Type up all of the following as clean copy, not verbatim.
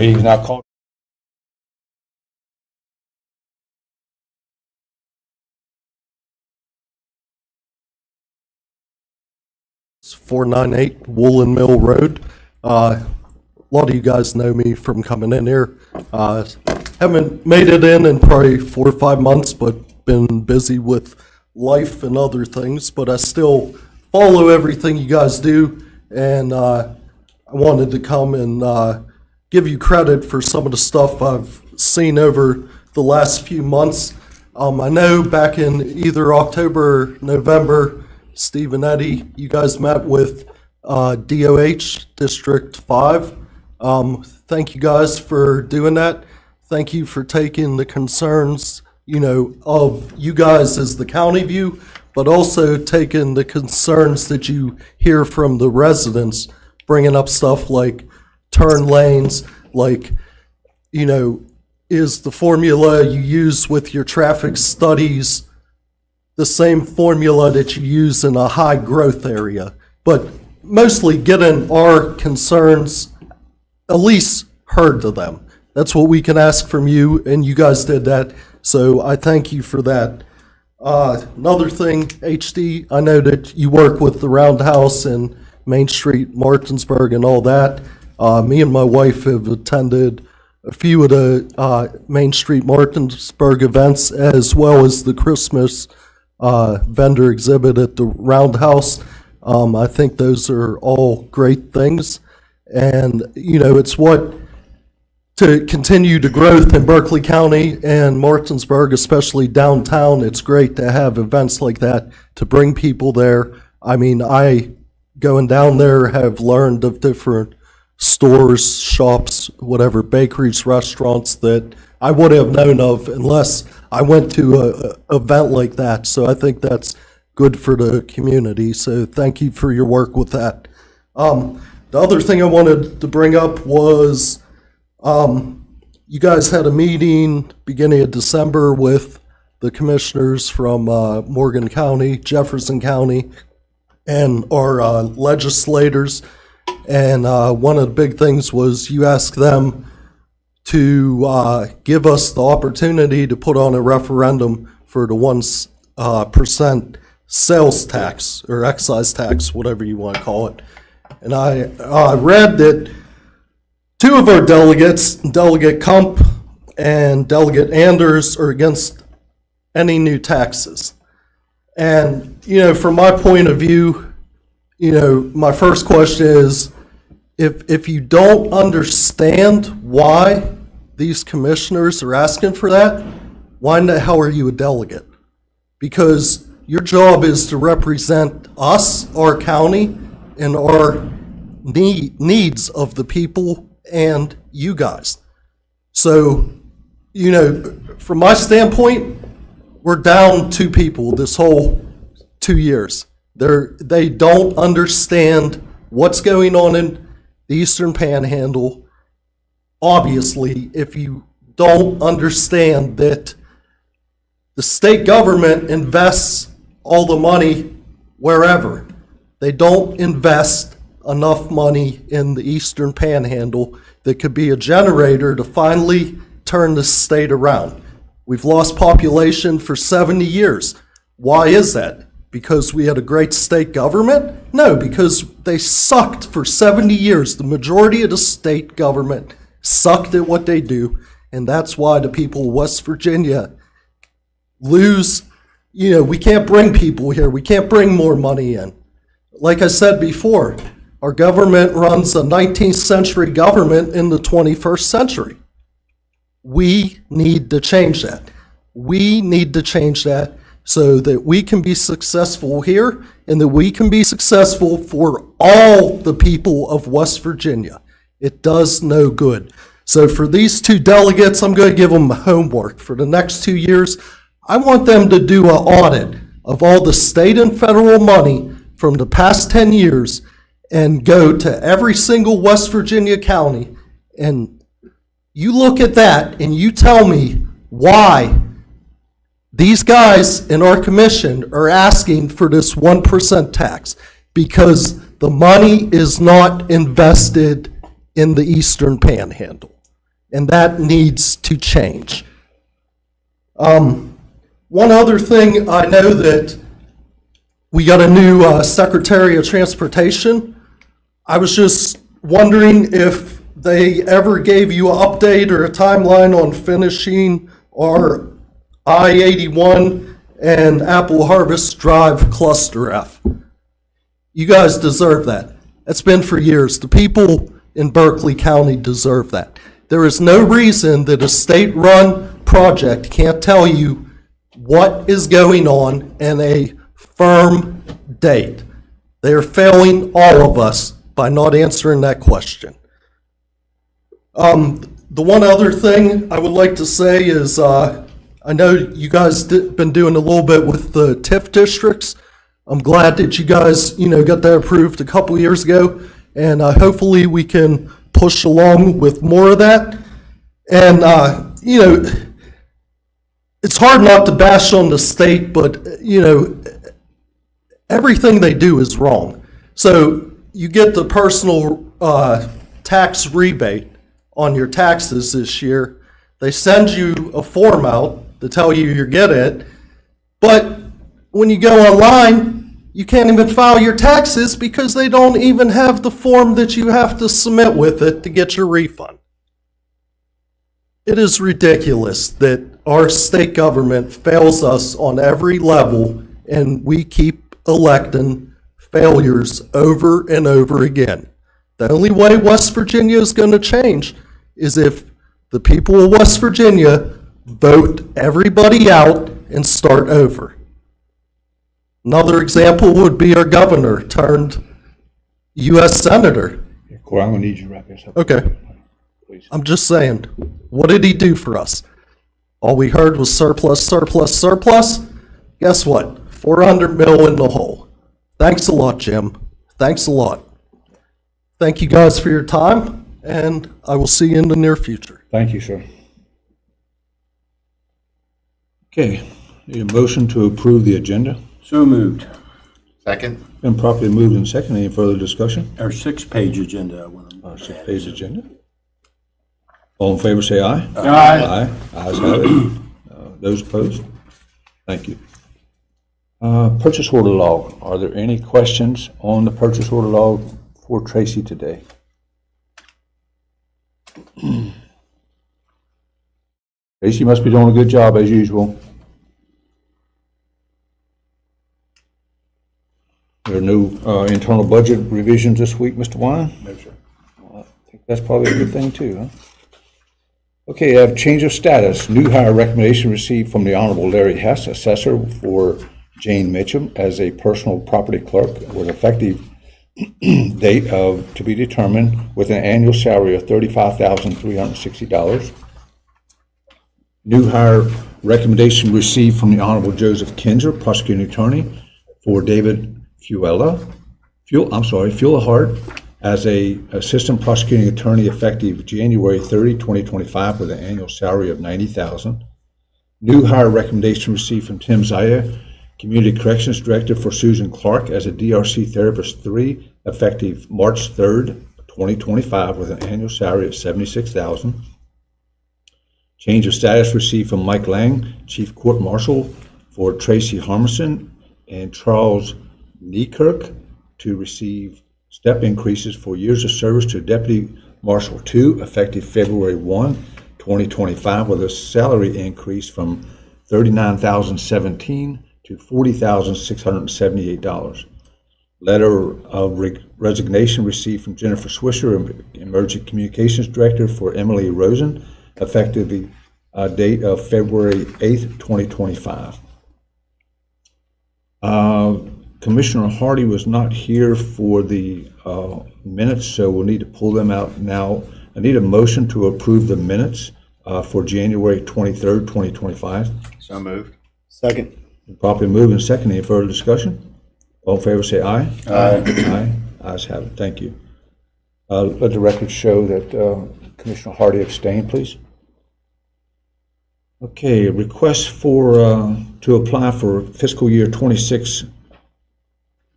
meeting is now called. 498 Woolen Mill Road. A lot of you guys know me from coming in here. Haven't made it in probably 4 or 5 months, but been busy with life and other things. But I still follow everything you guys do, and I wanted to come and give you credit for some of the stuff I've seen over the last few months. I know back in either October or November, Steve and Eddie, you guys met with DOH District 5. Thank you guys for doing that. Thank you for taking the concerns, of you guys as the county view, but also taking the concerns that you hear from the residents, bringing up stuff like turn lanes, like, is the formula you use with your traffic studies the same formula that you use in a high growth area? But mostly getting our concerns at least heard to them. That's what we can ask from you, and you guys did that, so I thank you for that. Another thing, HD, I know that you work with the Roundhouse and Main Street, Martinsburg, and all that. Me and my wife have attended a few of the Main Street Martinsburg events, as well as the Christmas vendor exhibit at the Roundhouse. I think those are all great things, and it's what to continue the growth in Berkeley County and Martinsburg, especially downtown. It's great to have events like that to bring people there. I mean, I going down there have learned of different stores, shops, whatever, bakeries, restaurants that I would have known of unless I went to an event like that. So I think that's good for the community. So thank you for your work with that. The other thing I wanted to bring up was you guys had a meeting beginning of December with the commissioners from Morgan County, Jefferson County, and our legislators. And one of the big things was you asked them to give us the opportunity to put on a referendum for the 1% sales tax or excise tax, whatever you want to call it. And I read that 2 of our delegates, Delegate Kump and Delegate Anders, are against any new taxes. And, from my point of view, my first question is, if you don't understand why these commissioners are asking for that, why in the hell are you a delegate? Because your job is to represent us, our county, and our needs of the people and you guys. So, from my standpoint, we're down 2 people this whole 2 years. They don't understand what's going on in the Eastern Panhandle. Obviously, if you don't understand that the state government invests all the money wherever, they don't invest enough money in the Eastern Panhandle that could be a generator to finally turn the state around. We've lost population for 70 years. Why is that? Because we had a great state government? No, because they sucked for 70 years. The majority of the state government sucked at what they do, and that's why the people of West Virginia lose. We can't bring people here. We can't bring more money in. Like I said before, our government runs a 19th century government in the 21st century. We need to change that. We need to change that so that we can be successful here and that we can be successful for all the people of West Virginia. It does no good. So for these 2 delegates, I'm going to give them homework. For the next 2 years, I want them to do an audit of all the state and federal money from the past 10 years and go to every single West Virginia county, and you look at that and you tell me why these guys in our commission are asking for this 1% tax. Because the money is not invested in the Eastern Panhandle. and that needs to change. One other thing, I know that we got a new Secretary of Transportation. I was just wondering if they ever gave you an update or a timeline on finishing our I-81 and Apple Harvest Drive Cluster F. You guys deserve that. It's been for years. The people in Berkeley County deserve that. There is no reason that a state-run project can't tell you what is going on and a firm date. They are failing all of us by not answering that question. The one other thing I would like to say is I know you guys been doing a little bit with the TIF districts. I'm glad that you guys, got that approved a couple years ago, and hopefully we can push along with more of that. And, it's hard not to bash on the state, but, everything they do is wrong. So you get the personal tax rebate on your taxes this year. They send you a form out to tell you you're getting it, but when you go online, you can't even file your taxes because they don't even have the form that you have to submit with it to get your refund. It is ridiculous that our state government fails us on every level, and we keep electing failures over and over again. The only way West Virginia is going to change is if the people of West Virginia vote everybody out and start over. Another example would be our governor turned U.S. Senator. Corey, I'm going to need you to wrap this up. Okay. Please. I'm just saying, what did he do for us? All we heard was surplus, surplus, surplus. Guess what? 400 mil in the hole. Thanks a lot, Jim. Thanks a lot. Thank you guys for your time, and I will see you in the near future. Thank you, sir. Okay, need a motion to approve the agenda. So moved. Second? Been properly moved and seconded. Any further discussion? Our 6-page agenda. I want to Our 6-page agenda. All in favor say aye. Aye. Aye. Ayes have it. Those opposed? Thank you. Purchase order log. Are there any questions on the purchase order log for Tracy today? Tracy must be doing a good job as usual. There are no internal budget revisions this week, Mr. Wine? No, sir. Well, I think that's probably a good thing too, huh? Okay, I have change of status. New hire recommendation received from the Honorable Larry Hess, assessor, for Jane Mitchum as a personal property clerk with effective date of to be determined with an annual salary of $35,360. New hire recommendation received from the Honorable Joseph Kinzer, prosecuting attorney, for David Fuellahart as a assistant prosecuting attorney effective January 30, 2025 with an annual salary of $90,000. New hire recommendation received from Tim Zaya, Community Corrections Director, for Susan Clark as a DRC Therapist 3 effective March 3rd, 2025 with an annual salary of $76,000. Change of status received from Mike Lang, Chief Court Marshal, for Tracy Harmison and Charles Niekirk to receive step increases for years of service to Deputy Marshal 2 effective February 1, 2025 with a salary increase from $39,017 to $40,678. Letter of resignation received from Jennifer Swisher, Emergency Communications Director, for Emily Rosen effective the date of February 8th, 2025. Commissioner Hardy was not here for the minutes, so we'll need to pull them out now. I need a motion to approve the minutes for January 23rd, 2025. So moved. Second. Properly moved and seconded. Any further discussion? All in favor say aye. Aye. Aye. Ayes have it. Thank you. Let the record show that Commissioner Hardy abstained, please. Okay, request for to apply for fiscal year 26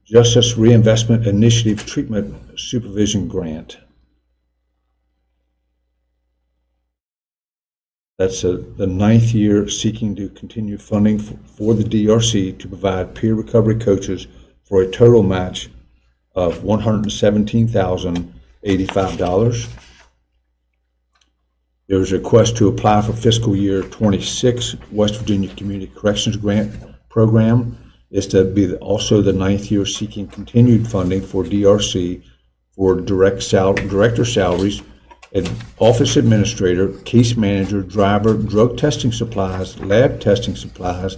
Justice Reinvestment Initiative Treatment Supervision Grant. That's the ninth year seeking to continue funding for the DRC to provide peer recovery coaches for a total match of $117,085. There was a request to apply for fiscal year 26 West Virginia Community Corrections Grant Program. Is to be also the ninth year seeking continued funding for DRC for director salaries, office administrator, case manager, driver, drug testing supplies, lab testing supplies,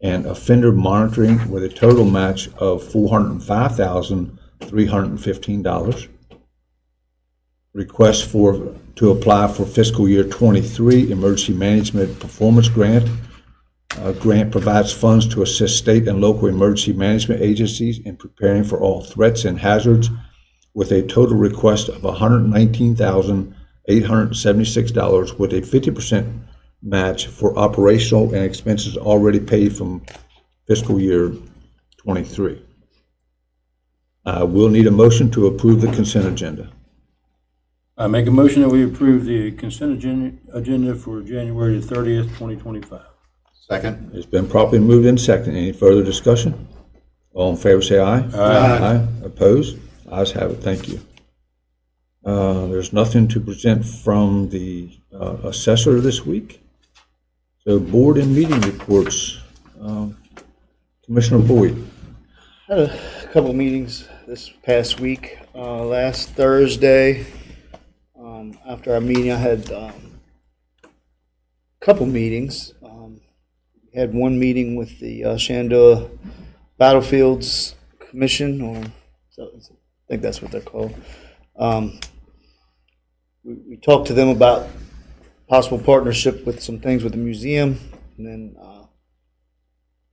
and offender monitoring with a total match of $405,315. Request to apply for fiscal year 23 Emergency Management Performance Grant. Grant provides funds to assist state and local emergency management agencies in preparing for all threats and hazards with a total request of $119,876 with a 50% match for operational and expenses already paid from fiscal year 23. We'll need a motion to approve the consent agenda. I make a motion that we approve the consent agenda for January 30th, 2025. Second. It's been properly moved in second. Any further discussion? All in favor say aye. Aye. Opposed? Ayes have it. Thank you. There's nothing to present from the assessor this week. So board and meeting reports. Commissioner Boyd. Had a couple meetings this past week. Last Thursday, after our meeting, I had a couple meetings. Had one meeting with the Shenandoah Battlefields Commission, or I think that's what they're called. We talked to them about possible partnership with some things with the museum, and then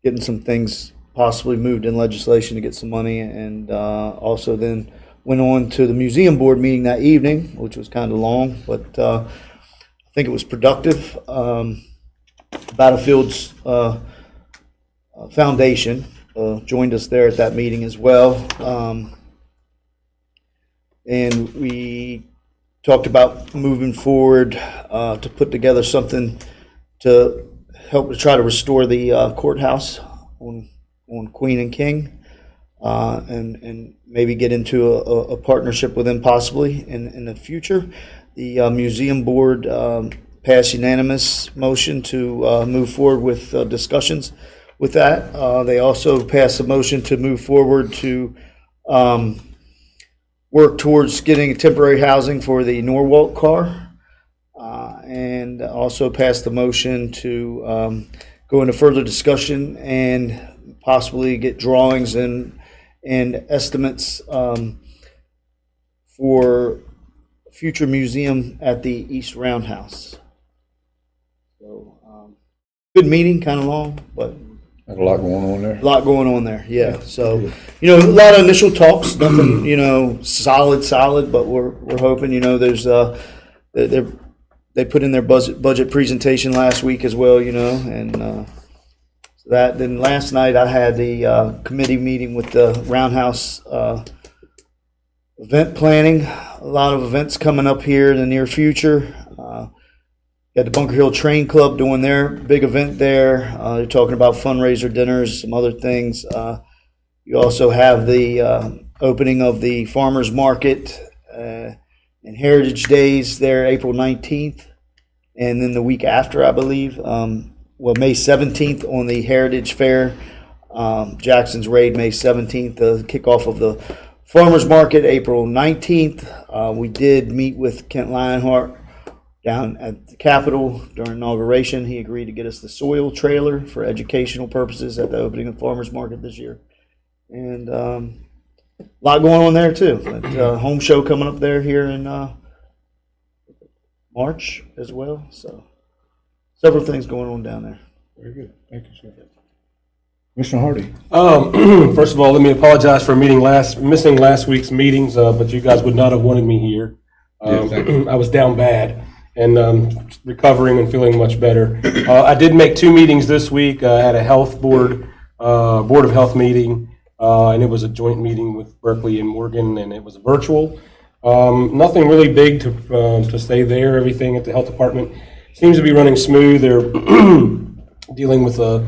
getting some things possibly moved in legislation to get some money, and also then went on to the museum board meeting that evening, which was kind of long, but I think it was productive. Battlefield's Foundation joined us there at that meeting as well. And we talked about moving forward to put together something to help to try to restore the courthouse on Queen and King, and maybe get into a partnership with them possibly in the future. The museum board passed unanimous motion to move forward with discussions with that. They also passed a motion to move forward to work towards getting temporary housing for the Norwalk car, and also passed the motion to go into further discussion and possibly get drawings and estimates for future museum at the East Roundhouse. So, good meeting, kind of long, but Got a lot going on there. a lot going on there. Yeah. So, a lot of initial talks, nothing, solid, but we're hoping, there's they put in their budget presentation last week as well, and so that. Then last night I had the committee meeting with the Roundhouse event planning. A lot of events coming up here in the near future. Got the Bunker Hill Train Club doing their big event there. They're talking about fundraiser dinners, some other things. You also have the opening of the Farmers Market and Heritage Days there, April 19th. And then the week after, I believe, May 17th on the Heritage Fair. Jackson's Raid, May 17th, the kickoff of the Farmers Market, April 19th. We did meet with Kent Lionheart down at the Capitol during inauguration. He agreed to get us the soil trailer for educational purposes at the opening of Farmers Market this year. And a lot going on there too. Home show coming up there here in March as well. So several things going on down there. Very good. Thank you, sir. Commissioner Hardy. First of all, let me apologize for missing last week's meetings, but you guys would not have wanted me here. I was down bad and recovering and feeling much better. I did make 2 meetings this week. I had a health board of health meeting, and it was a joint meeting with Berkeley and Morgan, and it was virtual. Nothing really big to say there. Everything at the health department seems to be running smooth. They're dealing with a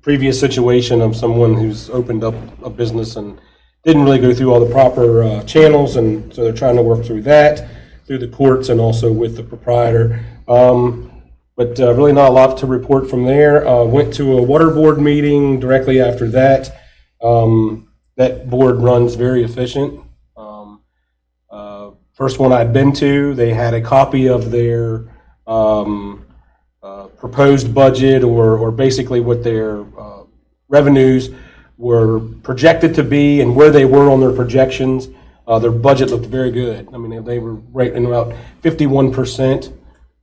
previous situation of someone who's opened up a business and didn't really go through all the proper channels, and so they're trying to work through that, through the courts and also with the proprietor. But really not a lot to report from there. Went to a water board meeting directly after that. That board runs very efficient. First one I'd been to, they had a copy of their proposed budget, or basically what their revenues were projected to be and where they were on their projections. Their budget looked very good. I mean, they were right in about 51%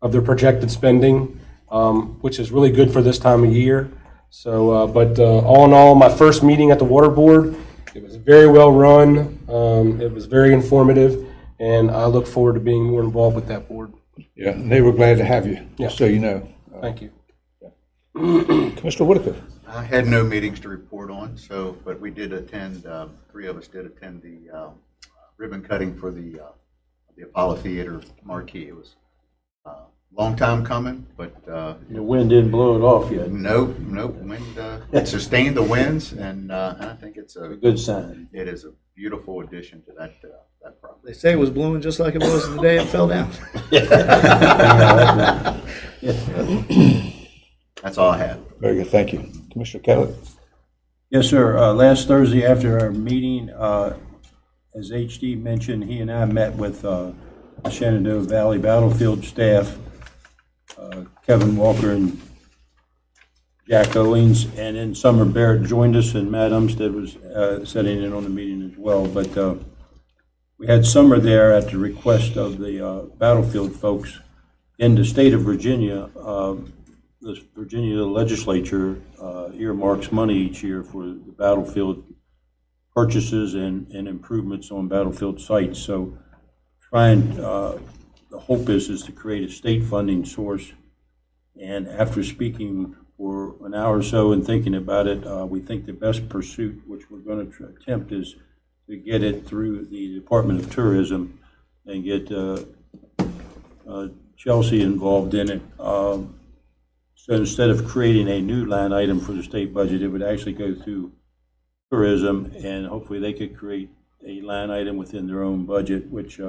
of their projected spending, which is really good for this time of year. So, but all in all, my first meeting at the water board, it was very well run. It was very informative, and I look forward to being more involved with that board. Yeah, and they were glad to have you, just so you know. Thank you. Commissioner Whitaker. I had no meetings to report on, but we did attend, three of us did attend the ribbon cutting for the Apollo Theater marquee. It was a long time coming, but The wind didn't blow it off yet. nope, wind, it sustained the winds, and I think it's A good sign. it is a beautiful addition to that property. They say it was blowing just like it was the day it fell down. That's all I had. Very good, thank you. Commissioner Kelly. Yes, sir. Last Thursday after our meeting, as HD mentioned, he and I met with Shenandoah Valley Battlefield staff, Kevin Walker and Jack Owens, and then Summer Barrett joined us, and Matt Umstead was sitting in on the meeting as well. But we had Summer there at the request of the Battlefield folks. In the state of Virginia, the Virginia legislature earmarks money each year for the battlefield purchases and improvements on battlefield sites. So the hope is to create a state funding source. And after speaking for an hour or so and thinking about it, we think the best pursuit, which we're going to attempt, is to get it through the Department of Tourism and get Chelsea involved in it. So instead of creating a new line item for the state budget, it would actually go through tourism, and hopefully they could create a line item within their own budget, which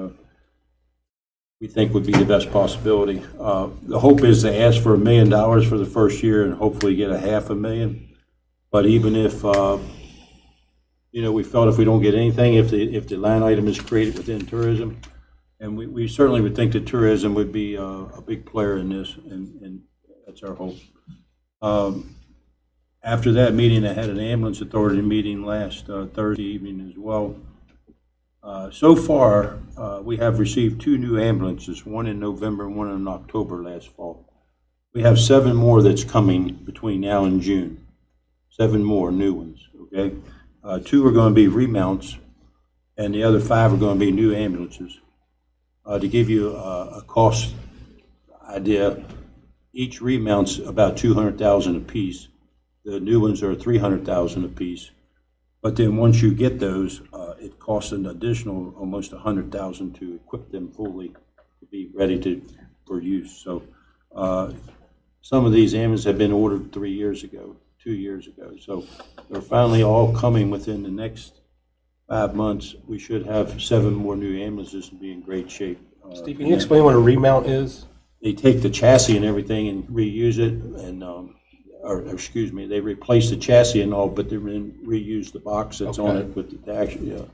we think would be the best possibility. The hope is to ask for $1 million for the first year and hopefully get $500,000. But even if, we felt if we don't get anything, if the line item is created within tourism, and we certainly would think that tourism would be a big player in this, and that's our hope. After that meeting, I had an ambulance authority meeting last Thursday evening as well. So far, we have received 2 new ambulances, one in November and one in October last fall. We have 7 more that's coming between now and June. 7 more new ones, okay? 2 are going to be remounts, and the other 5 are going to be new ambulances. To give you a cost idea, each remount's about $200,000 a piece. The new ones are $300,000 a piece. But then once you get those, it costs an additional almost $100,000 to equip them fully to be ready for use. So some of these ambulances have been ordered 3 years ago, 2 years ago. So they're finally all coming within the next 5 months. We should have 7 more new ambulances and be in great shape. Steve, can you explain what a remount is? They take the chassis and everything and reuse it, and they replace the chassis and all, but they reuse the box that's on it with the actual.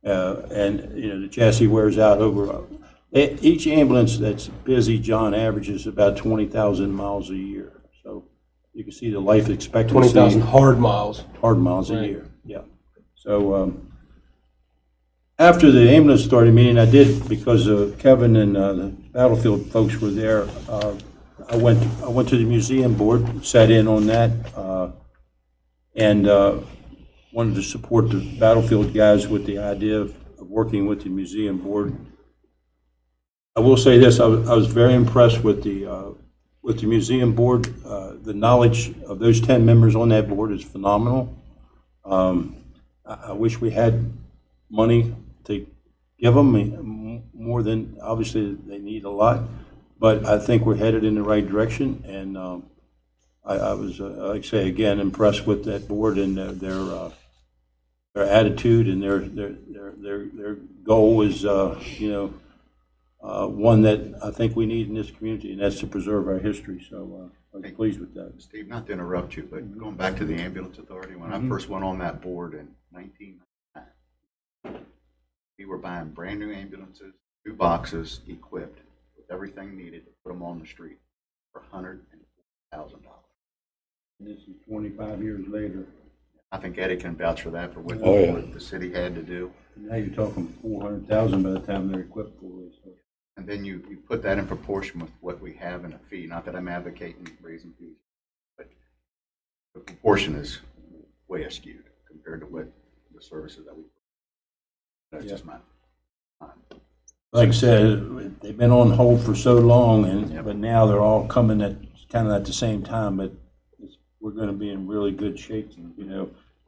The chassis wears out over. Each ambulance that's busy, John, averages about 20,000 miles a year. So you can see the life expectancy. 20,000 hard miles. Hard miles a year. Yeah. So. After the ambulance authority meeting, I did, because Kevin and the Battlefield folks were there, I went to the museum board, sat in on that, and wanted to support the Battlefield guys with the idea of working with the museum board. I will say this, I was very impressed with the museum board. The knowledge of those 10 members on that board is phenomenal. I wish we had money to give them more than, obviously they need a lot, But I think we're headed in the right direction, and I was, like I say again, impressed with that board and their attitude and their goal is, one that I think we need in this community, and that's to preserve our history. So I was pleased with that. Steve, not to interrupt you, but going back to the ambulance authority, when I first went on that board in 1999, we were buying brand new ambulances, new boxes, equipped with everything needed to put them on the street for $140,000. And this is 25 years later. I think Eddie can vouch for that, for what Oh, yeah. what the city had to do. Now you're talking 400,000 by the time they're equipped fully. So. And then you put that in proportion with what we have in a fee. Not that I'm advocating raising fees, but the proportion is way askewed compared to what the services that we. That's just my. Like I said, they've been on hold for so long, and but now they're all coming at kind of at the same time. But we're going to be in really good shape,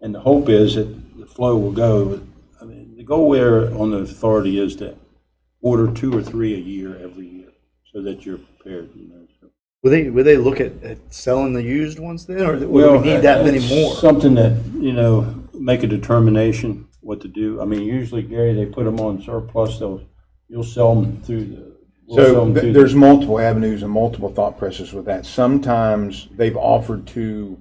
And the hope is that the flow will go. I mean, the goal there on the authority is to order 2 or 3 a year every year, so that you're prepared. So. Would they look at selling the used ones then, or do we need that many it's more? Something that make a determination what to do. I mean, usually, Gary, they put them on surplus. You'll sell them through the. So there's multiple avenues and multiple thought processes with that. Sometimes they've offered to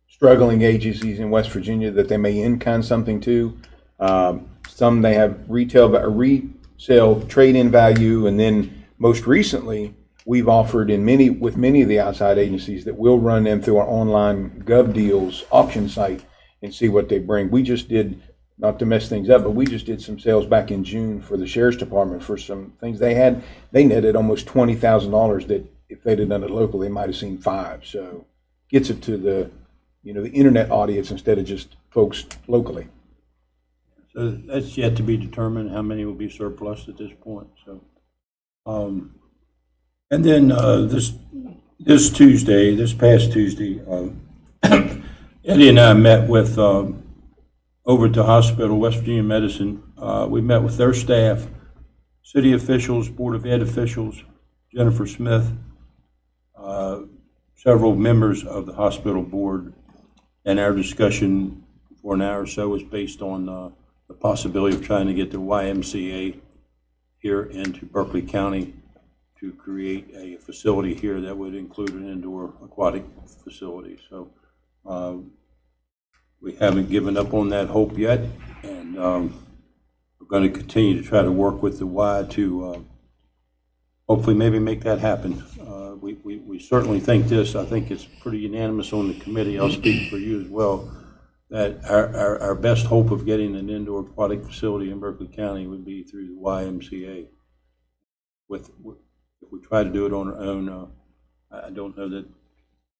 struggling agencies in West Virginia that they may in-kind something to. Some they have resale trade-in value, and then most recently we've offered with many of the outside agencies that we'll run them through our online Gov Deals auction site and see what they bring. We just did, not to mess things up, but we just did some sales back in June for the Sheriff's Department for some things they had. They netted almost $20,000 that if they'd have done it local, they might have seen 5. So gets it to the internet audience instead of just folks locally. So that's yet to be determined how many will be surplus at this point. So, and then this past Tuesday, Eddie and I met with over at the hospital, West Virginia Medicine. We met with their staff, city officials, Board of Ed officials, Jennifer Smith, several members of the hospital board, and our discussion for an hour or so was based on the possibility of trying to get the YMCA here into Berkeley County to create a facility here that would include an indoor aquatic facility. So we haven't given up on that hope yet, and we're going to continue to try to work with the Y to hopefully maybe make that happen. We certainly think this. I think it's pretty unanimous on the committee. I'll speak for you as well, that our best hope of getting an indoor aquatic facility in Berkeley County would be through the YMCA. If we try to do it on our own, I don't know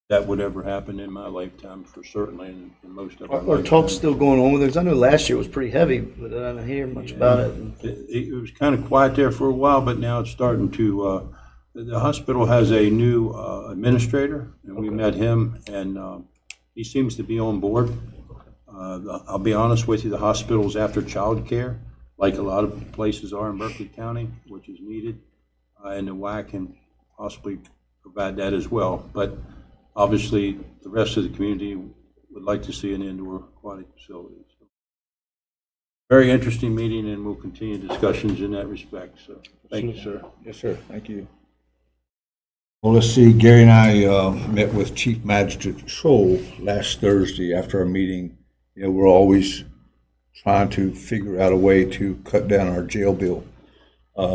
that would ever happen in my lifetime, for certainly in most of our Are lifetime. talks still going on with it? 'Cause I know last year was pretty heavy, but I didn't hear much about it. It was kind of quiet there for a while, but now it's starting to. The hospital has a new administrator, and we met him, and he seems to be on board. I'll be honest with you, the hospital's after child care, like a lot of places are in Berkeley County, which is needed, and the Y can possibly provide that as well. But obviously, the rest of the community would like to see an indoor aquatic facility. So, very interesting meeting, and we'll continue discussions in that respect. So, thank you, sir. Yes, sir. Thank you. Well, let's see, Gary and I met with Chief Magistrate Scholl last Thursday after our meeting. We're always trying to figure out a way to cut down our jail bill.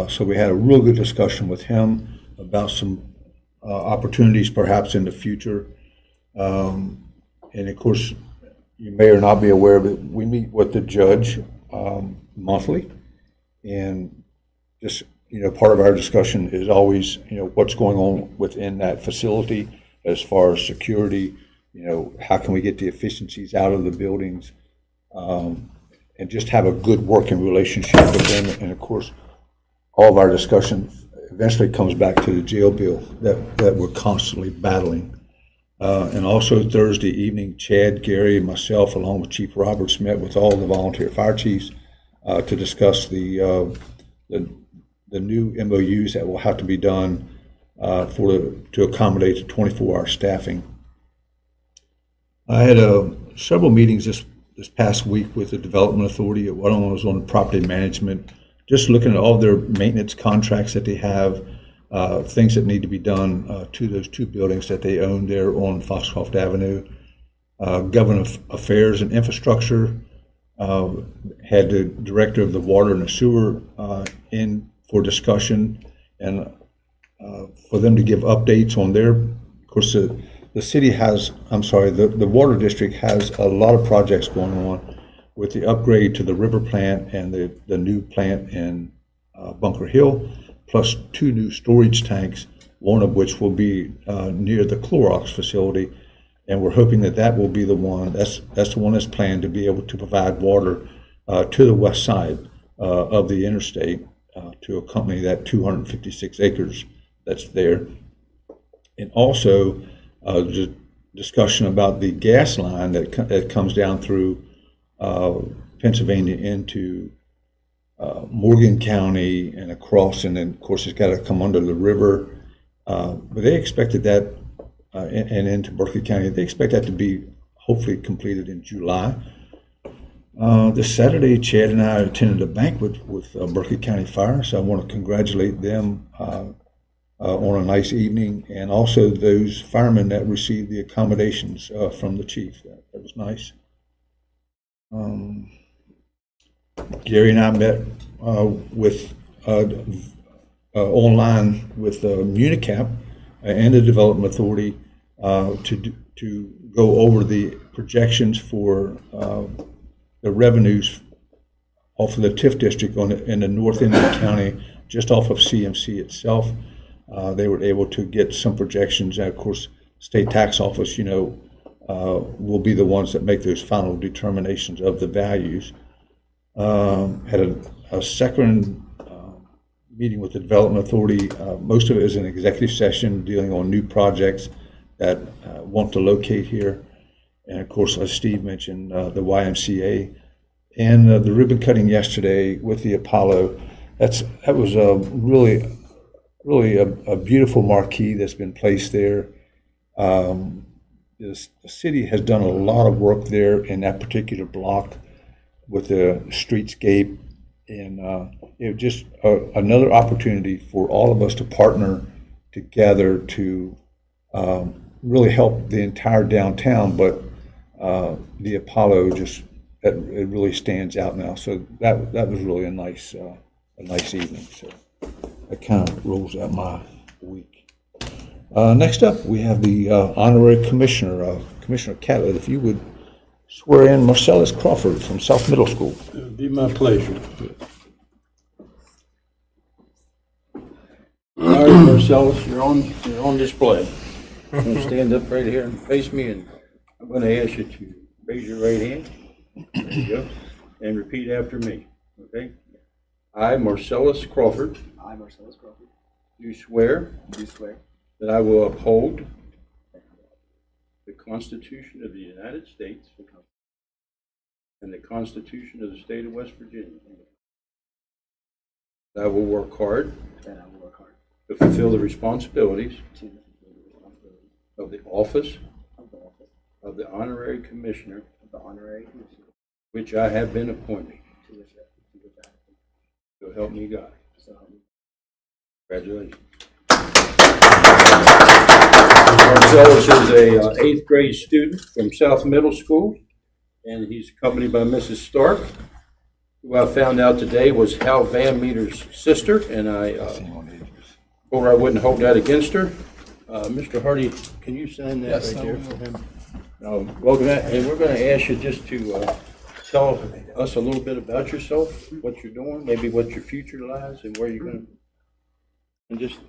So we had a real good discussion with him about some opportunities perhaps in the future. And of course, you may or not be aware of it, we meet with the judge monthly. And just, part of our discussion is always, what's going on within that facility as far as security, how can we get the efficiencies out of the buildings, and just have a good working relationship with them. And of course, all of our discussion eventually comes back to the jail bill that we're constantly battling. And also Thursday evening, Chad, Gary, and myself, along with Chief Roberts, met with all the volunteer fire chiefs to discuss the new MOUs that will have to be done to accommodate the 24-hour staffing. I had several meetings this past week with the Development Authority. One was on property management, just looking at all their maintenance contracts that they have, things that need to be done to those two buildings that they own there on Foxcroft Avenue. Government Affairs and Infrastructure had the director of the water and the sewer in for discussion and for them to give updates on their, of course, the city has, the water district has a lot of projects going on with the upgrade to the river plant and the new plant in Bunker Hill, plus 2 new storage tanks, one of which will be near the Clorox facility. And we're hoping that that will be the one, that's the one that's planned to be able to provide water to the west side of the interstate to accompany that 256 acres that's there. And also, the discussion about the gas line that comes down through Pennsylvania into Morgan County and across, and then of course it's got to come under the river. But they expected that, and into Berkeley County, they expect that to be hopefully completed in July. This Saturday, Chad and I attended a banquet with Berkeley County Fire, so I want to congratulate them on a nice evening, and also those firemen that received the accommodations from the chief. That was nice. Gary and I met with online with Municap and the Development Authority to go over the projections for the revenues off of the TIF district in the north end of the county, just off of CMC itself. They were able to get some projections, and of course, state tax office, will be the ones that make those final determinations of the values. Had a second meeting with the Development Authority. Most of it is an executive session dealing on new projects that want to locate here. And of course, as Steve mentioned, the YMCA and the ribbon cutting yesterday with the Apollo. That was really a beautiful marquee that's been placed there. The city has done a lot of work there in that particular block with the streetscape, and just another opportunity for all of us to partner together to really help the entire downtown. But the Apollo it really stands out now. So that was really a nice evening. So that kind of rolls out my week. Next up, we have the honorary commissioner, Commissioner Catlett. If you would swear in Marcellus Crawford from South Middle School. It would be my pleasure. All right, Marcellus, you're on display. I'm going to stand up right here and face me, and I'm going to ask you to raise your right hand. There you go. And repeat after me. Okay? I, Marcellus Crawford. I, Marcellus Crawford, Do swear do swear that I will uphold the Constitution of the United States and the Constitution of the State of West Virginia. That I will work hard that I will work hard to fulfill the responsibilities to fulfill the responsibilities of the office of the office of the Honorary Commissioner, of the Honorary Commissioner which I have been appointed. to which I have been. So help me God. So help me. Congratulations. Marcellus is a 8th grade student from South Middle School, and he's accompanied by Mrs. Stark, who I found out today was Hal Van Meter's sister, and I told her I wouldn't hold that against her. Mr. Hardy, can you sign that right there for him? Welcome, and we're going to ask you just to tell us a little bit about yourself, what you're doing, maybe what your future lies, and where you're going to, and just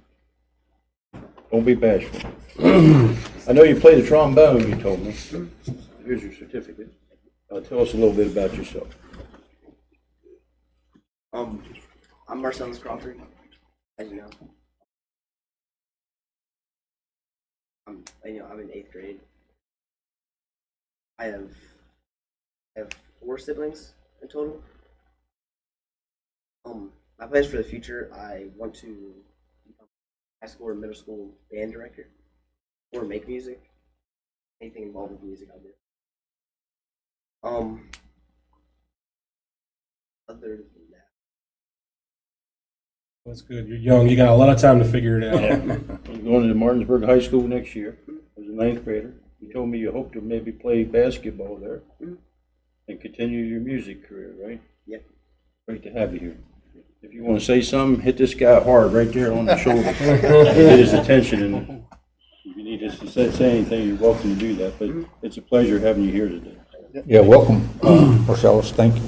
don't be bashful. I know you play the trombone, you told me. Here's your certificate. Tell us a little bit about yourself. I'm Marcellus Crawford, as you know. I'm in 8th grade. I have 4 siblings in total. My plans for the future, I want to high school or middle school band director, or make music. Anything involved with music, I'll do. Other than that, That's good. You're young. You got a lot of time to figure it out. I'm going to Martinsburg High School next year as a ninth grader. You told me you hope to maybe play basketball there and continue your music career, right? Yep. Great to have you here. If you want to say something, hit this guy hard right there on the shoulder. Get his attention, and if you need us to say anything, you're welcome to do that. But it's a pleasure having you here today. Yeah, welcome, Marcellus, thank you.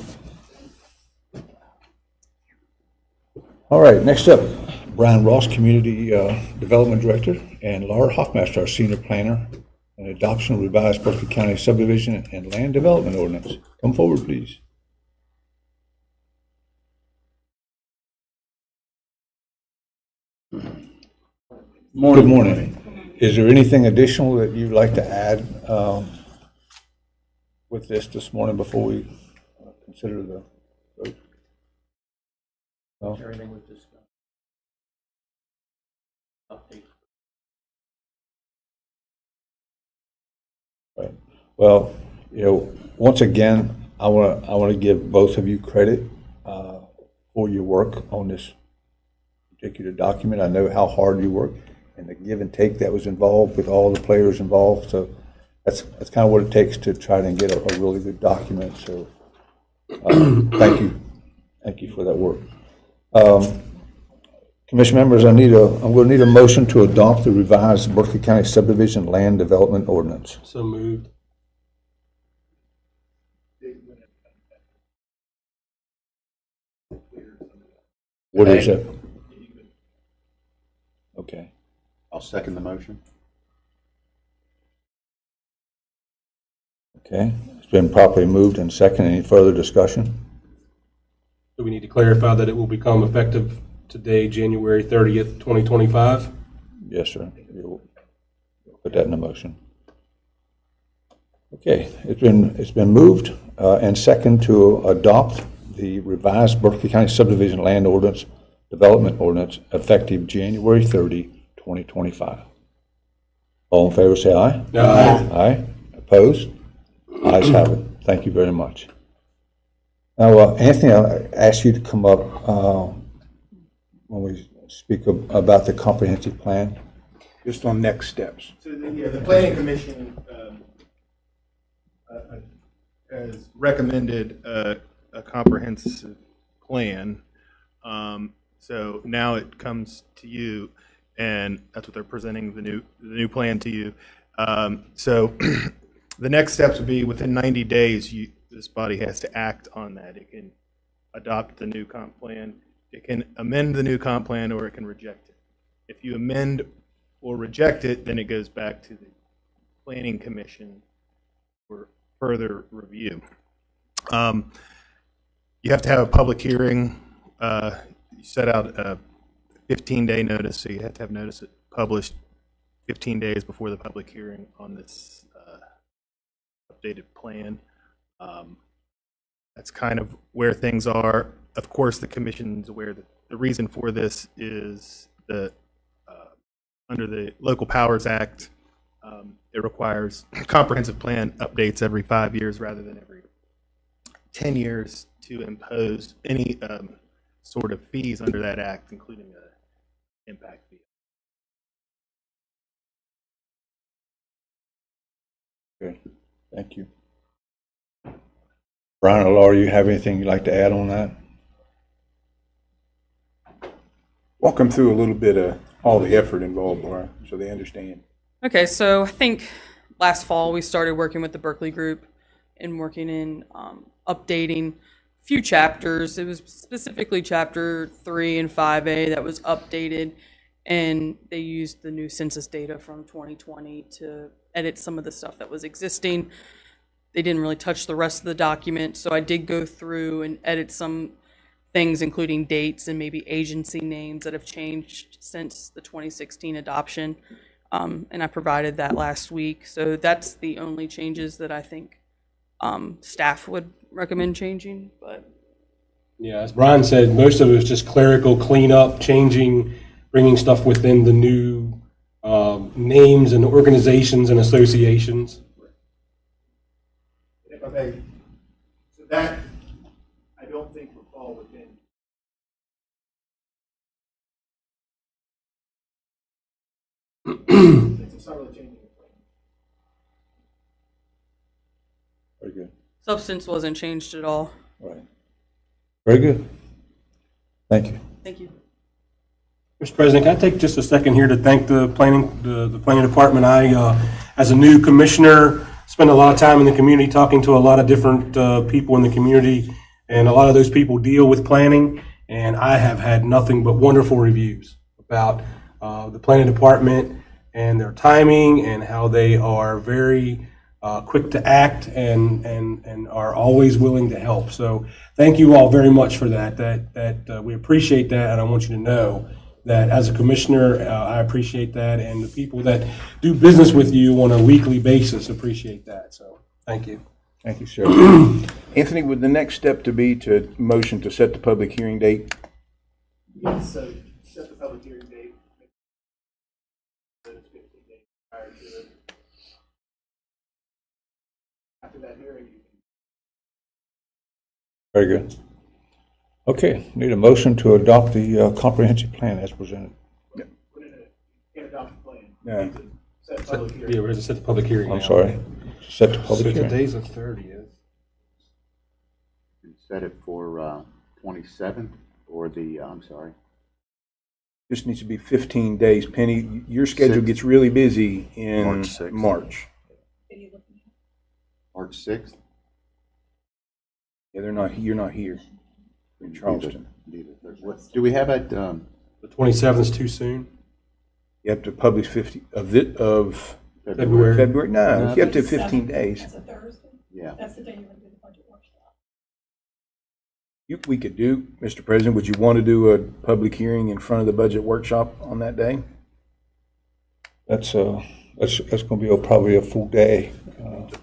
All right, next up, Brian Ross, Community Development Director, and Laura Hoffmaster, our Senior Planner, and Adoption of Revised Berkeley County Subdivision and Land Development Ordinance. Come forward, please. Good morning. Is there anything additional that you'd like to add with this morning before we consider the vote? No? Everything was discussed. Update. Right. Well, once again, I want to give both of you credit for your work on this particular document. I know how hard you work and the give and take that was involved with all the players involved. So that's kind of what it takes to try and get a really good document. So thank you for that work. Commission members, I'm going to need a motion to adopt the revised Berkeley County Subdivision Land Development Ordinance. So moved. What is it? Okay. I'll second the motion. Okay. It's been properly moved and second. Any further discussion? Do we need to clarify that it will become effective today, January 30th, 2025? Yes, sir. You'll put that in the motion. Okay. It's been moved and second to adopt the revised Berkeley County Subdivision Land Ordinance Development Ordinance effective January 30, 2025. All in favor say aye. Aye. Aye. Opposed? Ayes have it. Thank you very much. Now, Anthony, I'll ask you to come up when we speak about the comprehensive plan. Just on next steps. So the Planning Commission has recommended a comprehensive plan. So now it comes to you, and that's what they're presenting, the new plan to you. So the next steps would be within 90 days, this body has to act on that. It can adopt the new comp plan, it can amend the new comp plan, or it can reject it. If you amend or reject it, then it goes back to the Planning Commission for further review. You have to have a public hearing. You set out a 15-day notice, so you have to have notice published 15 days before the public hearing on this updated plan. That's kind of where things are. Of course, the commission's aware that the reason for this is the under the Local Powers Act, it requires comprehensive plan updates every 5 years rather than every 10 years to impose any sort of fees under that act, including an impact fee. Okay, thank you. Brian or Laura, you have anything you'd like to add on that? Walk them through a little bit of all the effort involved, Laura, so they understand. Okay, so I think last fall we started working with the Berkeley group and working in updating a few chapters. It was specifically chapter 3 and 5A that was updated, and they used the new census data from 2020 to edit some of the stuff that was existing. They didn't really touch the rest of the document, so I did go through and edit some things, including dates and maybe agency names that have changed since the 2016 adoption. And I provided that last week. So that's the only changes that I think staff would recommend changing. But Yeah, as Brian said, most of it was just clerical cleanup, changing bringing stuff within the new names and organizations and associations. If I may, so that, I don't think would fall within. It's not really changing the plan. Very good. Substance wasn't changed at all. Right. Very good. Thank you. Thank you. Mr. President, can I take just a second here to thank the planning department? I, as a new commissioner, spend a lot of time in the community talking to a lot of different people in the community, and a lot of those people deal with planning, and I have had nothing but wonderful reviews about the planning department and their timing and how they are very quick to act and are always willing to help. So thank you all very much for that. We appreciate that, and I want you to know that as a commissioner, I appreciate that, and the people that do business with you on a weekly basis appreciate that. So thank you. Thank you, sir. Anthony, would the next step to be to motion to set the public hearing date? Yes, so set the public hearing date. That is 15 days prior to it. After that hearing, you can. Very good. Okay, need a motion to adopt the comprehensive plan as presented. Put in a, can't adopt the plan. Yeah. You need to set a public hearing. Yeah, we're going to set the public hearing I'm now. sorry. Set the public hearing. Today's the 30th. And set it for 27th or the, I'm sorry, Just needs to be 15 days. Penny, your schedule Six. gets really busy in March 6th. March. March 6th? Yeah, you're not here in Charleston. What, do we have it, The 27th is too soon. You have to publish 50 of February. February? No, No. you have to 15 days. That's a Thursday. yeah, That's the day you're going to do the budget workshop. We could do, Mr. President, would you want to do a public hearing in front of the budget workshop on that day? That's going to be probably a full day.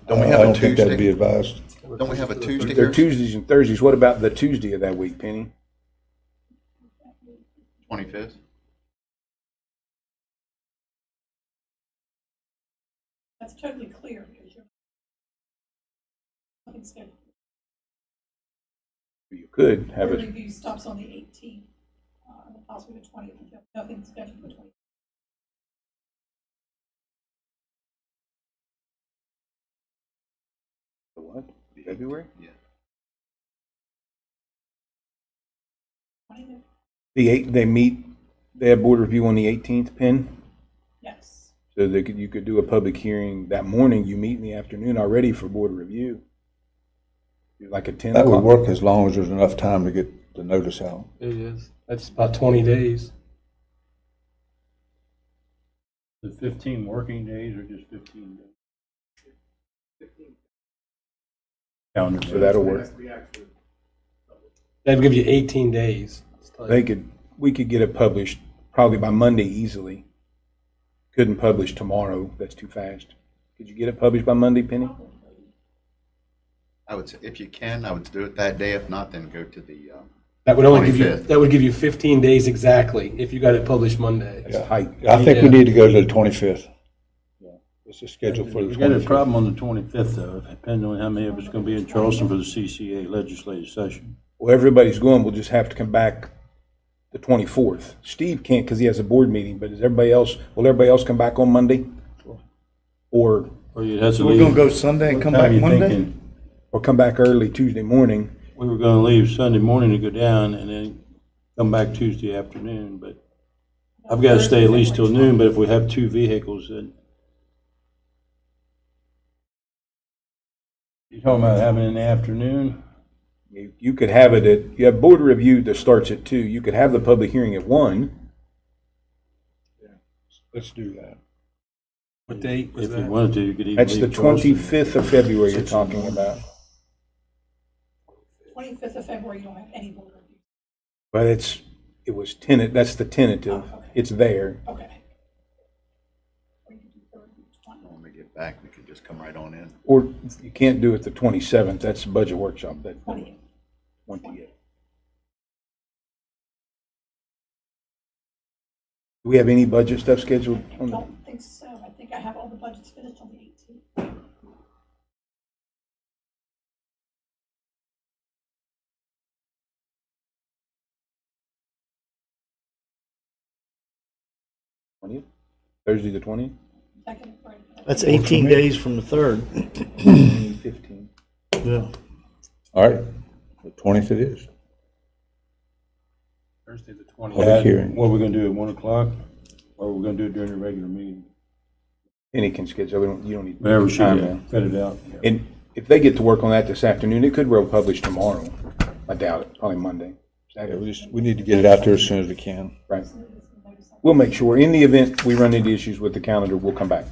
Don't we have I a don't think that'd Tuesday? be advised. don't we have a Tuesday They're here? Tuesdays and Thursdays. What about the Tuesday of that week, Penny? 25th? That's totally clear because you're nothing scheduled. You could have Your it. review stops on the 18th, and possibly the 20th. You have nothing scheduled for 20th. What? February? Yeah. 20th? They have board review on the 18th, Penn? Yes. So you could do a public hearing that morning. You meet in the afternoon already for board review. You're like at 10 That would o'clock. work as long as there's enough time to get the notice out. It is. That's about 20 days. The 15 working days or just 15 days? Calendar So days. that'll It work. has to be actually. They'd give you 18 days. We could get it published probably by Monday easily. Couldn't publish tomorrow. That's too fast. Could you get it published by Monday, Penny? I would say, if you can, I would do it that day. If not, then go to the, That would only give you, 25th. that would give you 15 days exactly if you got it published Monday. That's tight. I think we Yeah. need to go to the 25th. It's a schedule for the We got a 25th. problem on the 25th, though, depending on how many of us going to be in Charleston for the CCA legislative session. Well, everybody's going. We'll just have to come back the 24th. Steve can't because he has a board meeting, but will everybody else come back on Monday? Or Or you'd have to So we're leave. gonna go Sunday and come What time back you Monday? thinking? come back early Tuesday morning? We were going to leave Sunday morning to go down and then come back Tuesday afternoon, but I've got to stay at least till noon, but if we have two vehicles, then. You talking about having it in the afternoon? You could have you have board review that starts at 2. You could have the public hearing at 1. Let's do that. What date was If you that? wanted to, you could even That's the leave Charleston. 25th of February you're talking about. 25th of February, you don't have any board review. But that's the tentative. Oh, okay. It's there. Okay. Or you could do Thursday, 20th. when we get back, we could just come right on in. Or you can't do it the 27th. That's the budget workshop. That 20th. 20th. Do we have any budget stuff scheduled I on the? don't think so. I think I have all the budgets finished on the 18th. Thursday the 20th? Second and Friday. That's 18 days from the 3rd. 15. Yeah. All right, the 20th it is. Thursday, the Public 20th. hearing. What are we gonna do at 1 o'clock? Or are we gonna do it during the regular meeting? Any can schedule, you don't need. Whatever she time did, now. fit it out. And if they get to work on that this afternoon, it could well publish tomorrow. I doubt it, probably Monday. Yeah, we need to get it out there as soon as we can. Right. We'll make sure, in the event we run into issues with the calendar, we'll come back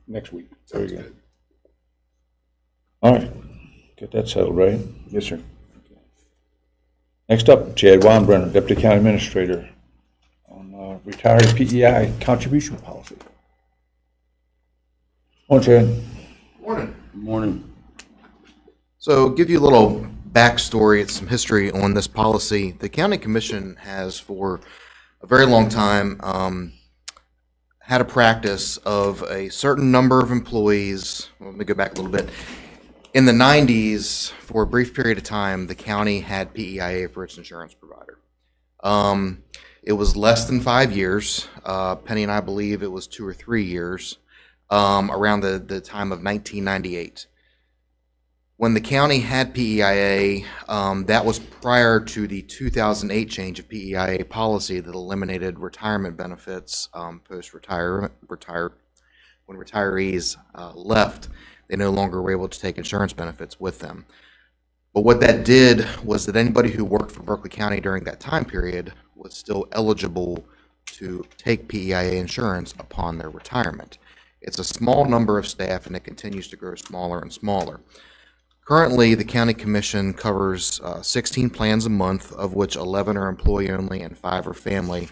next week. Very good. All right, get that settled, right? Yes, sir. Next up, Chad Weinbrenner, Deputy County Administrator, on retiree PEI contribution policy. Morning, Chad. Morning. Good morning. So, give you a little backstory and some history on this policy. The County Commission has, for a very long time, had a practice of a certain number of employees. Let me go back a little bit. In the 90s, for a brief period of time, the county had PEIA for its insurance provider. It was less than 5 years. Penny and I believe it was 2 or 3 years, around the time of 1998. When the county had PEIA, that was prior to the 2008 change of PEIA policy that eliminated retirement benefits post-retirement. When retirees left, they no longer were able to take insurance benefits with them. But what that did was that anybody who worked for Berkeley County during that time period was still eligible to take PEIA insurance upon their retirement. It's a small number of staff, and it continues to grow smaller and smaller. Currently, the County Commission covers 16 plans a month, of which 11 are employee only and 5 are family.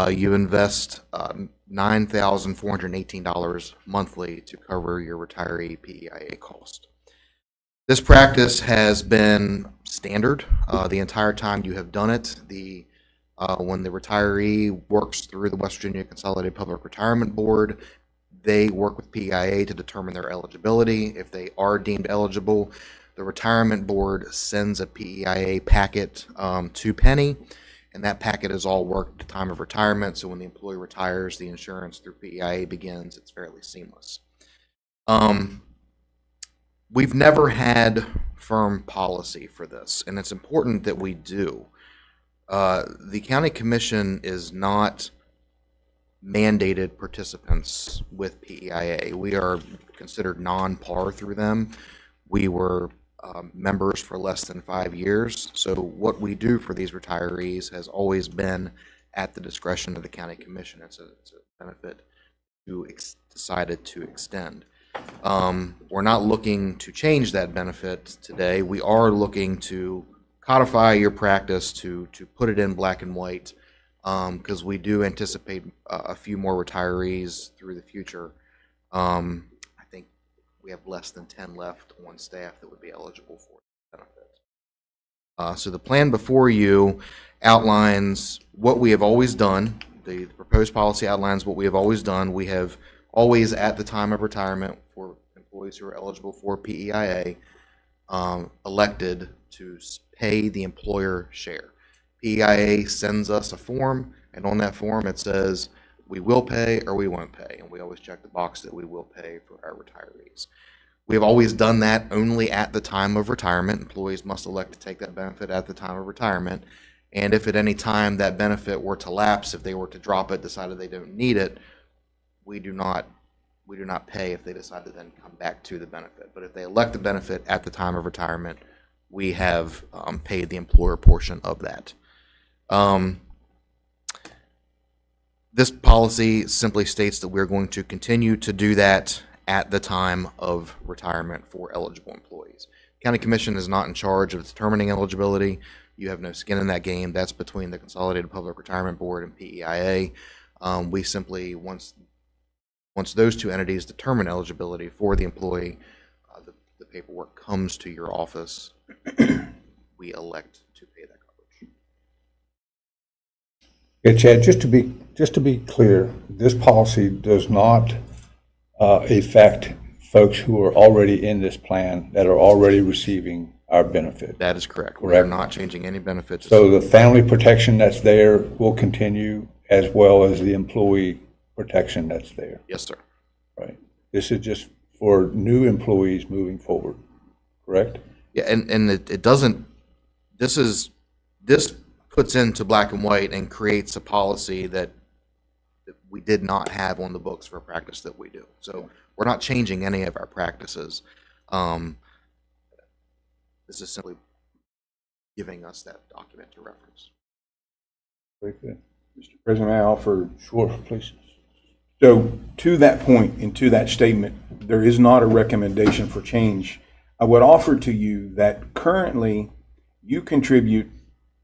You invest $9,418 monthly to cover your retiree PEIA cost. This practice has been standard the entire time you have done it. When the retiree works through the West Virginia Consolidated Public Retirement Board, they work with PEIA to determine their eligibility. If they are deemed eligible, the retirement board sends a PEIA packet to Penny, and that packet is all worked at the time of retirement. So when the employee retires, the insurance through PEIA begins. It's fairly seamless. We've never had firm policy for this, and it's important that we do. The County Commission is not mandated participants with PEIA. We are considered non-par through them. We were members for less than 5 years. So what we do for these retirees has always been at the discretion of the County Commission. It's a benefit to decided to extend. We're not looking to change that benefit today. We are looking to codify your practice to put it in black and white, because we do anticipate a few more retirees through the future. I think we have less than 10 left on staff that would be eligible for the benefit. So the plan before you outlines what we have always done. The proposed policy outlines what we have always done. We have always, at the time of retirement, for employees who are eligible for PEIA, elected to pay the employer share. PEIA sends us a form, and on that form it says we will pay or we won't pay, and we always check the box that we will pay for our retirees. We have always done that only at the time of retirement. Employees must elect to take that benefit at the time of retirement, and if at any time that benefit were to lapse, if they were to drop it, decided they don't need it, we do not pay if they decide to then come back to the benefit. But if they elect the benefit at the time of retirement, we have paid the employer portion of that. This policy simply states that we're going to continue to do that at the time of retirement for eligible employees. County Commission is not in charge of determining eligibility. You have no skin in that game. That's between the Consolidated Public Retirement Board and PEIA. We simply, once those two entities determine eligibility for the employee, the paperwork comes to your office. We elect to pay that coverage. Okay, Chad, just to be clear, this policy does not affect folks who are already in this plan that are already receiving our benefit. That is correct. We're Correct. not changing any benefits. So the family protection that's there will continue, as well as the employee protection that's there, Yes, sir. right? This is just for new employees moving forward, correct? Yeah, and it doesn't, this puts into black and white and creates a policy that we did not have on the books for a practice that we do. So we're not changing any of our practices. This is simply giving us that document to reference. Very good. Mr. President, may I offer? Sure, please. So to that point and to that statement, there is not a recommendation for change. I would offer to you that currently you contribute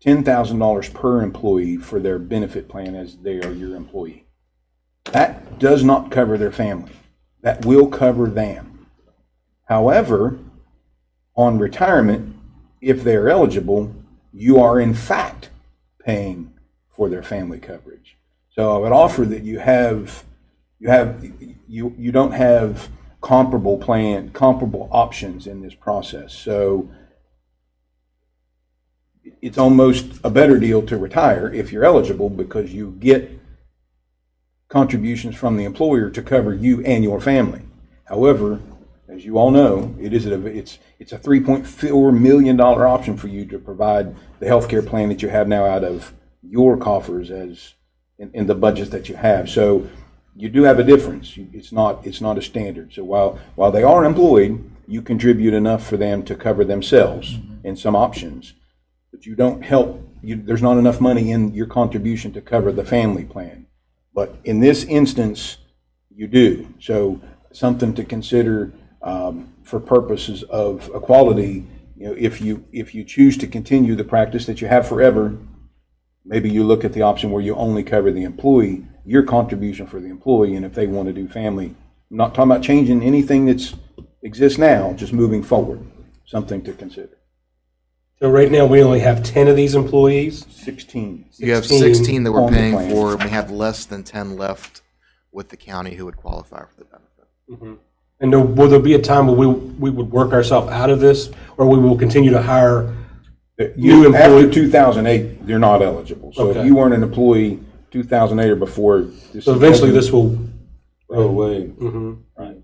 $10,000 per employee for their benefit plan as they are your employee. That does not cover their family. That will cover them. However, on retirement, if they're eligible, you are in fact paying for their family coverage. So I would offer that you don't have comparable options in this process. So it's almost a better deal to retire if you're eligible, because you get contributions from the employer to cover you and your family. However, as you all know, it's a $3.4 million option for you to provide the health care plan that you have now out of your coffers as in the budgets that you have. So you do have a difference. It's not a standard. So while they are employed, you contribute enough for them to cover themselves in some options, but you don't help. There's not enough money in your contribution to cover the family plan. But in this instance, you do. So something to consider for purposes of equality. If you choose to continue the practice that you have forever, maybe you look at the option where you only cover the employee, your contribution for the employee, and if they want to do family. I'm not talking about changing anything that exists now, just moving forward. Something to consider. So right now, we only have 10 of these employees. 16. You have 16 that we're on the paying plan. for, and we have less than 10 left with the county who would qualify for the benefit. And will there be a time where we would work ourselves out of this, or we will continue to hire new After employees? 2008, you're not eligible. So if Okay. you weren't an employee 2008 or before. So eventually this will Go away. Right.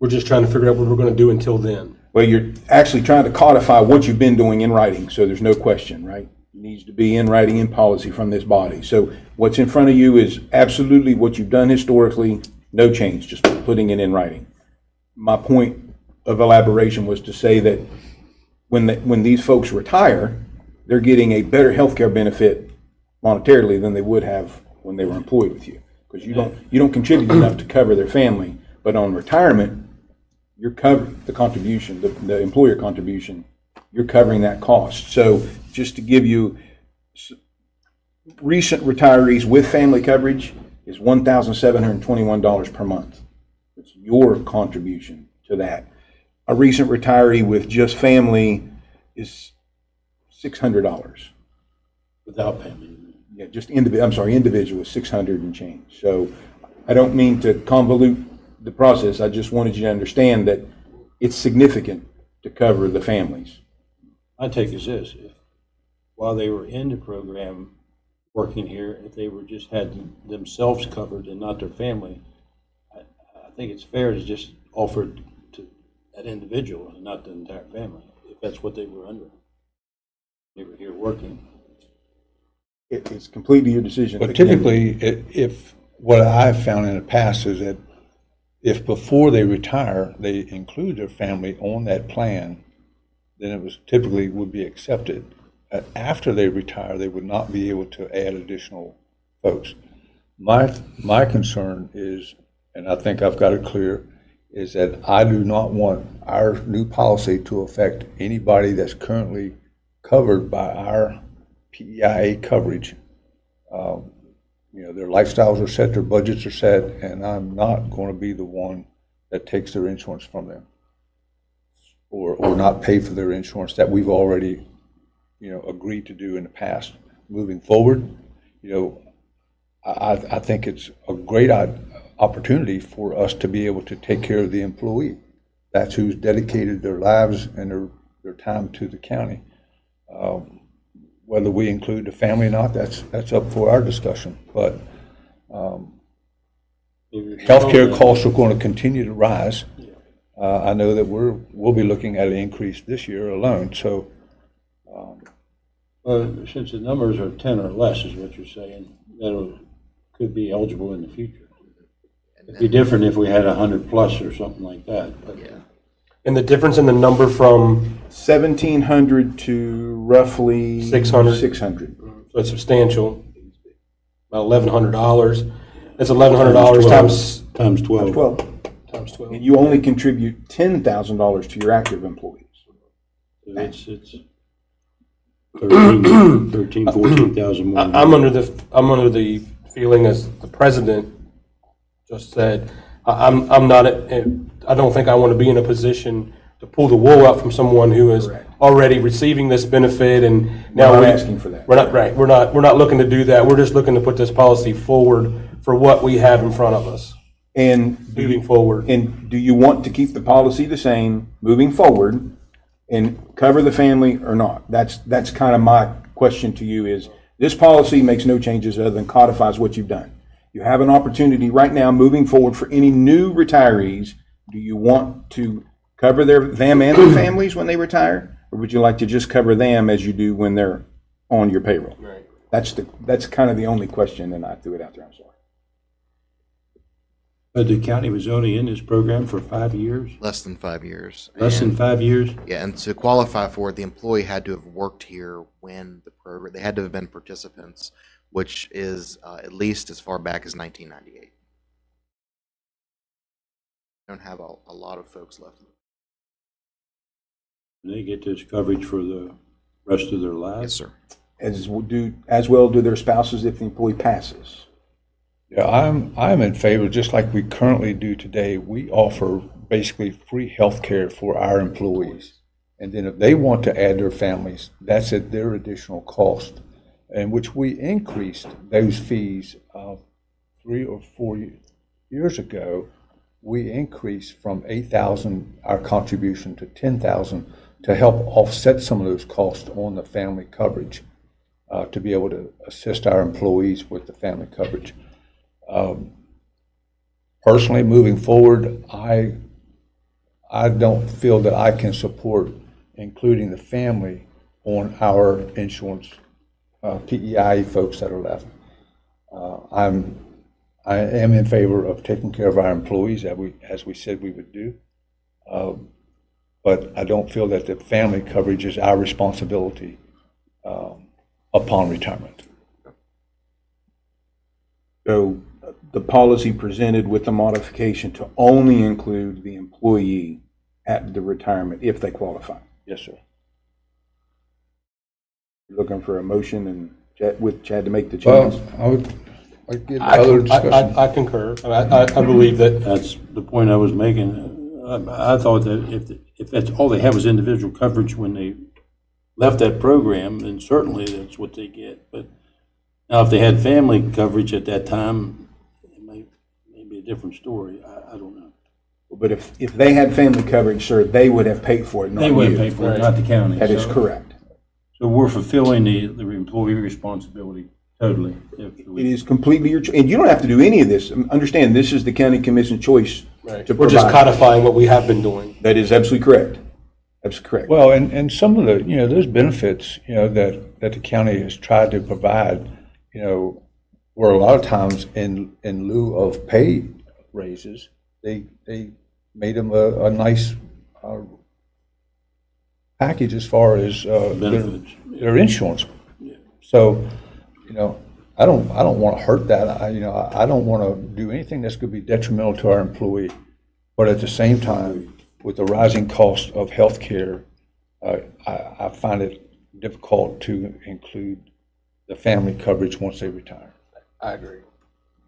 We're just trying to figure out what we're going to do until then. Well, you're actually trying to codify what you've been doing in writing, so there's no question, right? It needs to be in writing in policy from this body. So what's in front of you is absolutely what you've done historically, no change, just putting it in writing. My point of elaboration was to say that when these folks retire, they're getting a better health care benefit monetarily than they would have when they were employed with you, because you don't contribute enough to cover their family. But on retirement, you're covering the contribution, the employer contribution, you're covering that cost. So just to give you, recent retirees with family coverage is $1,721 per month. It's your contribution to that. A recent retiree with just family is $600. Without family. Yeah, just individual is 600 and change. So I don't mean to convolute the process. I just wanted you to understand that it's significant to cover the families. My take is this: if while they were in the program working here, if they were just had themselves covered and not their family, I think it's fair to just offer it to that individual and not the entire family, if that's what they were under. They were here working. It's completely your decision. But typically, if what I've found in the past is that if before they retire, they include their family on that plan, then it was typically would be accepted. After they retire, they would not be able to add additional folks. My concern is, and I think I've got it clear, is that I do not want our new policy to affect anybody that's currently covered by our PEIA coverage. Their lifestyles are set, their budgets are set, and I'm not going to be the one that takes their insurance from them or not pay for their insurance that we've already, agreed to do in the past. Moving forward, you know, I think it's a great opportunity for us to be able to take care of the employee. That's who's dedicated their lives and their time to the county. Whether we include the family or not, that's up for our discussion. But healthcare costs are going to continue to rise. I know that we'll be looking at an increase this year alone. So, Since the numbers are 10 or less, is what you're saying, that could be eligible in the future. It'd be different if we had 100 plus or something like that. But And the difference in the number from, 1,700 to roughly 600. 600. so it's substantial, about $1,100. That's $1,100 times 12. 12. times 12. And you only contribute $10,000 to your active employees. It's 13, 14,000 more. I'm under the feeling, as the president just said, I'm not, I don't think I want to be in a position to pull the wool out from someone who is Correct. already receiving this benefit, and now We're not asking for that. We're not, right, we're not looking to do that. We're just looking to put this policy forward for what we have in front of us, And moving forward. And do you want to keep the policy the same moving forward and cover the family or not? That's kind of my question to you is, this policy makes no changes other than codifies what you've done. You have an opportunity right now moving forward for any new retirees. Do you want to cover them and their families when they retire? Or would you like to just cover them as you do when they're on your payroll? Right. That's kind of the only question, and I threw it out there, I'm sorry. But the county was only in this program for 5 years? Less than 5 years. Less than And- 5 years? Yeah, and to qualify for it, the employee had to have worked here when the program, they had to have been participants, which is at least as far back as 1998. Don't have a lot of folks left. They get this coverage for the rest of their Yes, lives? sir. As well do their spouses if the employee passes. yeah, I'm in favor, just like we currently do today. We offer basically free health care for our employees. And then if they want to add their families, that's at their additional cost, in which we increased those fees 3 or 4 years ago. We increased from $8,000 our contribution to $10,000 to help offset some of those costs on the family coverage, to be able to assist our employees with the family coverage. Personally, moving forward, I don't feel that I can support including the family on our insurance, PEI folks that are left. I am in favor of taking care of our employees as we said we would do. But I don't feel that the family coverage is our responsibility upon retirement. So the policy presented with the modification to only include the employee at the retirement if they qualify. Yes, sir. You're looking for a motion and with Chad to make the Well, changes? I would like to get other discussion. I concur. I believe that. That's the point I was making. I thought that if that's all they have is individual coverage when they left that program, then certainly that's what they get. But now if they had family coverage at that time, it may be a different story. I don't know. But if they had family coverage, sir, they would have paid for it, not you. They would pay for it, not the county. That is So- correct. So we're fulfilling the employee responsibility totally. It is completely your, and you don't have to do any of this. Understand, this is the county commission choice to We're just provide. codifying what we have been doing. That is absolutely correct. Absolutely correct. Well, and some of the, those benefits, that the county has tried to provide, were a lot of times in lieu of pay raises, they made them a nice package as far as Benefits. their insurance. So, I don't want to hurt that. I don't want to do anything that's going to be detrimental to our employee. But at the same time, with the rising cost of health care, I find it difficult to include the family coverage once they retire. I agree.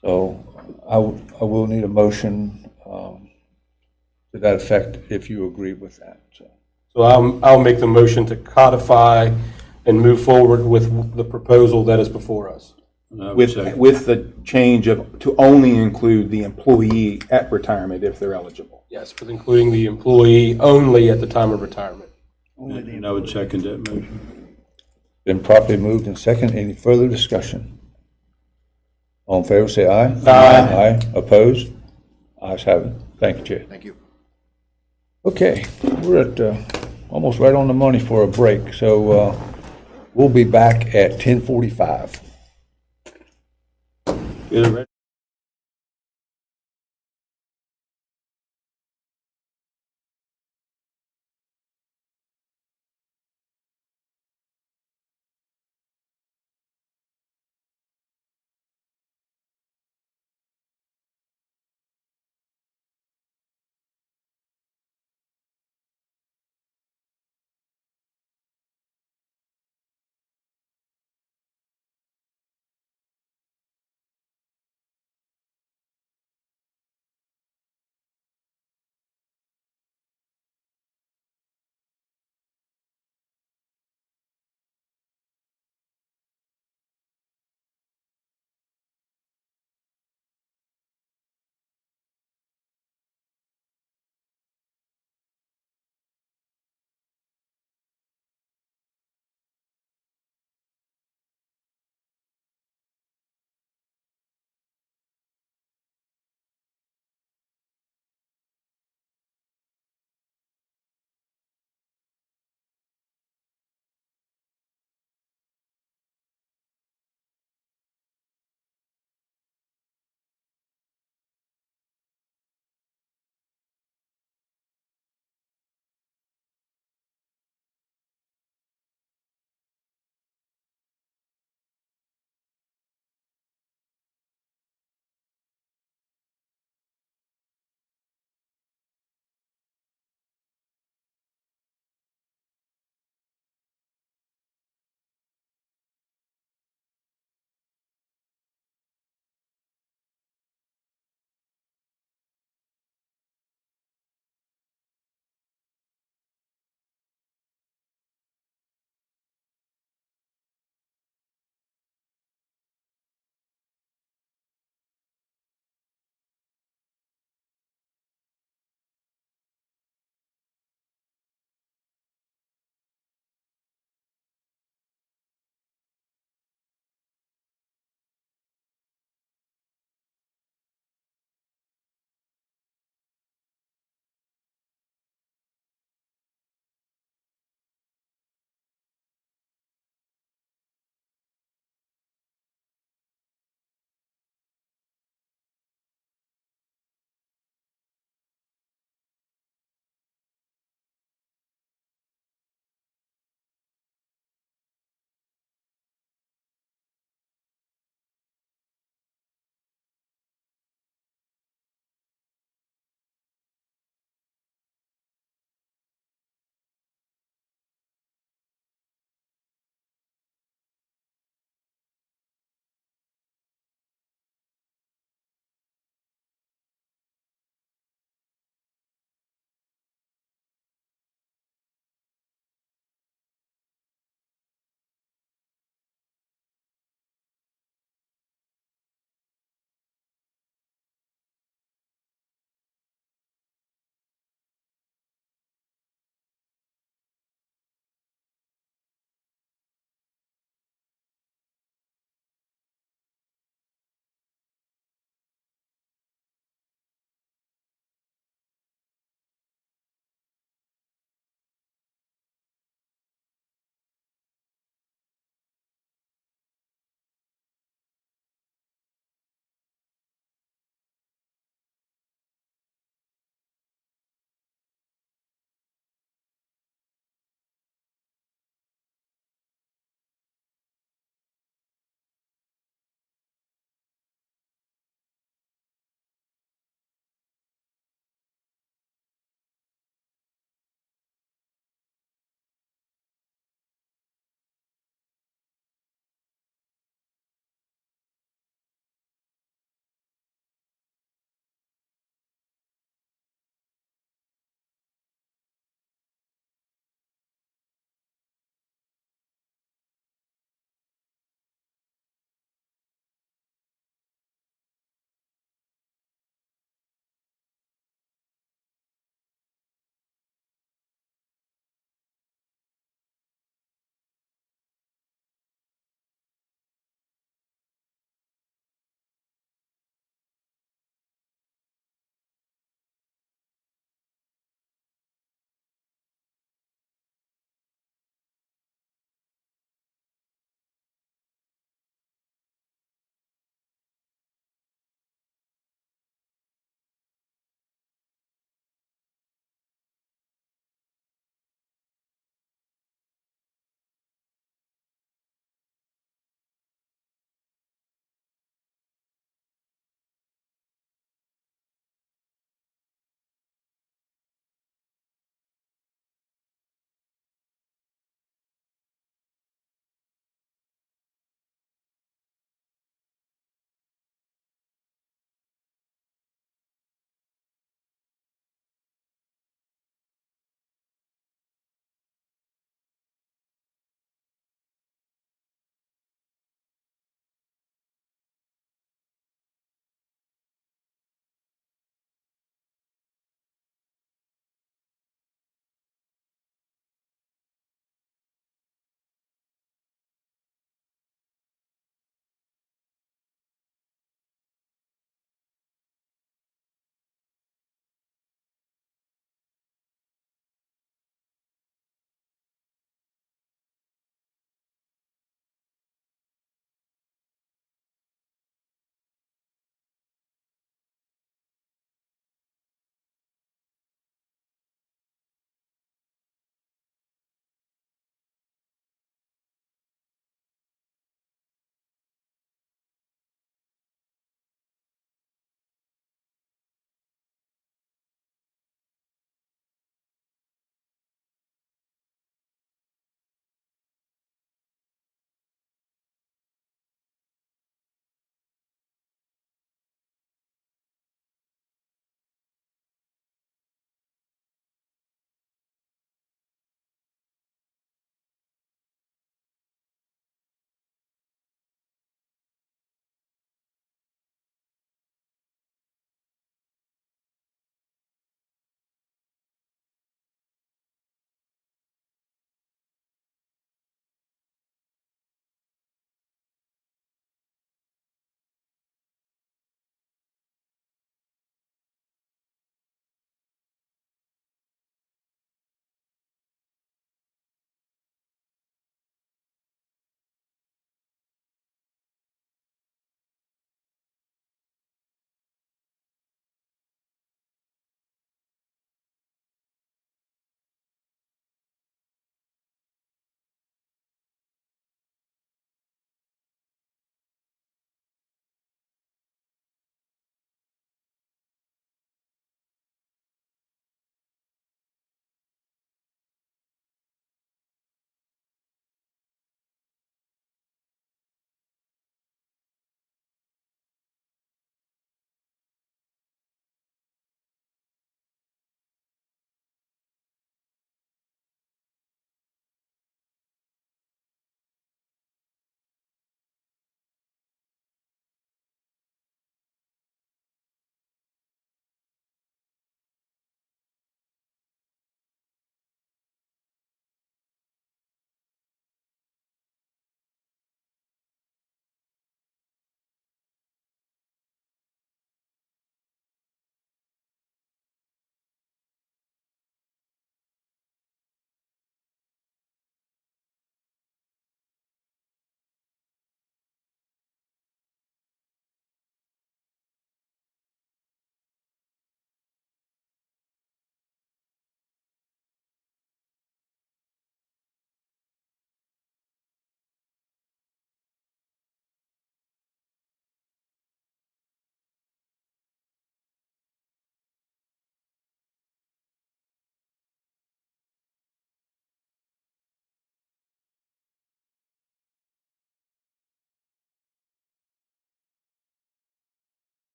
So I will need a motion to that effect if you agree with that. So I'll make the motion to codify and move forward with the proposal that is before us. And I would with, say- with the change of, to only include the employee at retirement if they're eligible. Yes, with including the employee only at the time of retirement. And I would second that motion. Been properly moved and second. Any further discussion? All in favor, say aye. Aye. Aye. Opposed? Ayes have it. Thank you, Chair. Thank you. Okay, we're at almost right on the money for a break, so we'll be back at 10:45. Get it ready.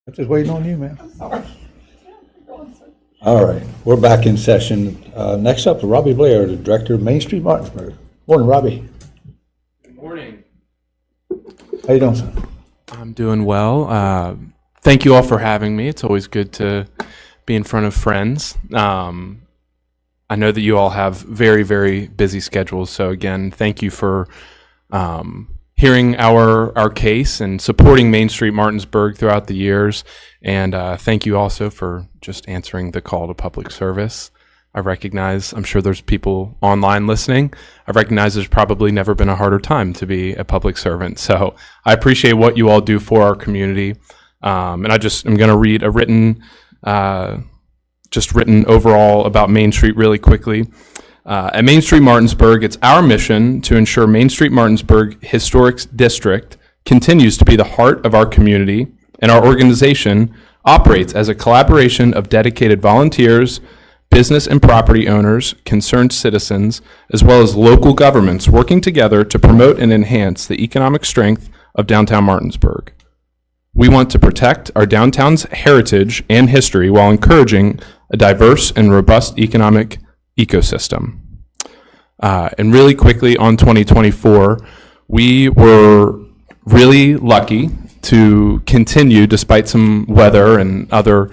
I'm just waiting on you, man. Sorry. All right, we're back in session. Next up, Robbie Blair, the Director of Main Street Martinsburg. Morning, Robbie. Good morning. How you doing, sir? I'm doing well. Thank you all for having me. It's always good to be in front of friends. I know that you all have very, very busy schedules. So again, thank you for hearing our case and supporting Main Street Martinsburg throughout the years. And thank you also for just answering the call to public service. I recognize, I'm sure there's people online listening. I recognize there's probably never been a harder time to be a public servant. So I appreciate what you all do for our community. And I'm going to read a written overall about Main Street really quickly. At Main Street Martinsburg, it's our mission to ensure Main Street Martinsburg Historic District continues to be the heart of our community, and our organization operates as a collaboration of dedicated volunteers, business and property owners, concerned citizens, as well as local governments working together to promote and enhance the economic strength of downtown Martinsburg. We want to protect our downtown's heritage and history while encouraging a diverse and robust economic ecosystem. And really quickly on 2024, we were really lucky to continue, despite some weather and other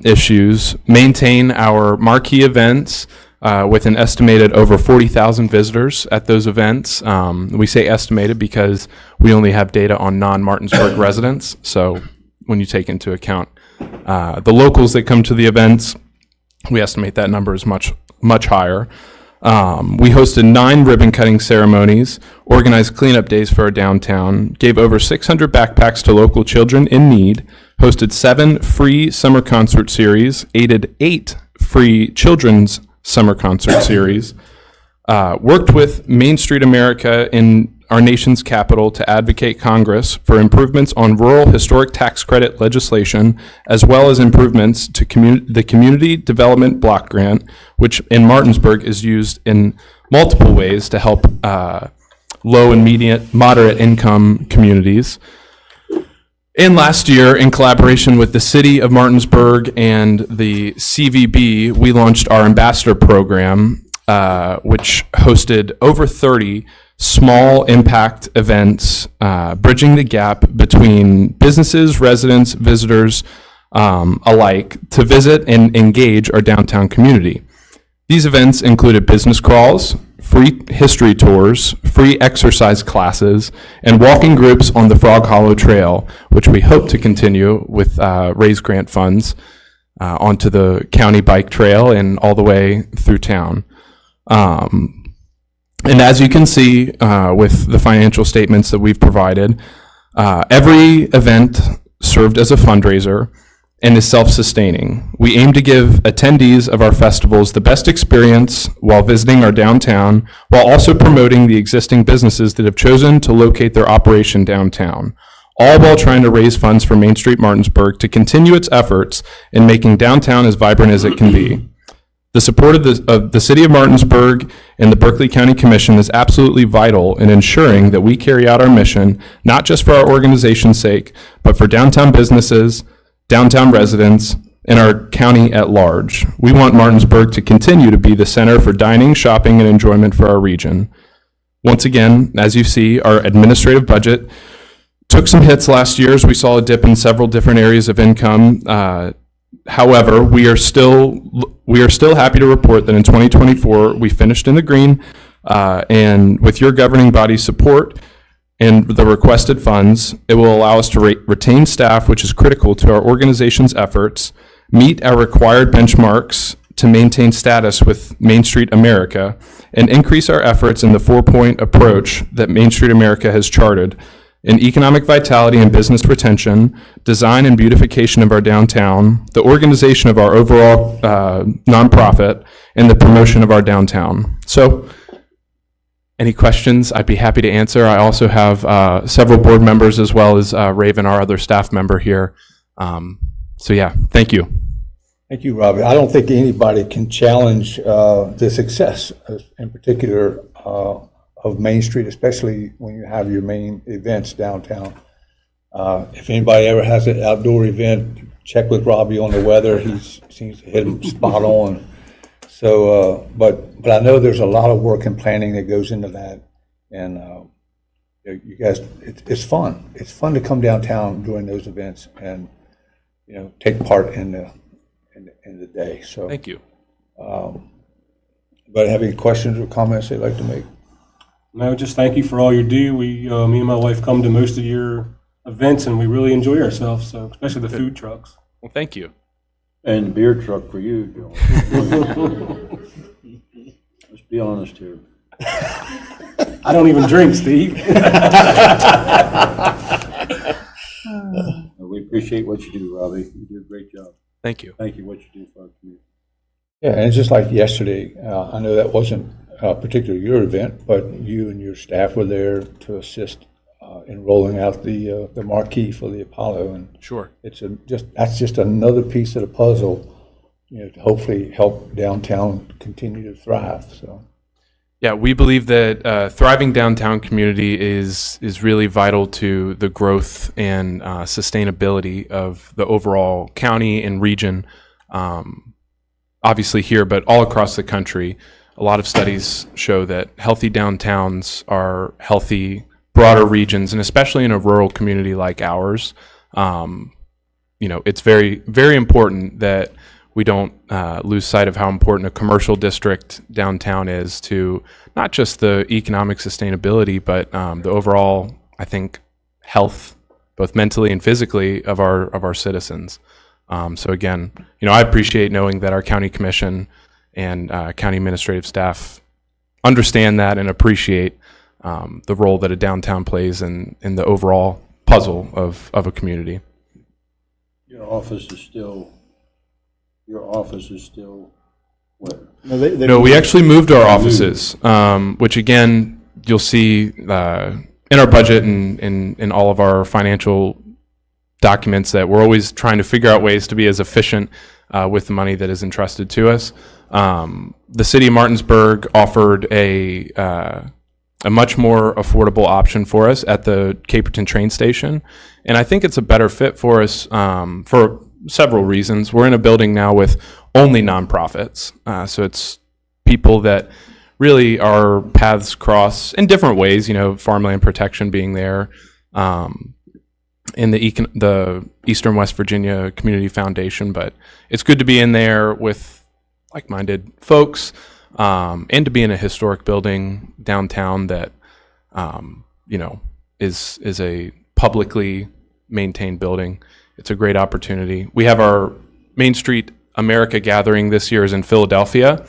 issues, maintain our marquee events with an estimated over 40,000 visitors at those events. We say estimated because we only have data on non-Martinsburg residents. So when you take into account the locals that come to the events, we estimate that number is much, much higher. We hosted 9 ribbon cutting ceremonies, organized cleanup days for our downtown, gave over 600 backpacks to local children in need, hosted 7 free summer concert series, aided 8 free children's summer concert series, worked with Main Street America in our nation's capital to advocate Congress for improvements on rural historic tax credit legislation, as well as improvements to the Community Development Block Grant, which in Martinsburg is used in multiple ways to help low and moderate income communities. And last year, in collaboration with the City of Martinsburg and the CVB, we launched our Ambassador Program, which hosted over 30 small impact events, bridging the gap between businesses, residents, visitors alike to visit and engage our downtown community. These events included business crawls, free history tours, free exercise classes, and walking groups on the Frog Hollow Trail, which we hope to continue with raised grant funds onto the county bike trail and all the way through town. And as you can see with the financial statements that we've provided, every event served as a fundraiser and is self-sustaining. We aim to give attendees of our festivals the best experience while visiting our downtown, while also promoting the existing businesses that have chosen to locate their operation downtown, all while trying to raise funds for Main Street Martinsburg to continue its efforts in making downtown as vibrant as it can be. The support of the City of Martinsburg and the Berkeley County Commission is absolutely vital in ensuring that we carry out our mission, not just for our organization's sake, but for downtown businesses, downtown residents, and our county at large. We want Martinsburg to continue to be the center for dining, shopping, and enjoyment for our region. Once again, as you see, our administrative budget took some hits last year as we saw a dip in several different areas of income. However, we are still happy to report that in 2024, we finished in the green, and with your governing body's support and the requested funds, it will allow us to retain staff, which is critical to our organization's efforts, meet our required benchmarks to maintain status with Main Street America, and increase our efforts in the 4-point approach that Main Street America has charted in economic vitality and business retention, design and beautification of our downtown, the organization of our overall nonprofit, and the promotion of our downtown. So, any questions, I'd be happy to answer. I also have several board members as well as Raven, our other staff member here. So yeah, thank you. Thank you, Robbie. I don't think anybody can challenge the success, in particular, of Main Street, especially when you have your main events downtown. If anybody ever has an outdoor event, check with Robbie on the weather. He seems to hit them spot on. So, but I know there's a lot of work and planning that goes into that. And you guys, it's fun. It's fun to come downtown during those events and, take part in the day. So, Thank you. but have any questions or comments they'd like to make? No, just thank you for all you do. Me and my wife come to most of your events, and we really enjoy ourselves, so especially the food trucks. Well, thank you. And the beer truck for you, Joe. Let's be honest here. I don't even drink, Steve. We appreciate what you do, Robbie. You do a great job. Thank you. Thank you what you do for our community. Yeah, and just like yesterday, I know that wasn't particularly your event, but you and your staff were there to assist in rolling out the marquee for the Apollo, and Sure. that's just another piece of the puzzle, to hopefully help downtown continue to thrive. So, Yeah, we believe that thriving downtown community is really vital to the growth and sustainability of the overall county and region. Obviously here, but all across the country. A lot of studies show that healthy downtowns are healthy broader regions, and especially in a rural community like ours, it's very, very important that we don't lose sight of how important a commercial district downtown is to not just the economic sustainability, but the overall, I think, health, both mentally and physically, of our citizens. So again, I appreciate knowing that our county commission and county administrative staff understand that and appreciate the role that a downtown plays in the overall puzzle of a community. Your office is still where? No, we actually moved our offices, which again, you'll see in our budget and in all of our financial documents that we're always trying to figure out ways to be as efficient with the money that is entrusted to us. The city of Martinsburg offered a much more affordable option for us at the Caperton train station, and I think it's a better fit for us for several reasons. We're in a building now with only nonprofits, so it's people that really our paths cross in different ways. Farmland protection being there, in the Eastern West Virginia Community Foundation, but it's good to be in there with like-minded folks, and to be in a historic building downtown that is a publicly maintained building. It's a great opportunity. We have our Main Street America gathering this year is in Philadelphia,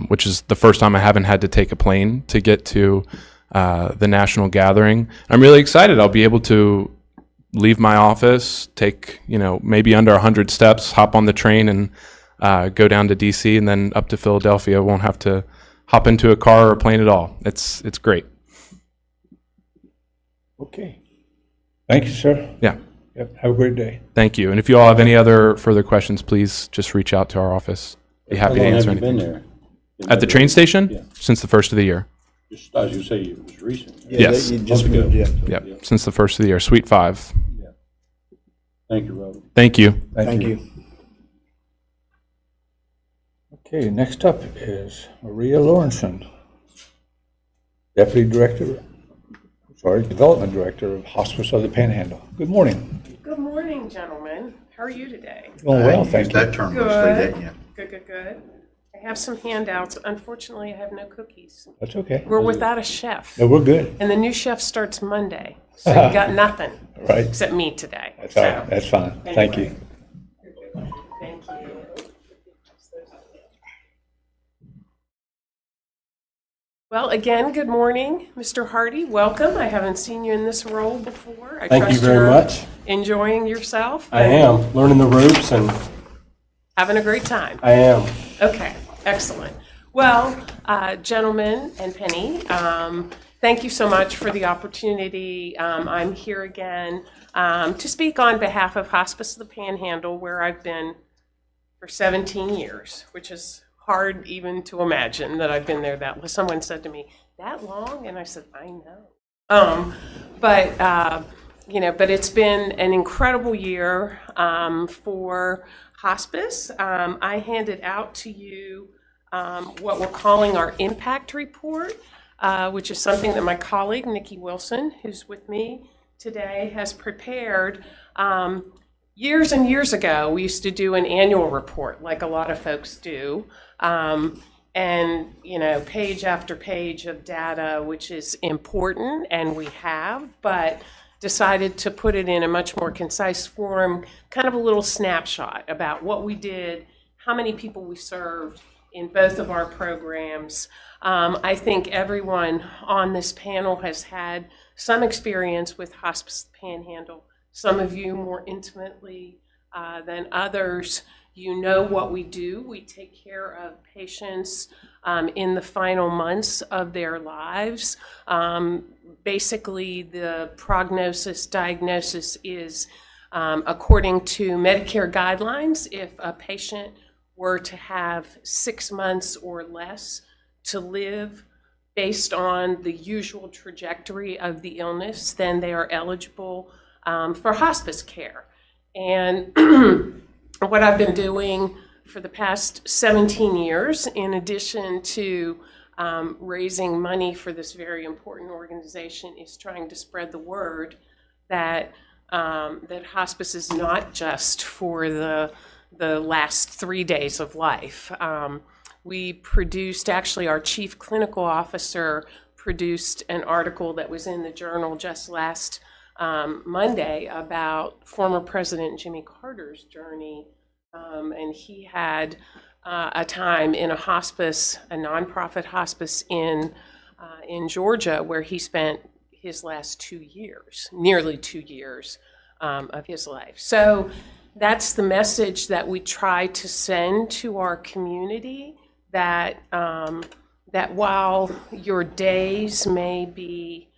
which is the first time I haven't had to take a plane to get to the national gathering. I'm really excited. I'll be able to leave my office, take maybe under 100 steps, hop on the train, and go down to DC and then up to Philadelphia. Won't have to hop into a car or a plane at all. It's great. okay. Thank you, sir. Yeah. Yep. Have a great day. Thank you. And if you all have any other further questions, please just reach out to our office. Be happy to How long answer have you been anything. there? At the train station? Yeah. Since the first of the year. Just as you say, it was recent. Yes. You just Month ago. moved, yeah. Yep. Since the first of the year. Suite 5. Thank you, Robert. Thank you. Thank you. Okay, next up is Maria Lawrenson, Development Director of Hospice of the Panhandle. Good morning. Good morning, gentlemen. How are you today? Doing well, Used thank you. that term mostly, didn't you? Good. I have some handouts. Unfortunately, I have no cookies. That's okay. We're without a chef. No, we're good. And the new chef starts Monday. So you got nothing Right. except me today. That's all right. That's fine. Thank you. Thank you. Well, again, good morning, Mr. Hardy. Welcome. I haven't seen you in this role before. I Thank you trust very you're much. enjoying yourself. I am learning the ropes, and Having a great time. I am. Okay, excellent. Well, gentlemen and Penny, thank you so much for the opportunity. I'm here again to speak on behalf of Hospice of the Panhandle, where I've been for 17 years, which is hard even to imagine that I've been there that long. Someone said to me, that long? And I said, I know. but it's been an incredible year for hospice. I handed out to you what we're calling our impact report, which is something that my colleague, Nikki Wilson, who's with me today, has prepared. Years and years ago, we used to do an annual report, like a lot of folks do, and page after page of data, which is important, and we have, but decided to put it in a much more concise form, kind of a little snapshot about what we did, how many people we served in both of our programs. I think everyone on this panel has had some experience with Hospice Panhandle. Some of you more intimately than others. You know what we do. We take care of patients in the final months of their lives. Basically, the diagnosis is according to Medicare guidelines. If a patient were to have 6 months or less to live based on the usual trajectory of the illness, then they are eligible for hospice care. And what I've been doing for the past 17 years, in addition to raising money for this very important organization, is trying to spread the word that that hospice is not just for the last 3 days of life. We produced, actually our chief clinical officer produced an article that was in the journal just last Monday about former President Jimmy Carter's journey, and he had a time in a hospice, a nonprofit hospice in Georgia, where he spent his last 2 years, nearly 2 years of his life. So that's the message that we try to send to our community, that that while your days may be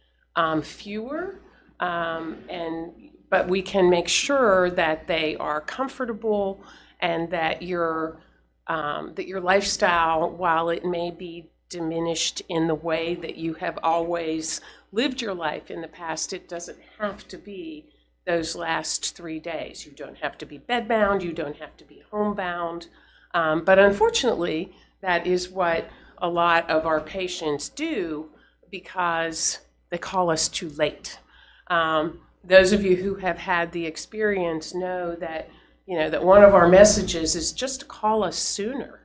fewer, but we can make sure that they are comfortable, and that your lifestyle, while it may be diminished in the way that you have always lived your life in the past, it doesn't have to be those last 3 days. You don't have to be bedbound, you don't have to be homebound, but unfortunately, that is what a lot of our patients do, because they call us too late. Those of you who have had the experience know that, that one of our messages is just to call us sooner,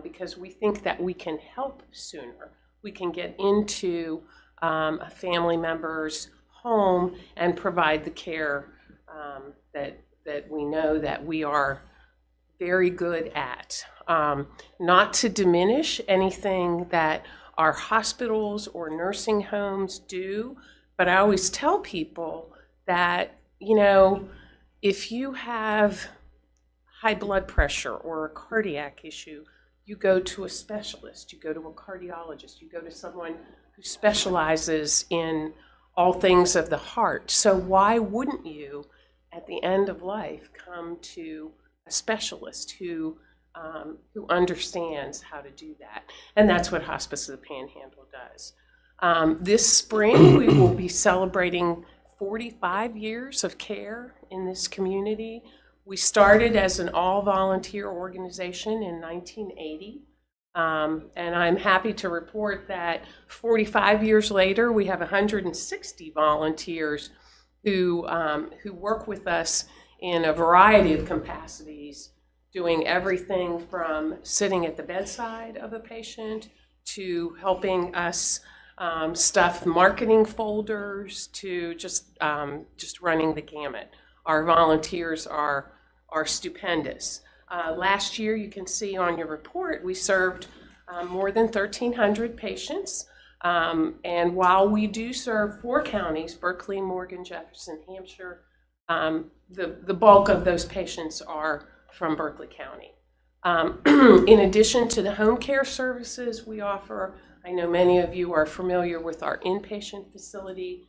because we think that we can help sooner. We can get into a family member's home and provide the care that we know that we are very good at. Not to diminish anything that our hospitals or nursing homes do, but I always tell people that, if you have high blood pressure or a cardiac issue, you go to a specialist, you go to a cardiologist, you go to someone who specializes in all things of the heart. So why wouldn't you, at the end of life, come to a specialist who understands how to do that? And that's what Hospice of the Panhandle does. This spring, we will be celebrating 45 years of care in this community. We started as an all-volunteer organization in 1980, and I'm happy to report that 45 years later, we have 160 volunteers who work with us in a variety of capacities, doing everything from sitting at the bedside of a patient to helping us stuff marketing folders to just running the gamut. Our volunteers are stupendous. Last year, you can see on your report, we served more than 1,300 patients. And while we do serve 4 counties, Berkeley, Morgan, Jefferson, Hampshire, the bulk of those patients are from Berkeley County. In addition to the home care services we offer, I know many of you are familiar with our inpatient facility.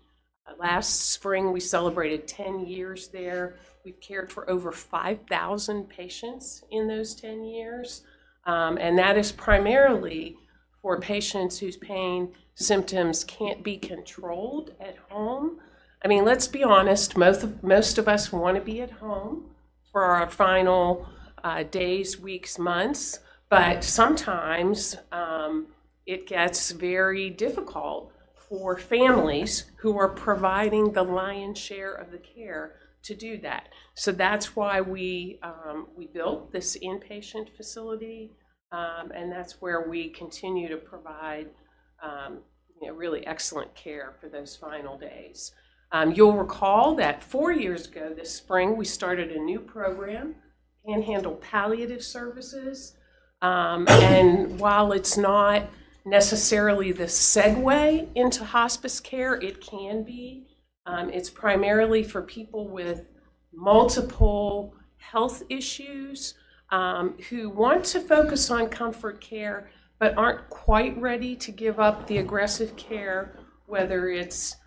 Last spring, we celebrated 10 years there. We've cared for over 5,000 patients in those 10 years. And that is primarily for patients whose pain symptoms can't be controlled at home. I mean, let's be honest, most of us want to be at home for our final days, weeks, months, but sometimes it gets very difficult for families who are providing the lion's share of the care to do that. So that's why we built this inpatient facility, and that's where we continue to provide really excellent care for those final days. You'll recall that 4 years ago this spring, we started a new program, Panhandle Palliative Services. And while it's not necessarily the segue into hospice care, it can be. It's primarily for people with multiple health issues who want to focus on comfort care but aren't quite ready to give up the aggressive care, whether it's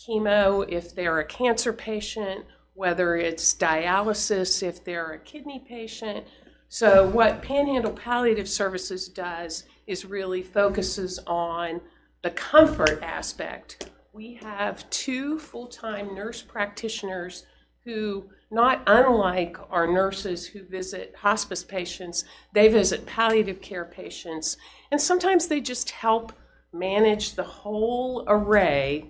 chemo if they're a cancer patient, whether it's dialysis if they're a kidney patient. So what Panhandle Palliative Services does is really focuses on the comfort aspect. We have 2 full-time nurse practitioners who, not unlike our nurses who visit hospice patients, they visit palliative care patients, and sometimes they just help manage the whole array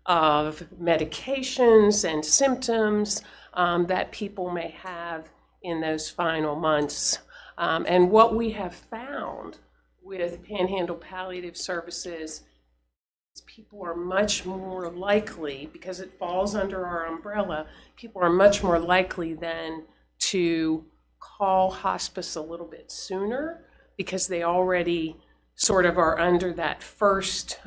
of medications and symptoms that people may have in those final months. And what we have found with Panhandle Palliative Services is people are much more likely, because it falls under our umbrella, people are much more likely then to call hospice a little bit sooner because they already sort of are under that first,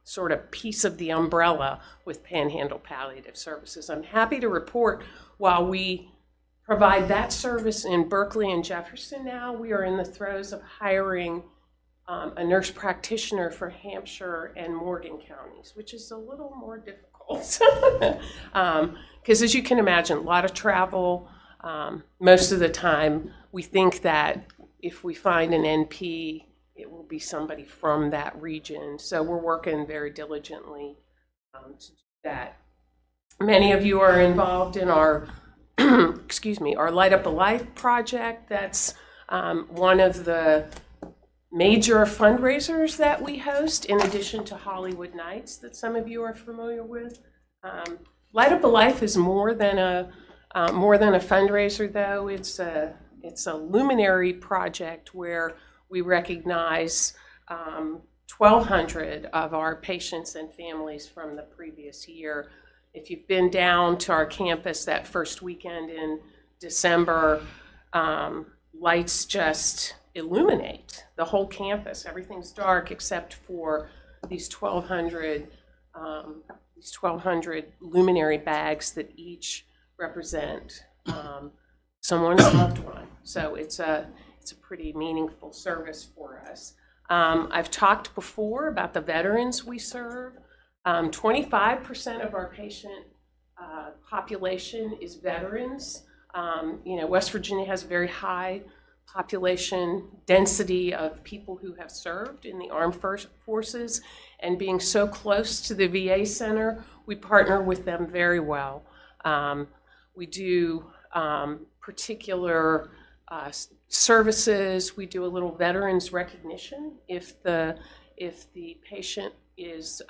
sort of piece of the umbrella with Panhandle Palliative Services. I'm happy to report while we provide that service in Berkeley and Jefferson now, we are in the throes of hiring a nurse practitioner for Hampshire and Morgan counties, which is a little more difficult. Because as you can imagine, a lot of travel. Most of the time, we think that if we find an NP, it will be somebody from that region. So we're working very diligently to do that. Many of you are involved in our, our Light Up a Life project. That's one of the major fundraisers that we host, in addition to Hollywood Nights that some of you are familiar with. Light Up a Life is more than a fundraiser, though. It's a luminary project where we recognize 1,200 of our patients and families from the previous year. If you've been down to our campus that first weekend in December, lights just illuminate the whole campus. Everything's dark except for these 1,200 luminary bags that each represent someone's loved one. So it's a pretty meaningful service for us. I've talked before about the veterans we serve. 25% of our patient population is veterans. West Virginia has a very high population density of people who have served in the armed forces, and being so close to the VA center, we partner with them very well. We do particular services. We do a little veterans recognition. If the patient is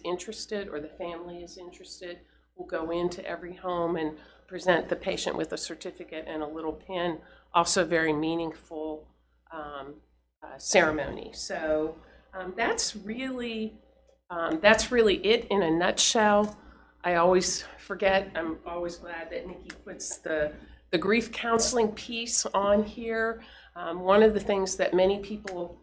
interested or the family is interested, we'll go into every home and present the patient with a certificate and a little pin. Also very meaningful ceremony. So that's really it in a nutshell. I always forget. I'm always glad that Nikki puts the grief counseling piece on here. One of the things that many people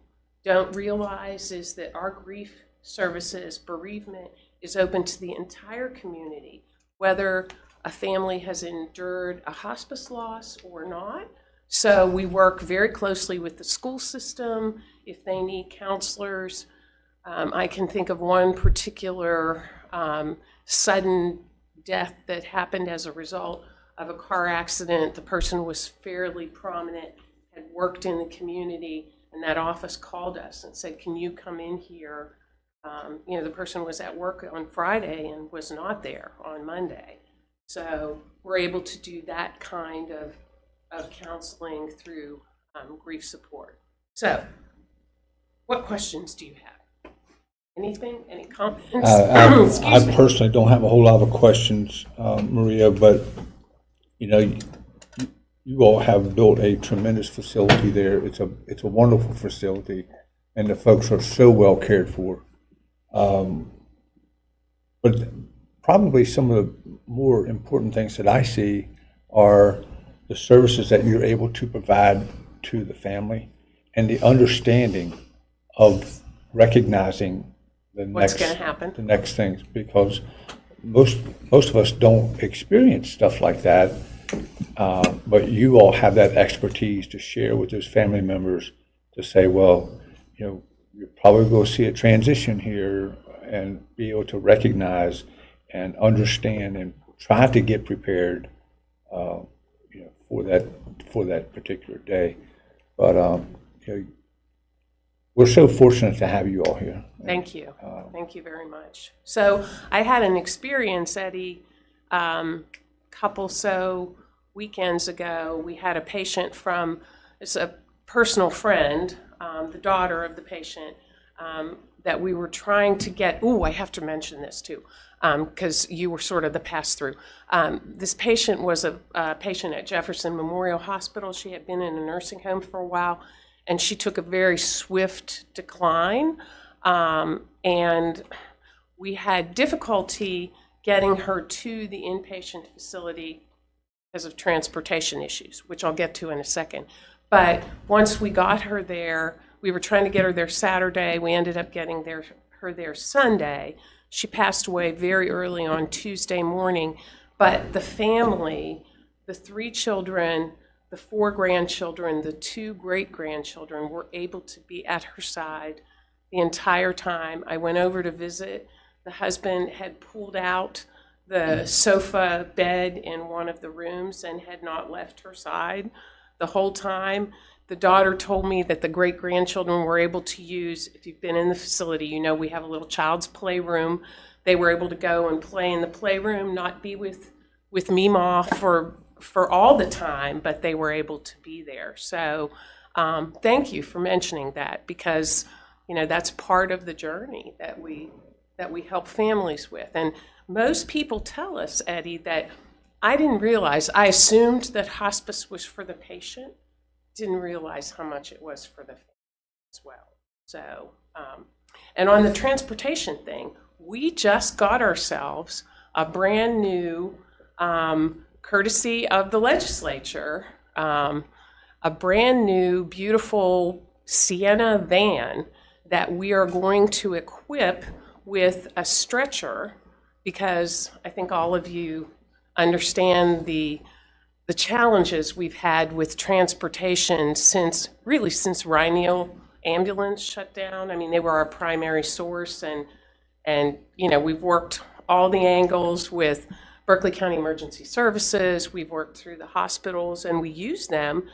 don't realize is that our grief services, bereavement, is open to the entire community, whether a family has endured a hospice loss or not. So we work very closely with the school system if they need counselors. I can think of one particular sudden death that happened as a result of a car accident. The person was fairly prominent, had worked in the community, and that office called us and said, can you come in here The person was at work on Friday and was not there on Monday. So we're able to do that kind of counseling through grief support. So what questions do you have? Anything? Any comments? I personally don't have a whole lot of questions, Maria, but you all have built a tremendous facility there. It's a wonderful facility, and the folks are so well cared for. But probably some of the more important things that I see are the services that you're able to provide to the family and the understanding of recognizing What's going to happen? the next things, because most of us don't experience stuff like that, but you all have that expertise to share with those family members to say, well, you're probably going to see a transition here, and be able to recognize and understand and try to get prepared, for that particular day. But we're so fortunate to have you all here. Thank you. Thank you very much. So I had an experience, Eddie, couple weekends ago. We had a patient it's a personal friend, the daughter of the patient, that we were trying to get. I have to mention this too, because you were sort of the pass-through. This patient was a patient at Jefferson Memorial Hospital. She had been in a nursing home for a while, and she took a very swift decline, and we had difficulty getting her to the inpatient facility because of transportation issues, which I'll get to in a second. But once we got her there, we were trying to get her there Saturday. We ended up getting her there Sunday. She passed away very early on Tuesday morning, but the family, the 3 children, the 4 grandchildren, the 2 great-grandchildren were able to be at her side the entire time. I went over to visit. The husband had pulled out the sofa bed in one of the rooms and had not left her side the whole time. The daughter told me that the great-grandchildren were able to use, if you've been in the facility, we have a little child's playroom. They were able to go and play in the playroom, not be with Meemaw for all the time, but they were able to be there. So thank you for mentioning that, because that's part of the journey that we help families with. And most people tell us, Eddie, that I didn't realize, I assumed that hospice was for the patient, didn't realize how much it was for the family as well. So, and on the transportation thing, we just got ourselves a brand new, courtesy of the legislature, a brand new, beautiful Sienna van that we are going to equip with a stretcher, because I think all of you understand the challenges we've had with transportation since Rhino Ambulance shut down. I mean, they were our primary source, and we've worked all the angles with Berkeley County Emergency Services. We've worked through the hospitals, and we use them,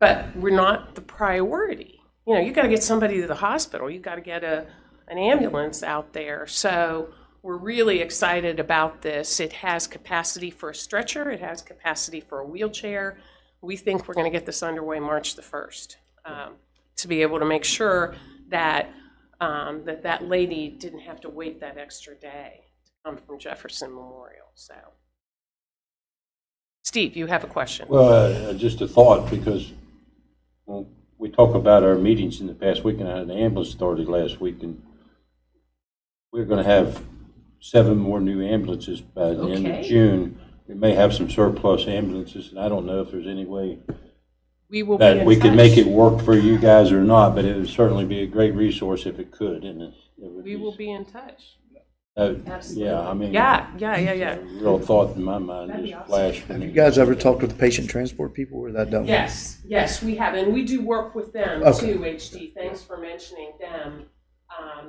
but we're not the priority. You got to get somebody to the hospital. You got to get an ambulance out there. So we're really excited about this. It has capacity for a stretcher. It has capacity for a wheelchair. We think we're going to get this underway March the 1st, to be able to make sure that that lady didn't have to wait that extra day to come from Jefferson Memorial. So, Steve, you have a question? Well, just a thought, because we talk about our meetings in the past week, and I had an ambulance started last week, and we're going to have 7 more new ambulances by the end of June. We may have some surplus ambulances, and I don't know if there's any way we can make it work for you guys or not, but it would certainly be a great resource if it could. And we will be in touch. Absolutely. Yeah, I mean, yeah. Real thought in my mind just flashed. Have you guys ever talked with the patient transport people, or that done? Yes, we have, and we do work with them too. HD, thanks for mentioning them. I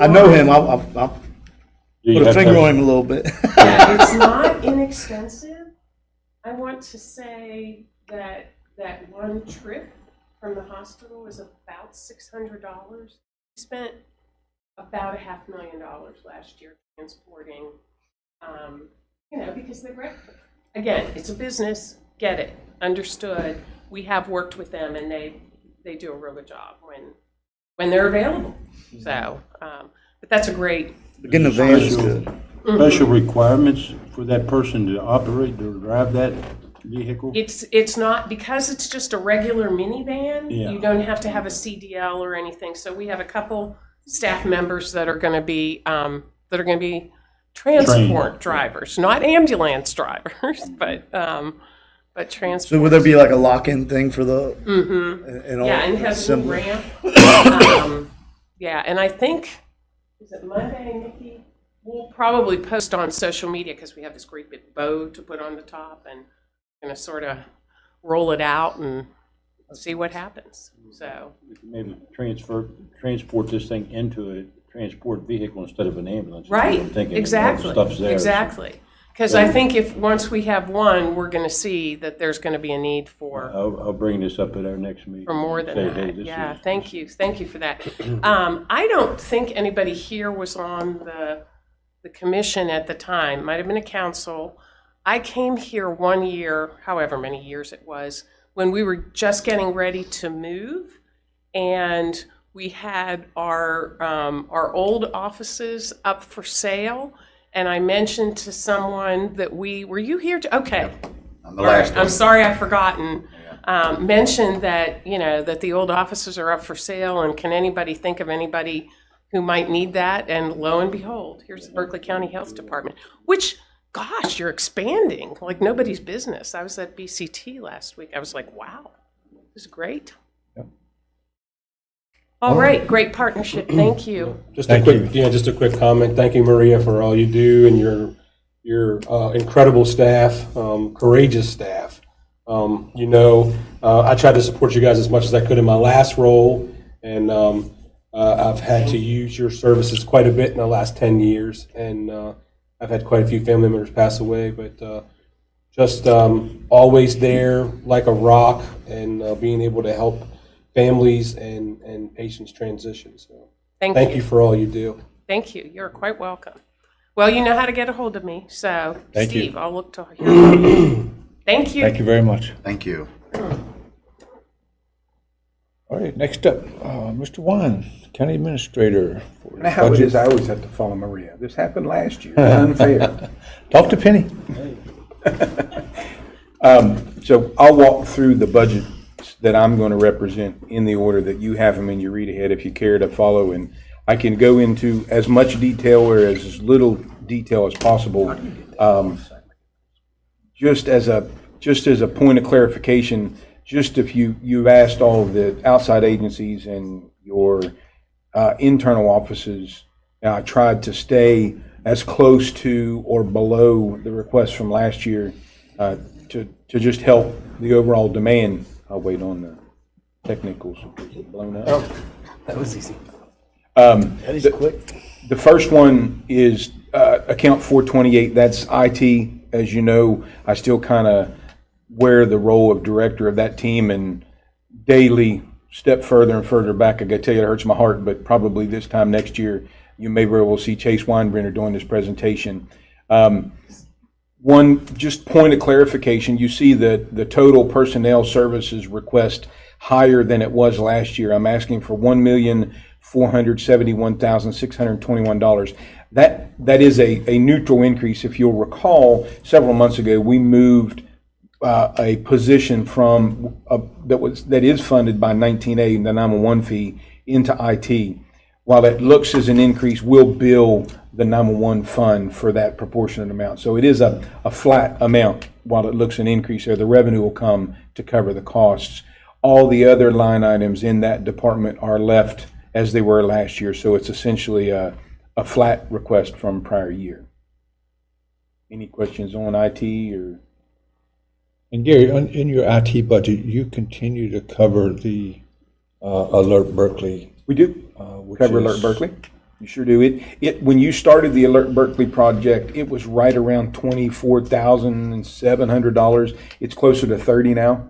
know him. I'll put a finger on him a little bit. Yeah, it's not inexpensive. I want to say that one trip from the hospital is about $600. We spent about $500,000 last year transporting, because again, it's a business, get it, understood. We have worked with them and they do a real good job when they're available. So, but that's a great. Getting the van is good. Special requirements for that person to operate, to drive that vehicle? It's not, because it's just a regular minivan, Yeah. you don't have to have a CDL or anything. So we have a couple staff members that are going to be transport Trained. drivers, not ambulance drivers, but transport. So would there be like a lock-in thing for the? And all Yeah, and it has a new assembly? ramp. Yeah, and I think, is it Monday, Nikki? We'll probably post on social media because we have this great big bow to put on the top and going to sort of roll it out and see what happens. So Maybe transport this thing into a transport vehicle instead of an ambulance. right, I'm thinking exactly, stuff's there. exactly. Because I think once we have one, we're going to see that there's going to be a need for. I'll bring this up at our next meeting. For more than Say, hey, that, this yeah, is- thank you for that. I don't think anybody here was on the commission at the time, might have been a council. I came here one year, however many years it was, when we were just getting ready to move, and we had our old offices up for sale, and I mentioned to someone that were you here? Okay. On the last I'm one. sorry, I've forgotten. Mentioned that, that the old offices are up for sale, and can anybody think of anybody who might need that? And lo and behold, here's the Berkeley County Health Department, which, gosh, you're expanding like nobody's business. I was at BCT last week. I was like, wow, this is great. All right, great partnership. Thank you. Just Thank a quick comment. Thank you, Maria, for all you do and your incredible staff, courageous staff. I tried to support you guys as much as I could in my last role, and I've had to use your services quite a bit in the last 10 years, and I've had quite a few family members pass away, but just always there like a rock, and being able to help families and patients transition. So thank you for all you do. Thank you. You're quite welcome. Well, you know how to get a hold of me, so Thank you. Steve, I'll look to hear from you. Thank you. Thank you very much. Thank you. All right, next up, Mr. Wine, County Administrator. For You know how it budget. is, I always have to follow Maria. This happened last year. Unfair. Talk to Penny. So I'll walk through the budget that I'm going to represent in the order that you have them in your read ahead if you care to follow. And I can go into as much detail or as little detail as possible. Just as a point of clarification, just if you've asked all of the outside agencies and your internal offices, I tried to stay as close to or below the request from last year to just help the overall demand. I'll wait on the technicals blown up. Oh, that was easy. That is quick. The first one is account 428. That's IT. As you know, I still kind of wear the role of director of that team and daily step further and further back. I got to tell you, it hurts my heart, but probably this time next year, you may very well see Chase Weinbrenner doing this presentation. One just point of clarification, you see that the total personnel services request higher than it was last year. I'm asking for $1,471,621. That is a neutral increase. If you'll recall, several months ago, we moved a position from that is funded by 19A, the 911 fee, into IT. While it looks as an increase, we'll bill the 911 fund for that proportionate amount. So it is a flat amount. While it looks an increase there, the revenue will come to cover the costs. All the other line items in that department are left as they were last year. So it's essentially a flat request from prior year. Any questions on IT or? And Gary, in your IT budget, you continue to cover the Alert Berkeley. We do cover Alert Berkeley. You sure do. It when you started the Alert Berkeley project, it was right around $24,700. It's closer to $30 now,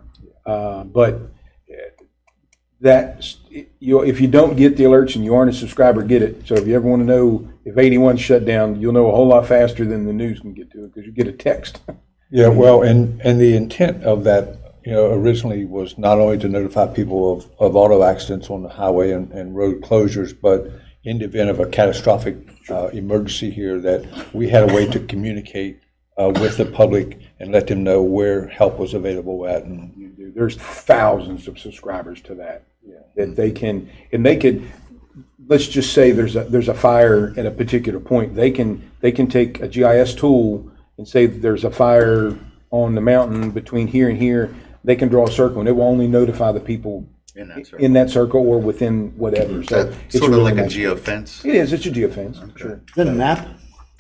but that if you don't get the alerts and you aren't a subscriber, get it. So if you ever want to know if 81's shut down, you'll know a whole lot faster than the news can get to it because you get a text. Yeah, well, and the intent of that, originally was not only to notify people of auto accidents on the highway and road closures, but in the event of a catastrophic emergency here, that we had a way to communicate with the public and let them know where help was available at. And there's thousands of subscribers to that. That they can, and they could, let's just say there's a fire at a particular point. They can take a GIS tool and say there's a fire on the mountain between here and here. They can draw a circle, and it will only notify the people in that circle or within whatever. So it's sort of really like a nice. geofence. It is. It's a geofence. Okay. Sure. Is it an app?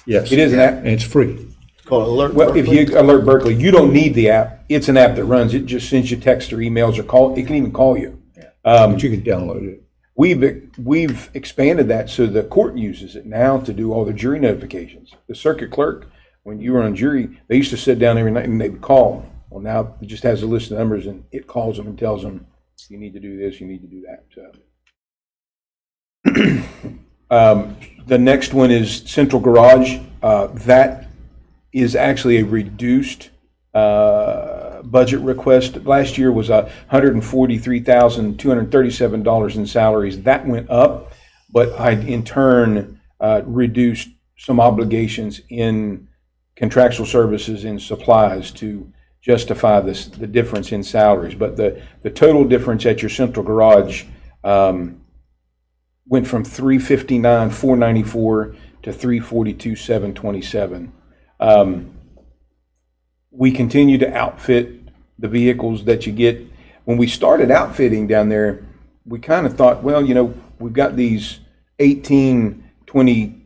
yes, It is an app. and it's free. It's called Alert Well, if Berkeley. you alert Berkeley, you don't need the app. It's an app that runs. It just sends you text or emails or call. It can even call you. But you can download it. We've expanded that so the court uses it now to do all the jury notifications. The circuit clerk, when you were on jury, they used to sit down every night and they would call. Well, now it just has a list of numbers and it calls them and tells them, you need to do this, you need to do that. So, the next one is Central Garage. That is actually a reduced budget request. Last year was $143,237 in salaries. That went up, but I in turn reduced some obligations in contractual services and supplies to justify the difference in salaries. But the total difference at your Central Garage went from $359,494 to $342,727. We continue to outfit the vehicles that you get. When we started outfitting down there, we kind of thought, well, we've got these 18, 20,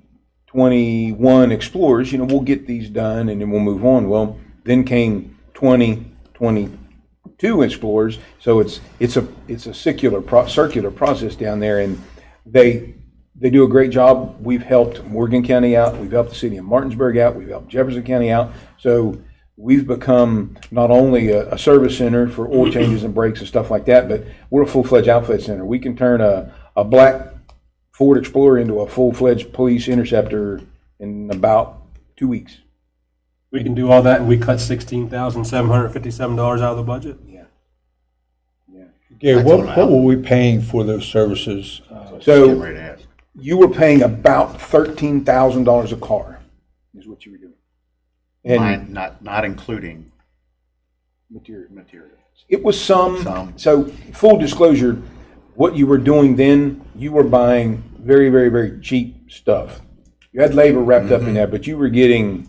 21 Explorers, we'll get these done and then we'll move on. Well, then came 20, 22 Explorers. So it's a circular process down there, and they do a great job. We've helped Morgan County out. We've helped the city of Martinsburg out. We've helped Jefferson County out. So we've become not only a service center for oil changes and brakes and stuff like that, but we're a full-fledged outfit center. We can turn a black Ford Explorer into a full-fledged police interceptor in about 2 weeks. We can do all that, and we cut $16,757 out of the budget? Gary, That's what all right. were we paying for those services? So Getting ready to ask. you were paying about $13,000 a car is what you were doing. And Not including materials. It was some. Some. So full disclosure, what you were doing then, you were buying very, very, very cheap stuff. You had labor wrapped up in that, but you were getting,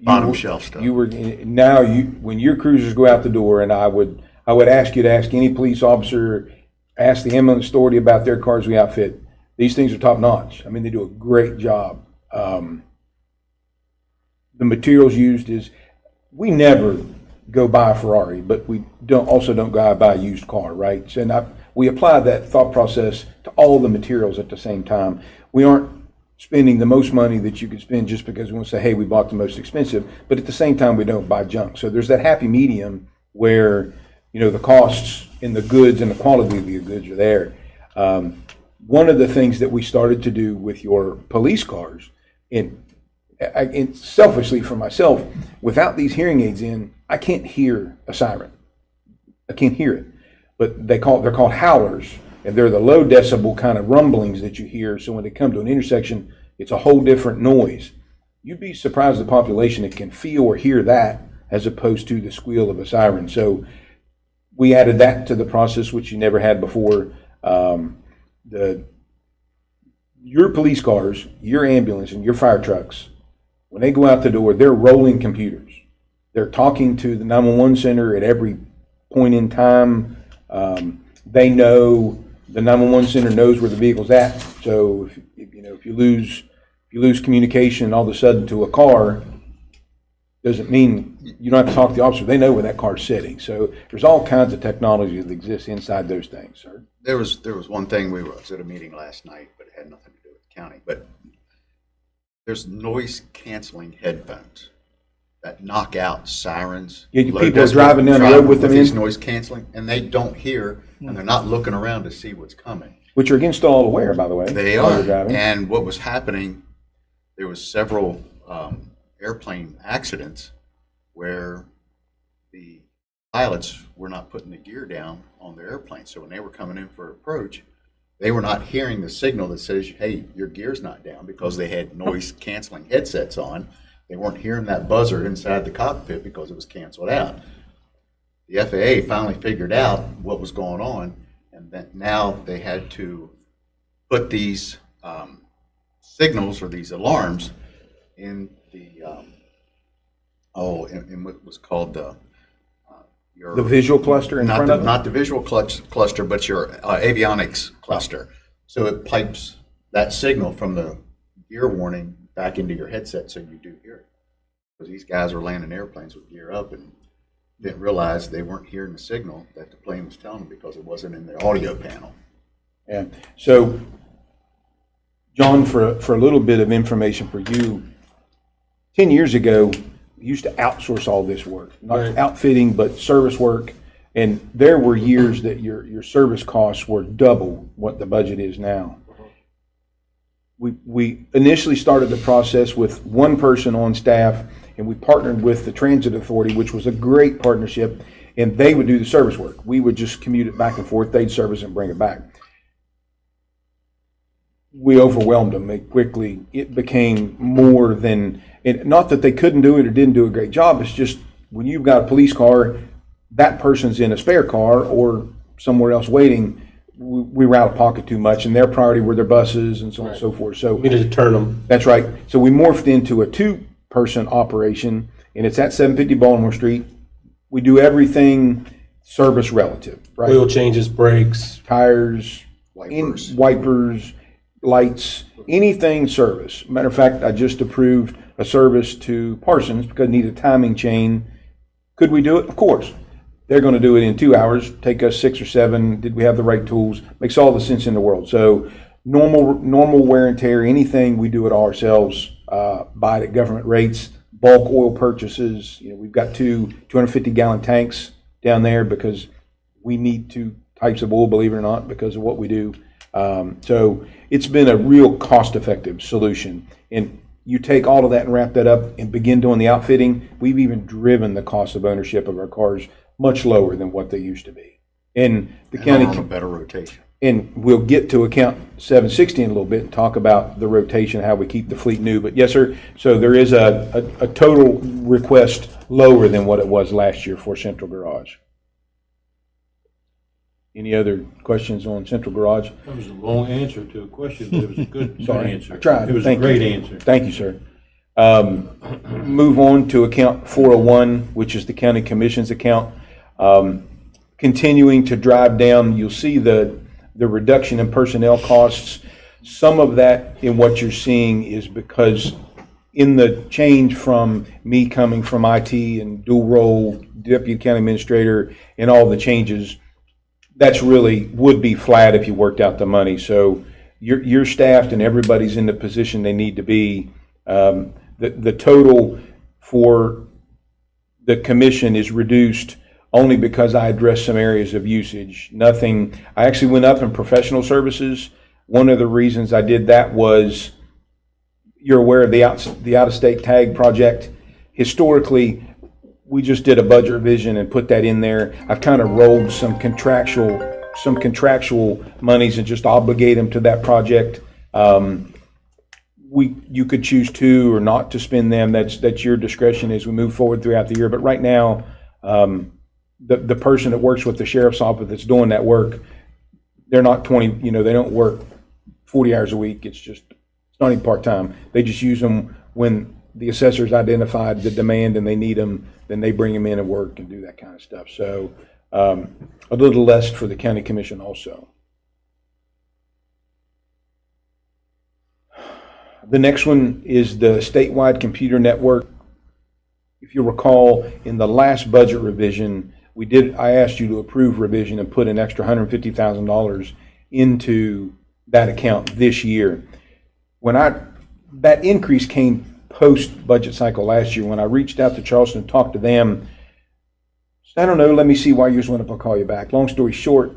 Bottom shelf stuff. You were now when your cruisers go out the door, and I would ask you to ask any police officer, ask the ambulance authority about their cars we outfit. These things are top notch. They do a great job. The materials used is, we never go buy a Ferrari, but we don't go buy a used car, right? So we apply that thought process to all the materials at the same time. We aren't spending the most money that you could spend just because we want to say, hey, we bought the most expensive, but at the same time, we don't buy junk. So there's that happy medium where, the costs and the goods and the quality of the goods are there. One of the things that we started to do with your police cars, and selfishly for myself, without these hearing aids in, I can't hear a siren. I can't hear it. But they're called howlers, and they're the low decibel kind of rumblings that you hear. So when they come to an intersection, it's a whole different noise. You'd be surprised the population that can feel or hear that as opposed to the squeal of a siren. So we added that to the process, which you never had before. Your police cars, your ambulance, and your fire trucks, when they go out the door, they're rolling computers. They're talking to the 911 center at every point in time. They know, the 911 center knows where the vehicle's at. So if you lose communication all of a sudden to a car, doesn't mean you don't have to talk to the officer. They know where that car's sitting. So there's all kinds of technology that exists inside those things, sir. There was one thing, I was at a meeting last night, but it had nothing to do with the county, but there's noise canceling headphones. that knock out sirens. Yeah, you low people are decibel driving down the road driving with them these in? noise canceling, and they don't hear, and they're not looking around to see what's coming. Which are against all aware, by the way. They while are. they're driving. And what was happening, there was several airplane accidents where the pilots were not putting the gear down on their airplane. So when they were coming in for approach, they were not hearing the signal that says, hey, your gear's not down, because they had noise canceling headsets on. They weren't hearing that buzzer inside the cockpit because it was canceled out. The FAA finally figured out what was going on, and that now they had to put these signals or these alarms in the in what was called your The visual cluster in not front the, of them? not the visual cluster, but your avionics cluster. So it pipes that signal from the gear warning back into your headset, so you do hear it. Because these guys were landing airplanes with gear up and didn't realize they weren't hearing the signal that the plane was telling them because it wasn't in the audio panel. Yeah. So, John, for a little bit of information for you, 10 years ago, we used to outsource all this work, not Right. outfitting, but service work. And there were years that your service costs were double what the budget is now. We initially started the process with one person on staff, and we partnered with the Transit Authority, which was a great partnership, and they would do the service work. We would just commute it back and forth. They'd service and bring it back. We overwhelmed them. They quickly, it became more than, and not that they couldn't do it or didn't do a great job. It's just when you've got a police car, that person's in a spare car or somewhere else waiting, we were out of pocket too much, and their priority were their buses and so on and so forth. So We needed to turn them. that's right. So we morphed into a two-person operation, and it's at 750 Baltimore Street. We do everything service relative, right? Oil changes, brakes. Tires, Wipers. wipers, lights, anything service. Matter of fact, I just approved a service to Parsons because it needed a timing chain. Could we do it? Of course. They're going to do it in 2 hours, take us 6 or 7. Did we have the right tools? Makes all the sense in the world. So normal wear and tear, anything, we do it all ourselves, buy it at government rates, bulk oil purchases. You know, we've got 250-gallon tanks down there because we need 2 types of oil, believe it or not, because of what we do. So it's been a real cost-effective solution. And you take all of that and wrap that up and begin doing the outfitting, we've even driven the cost of ownership of our cars much lower than what they used to be. And the And county, on a better rotation. and we'll get to account 760 in a little bit and talk about the rotation, how we keep the fleet new. But yes, sir, so there is a total request lower than what it was last year for Central Garage. Any other questions on Central Garage? That was a long answer to a question, but it was a good Sorry, answer. I tried. It was Thank a great you. answer. Thank you, sir. Move on to account 401, which is the county commission's account. Continuing to drive down, you'll see the reduction in personnel costs. Some of that in what you're seeing is because in the change from me coming from IT and dual role deputy county administrator and all the changes, that's really would be flat if you worked out the money. So you're staffed and everybody's in the position they need to be. The total for the commission is reduced only because I addressed some areas of usage. Nothing, I actually went up in professional services. One of the reasons I did that was, you're aware of the out-of-state tag project. Historically, we just did a budget revision and put that in there. I've kind of rolled some contractual monies and just obligate them to that project. You could choose to or not to spend them. That's your discretion as we move forward throughout the year. But right now, the person that works with the sheriff's office that's doing that work, they're not 20, they don't work 40 hours a week. It's not even part-time. They just use them when the assessors identified the demand and they need them, then they bring them in and work and do that kind of stuff. So a little less for the county commission also. The next one is the statewide computer network. If you recall, in the last budget revision, I asked you to approve revision and put an extra $150,000 into that account this year. That increase came post-budget cycle last year. When I reached out to Charleston and talked to them, I don't know, let me see why yours went up, I'll call you back. Long story short,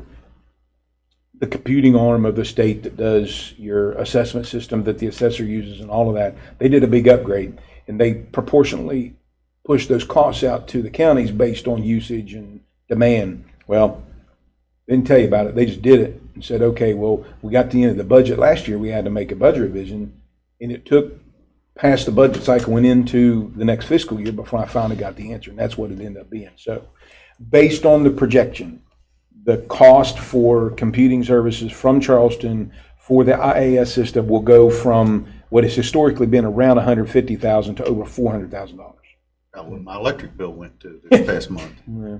the computing arm of the state that does your assessment system that the assessor uses and all of that, they did a big upgrade, and they proportionally pushed those costs out to the counties based on usage and demand. Well, they didn't tell you about it. They just did it and said, okay, well, we got to the end of the budget last year. We had to make a budget revision, and it took past the budget cycle and into the next fiscal year before I finally got the answer, and that's what it ended up being. So based on the projection, the cost for computing services from Charleston for the IAS system will go from what has historically been around $150,000 to over $400,000. About what my electric bill went to this past month. Yeah.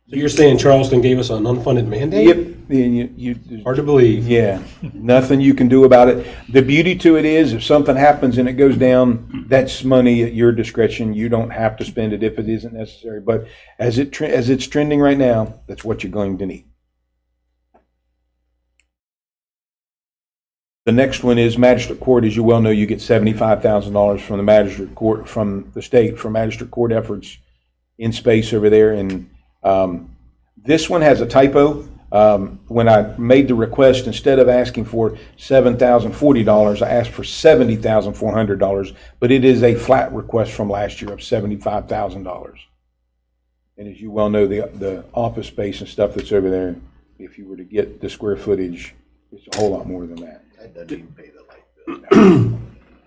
So you're saying Charleston gave us an unfunded mandate? Yep. And Hard to believe. Yeah, nothing you can do about it. The beauty to it is, if something happens and it goes down, that's money at your discretion. You don't have to spend it if it isn't necessary. But as it's trending right now, that's what you're going to need. The next one is magistrate court. As you well know, you get $75,000 from the magistrate court, from the state, for magistrate court efforts in space over there. And this one has a typo. When I made the request, instead of asking for $7,040, I asked for $70,400, but it is a flat request from last year of $75,000. And as you well know, the office space and stuff that's over there, if you were to get the square footage, it's a whole lot more than that. That doesn't even pay the light bill.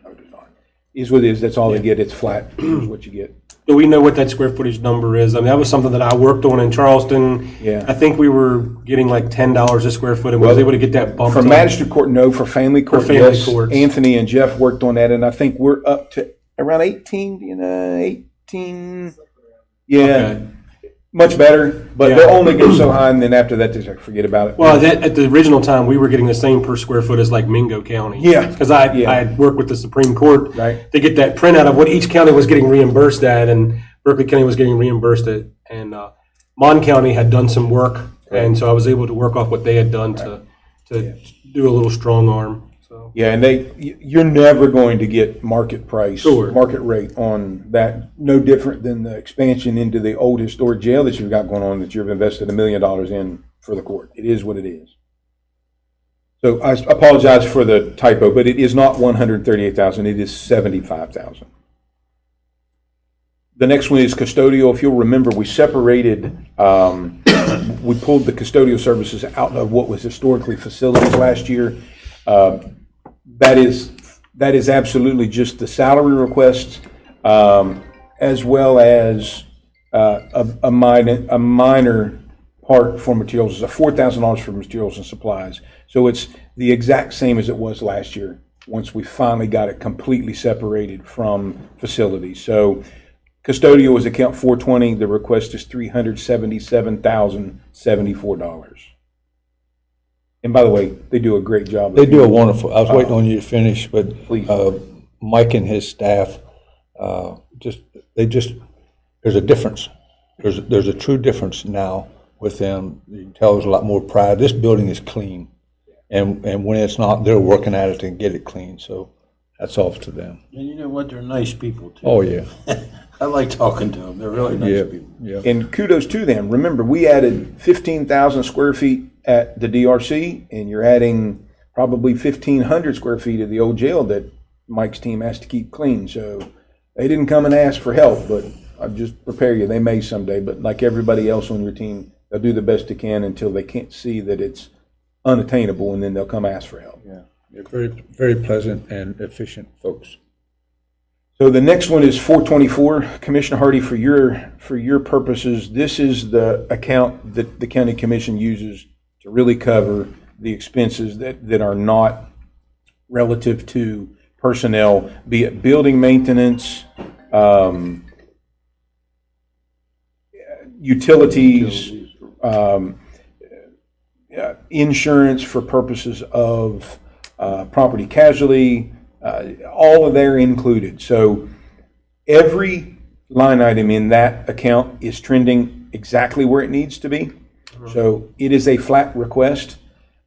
No, it does not. Is what it is. That's all they get. It's flat. Here's what you get. Do we know what that square footage number is? I mean, that was something that I worked on in Charleston. Yeah. I think we were getting like $10 a square foot, and was able to get that bumped For up. magistrate court, no. For family court, family yes. courts. Anthony and Jeff worked on that, and I think we're up to around 18, 18. Yeah. Okay. Much better, but Yeah. they'll only go so high, and then after that, they just forget about it. Well, at the original time, we were getting the same per square foot as like Mingo County. Yeah. Because I Yeah. had worked with the Supreme Court. Right. To get that printout of what each county was getting reimbursed at, and Berkeley County was getting reimbursed at, and Mon County had done some work, and so I was able to work off what they had done to do a little strong arm. So Yeah, and you're never going to get market price, Sure. market rate on that. No different than the expansion into the old historic jail that you've got going on, that you've invested $1 million in for the court. It is what it is. So I apologize for the typo, but it is not 138,000. It is 75,000. The next one is custodial. If you'll remember, we separated, we pulled the custodial services out of what was historically facilities last year. That is absolutely just the salary requests, as well as a minor part for materials. It's $4,000 for materials and supplies. So it's the exact same as it was last year, once we finally got it completely separated from facilities. So custodial is account 420. The request is $377,074. And by the way, they do a great job. They do a wonderful, I was waiting on you to finish, but Please. Mike and his staff, there's a difference. There's a true difference now with them. You can tell there's a lot more pride. This building is clean. And when it's not, they're working at it to get it clean. So that's off to them. And you know what? They're nice people, too. Oh, yeah. I like talking to them. They're really Yeah, nice people. yeah. And kudos to them. Remember, we added 15,000 square feet at the DRC, and you're adding probably 1,500 square feet of the old jail that Mike's team has to keep clean. So they didn't come and ask for help, but I'll just prepare you. They may someday, but like everybody else on your team, they'll do the best they can until they can't see that it's unattainable, and then they'll come ask for help. Yeah, they're very, very pleasant and efficient folks. So the next one is 424. Commissioner Hardy, for your purposes, this is the account that the county commission uses to really cover the expenses that are not relative to personnel, be it building maintenance, utilities, insurance for purposes of property casualty, all of there included. So every line item in that account is trending exactly where it needs to be. So it is a flat request.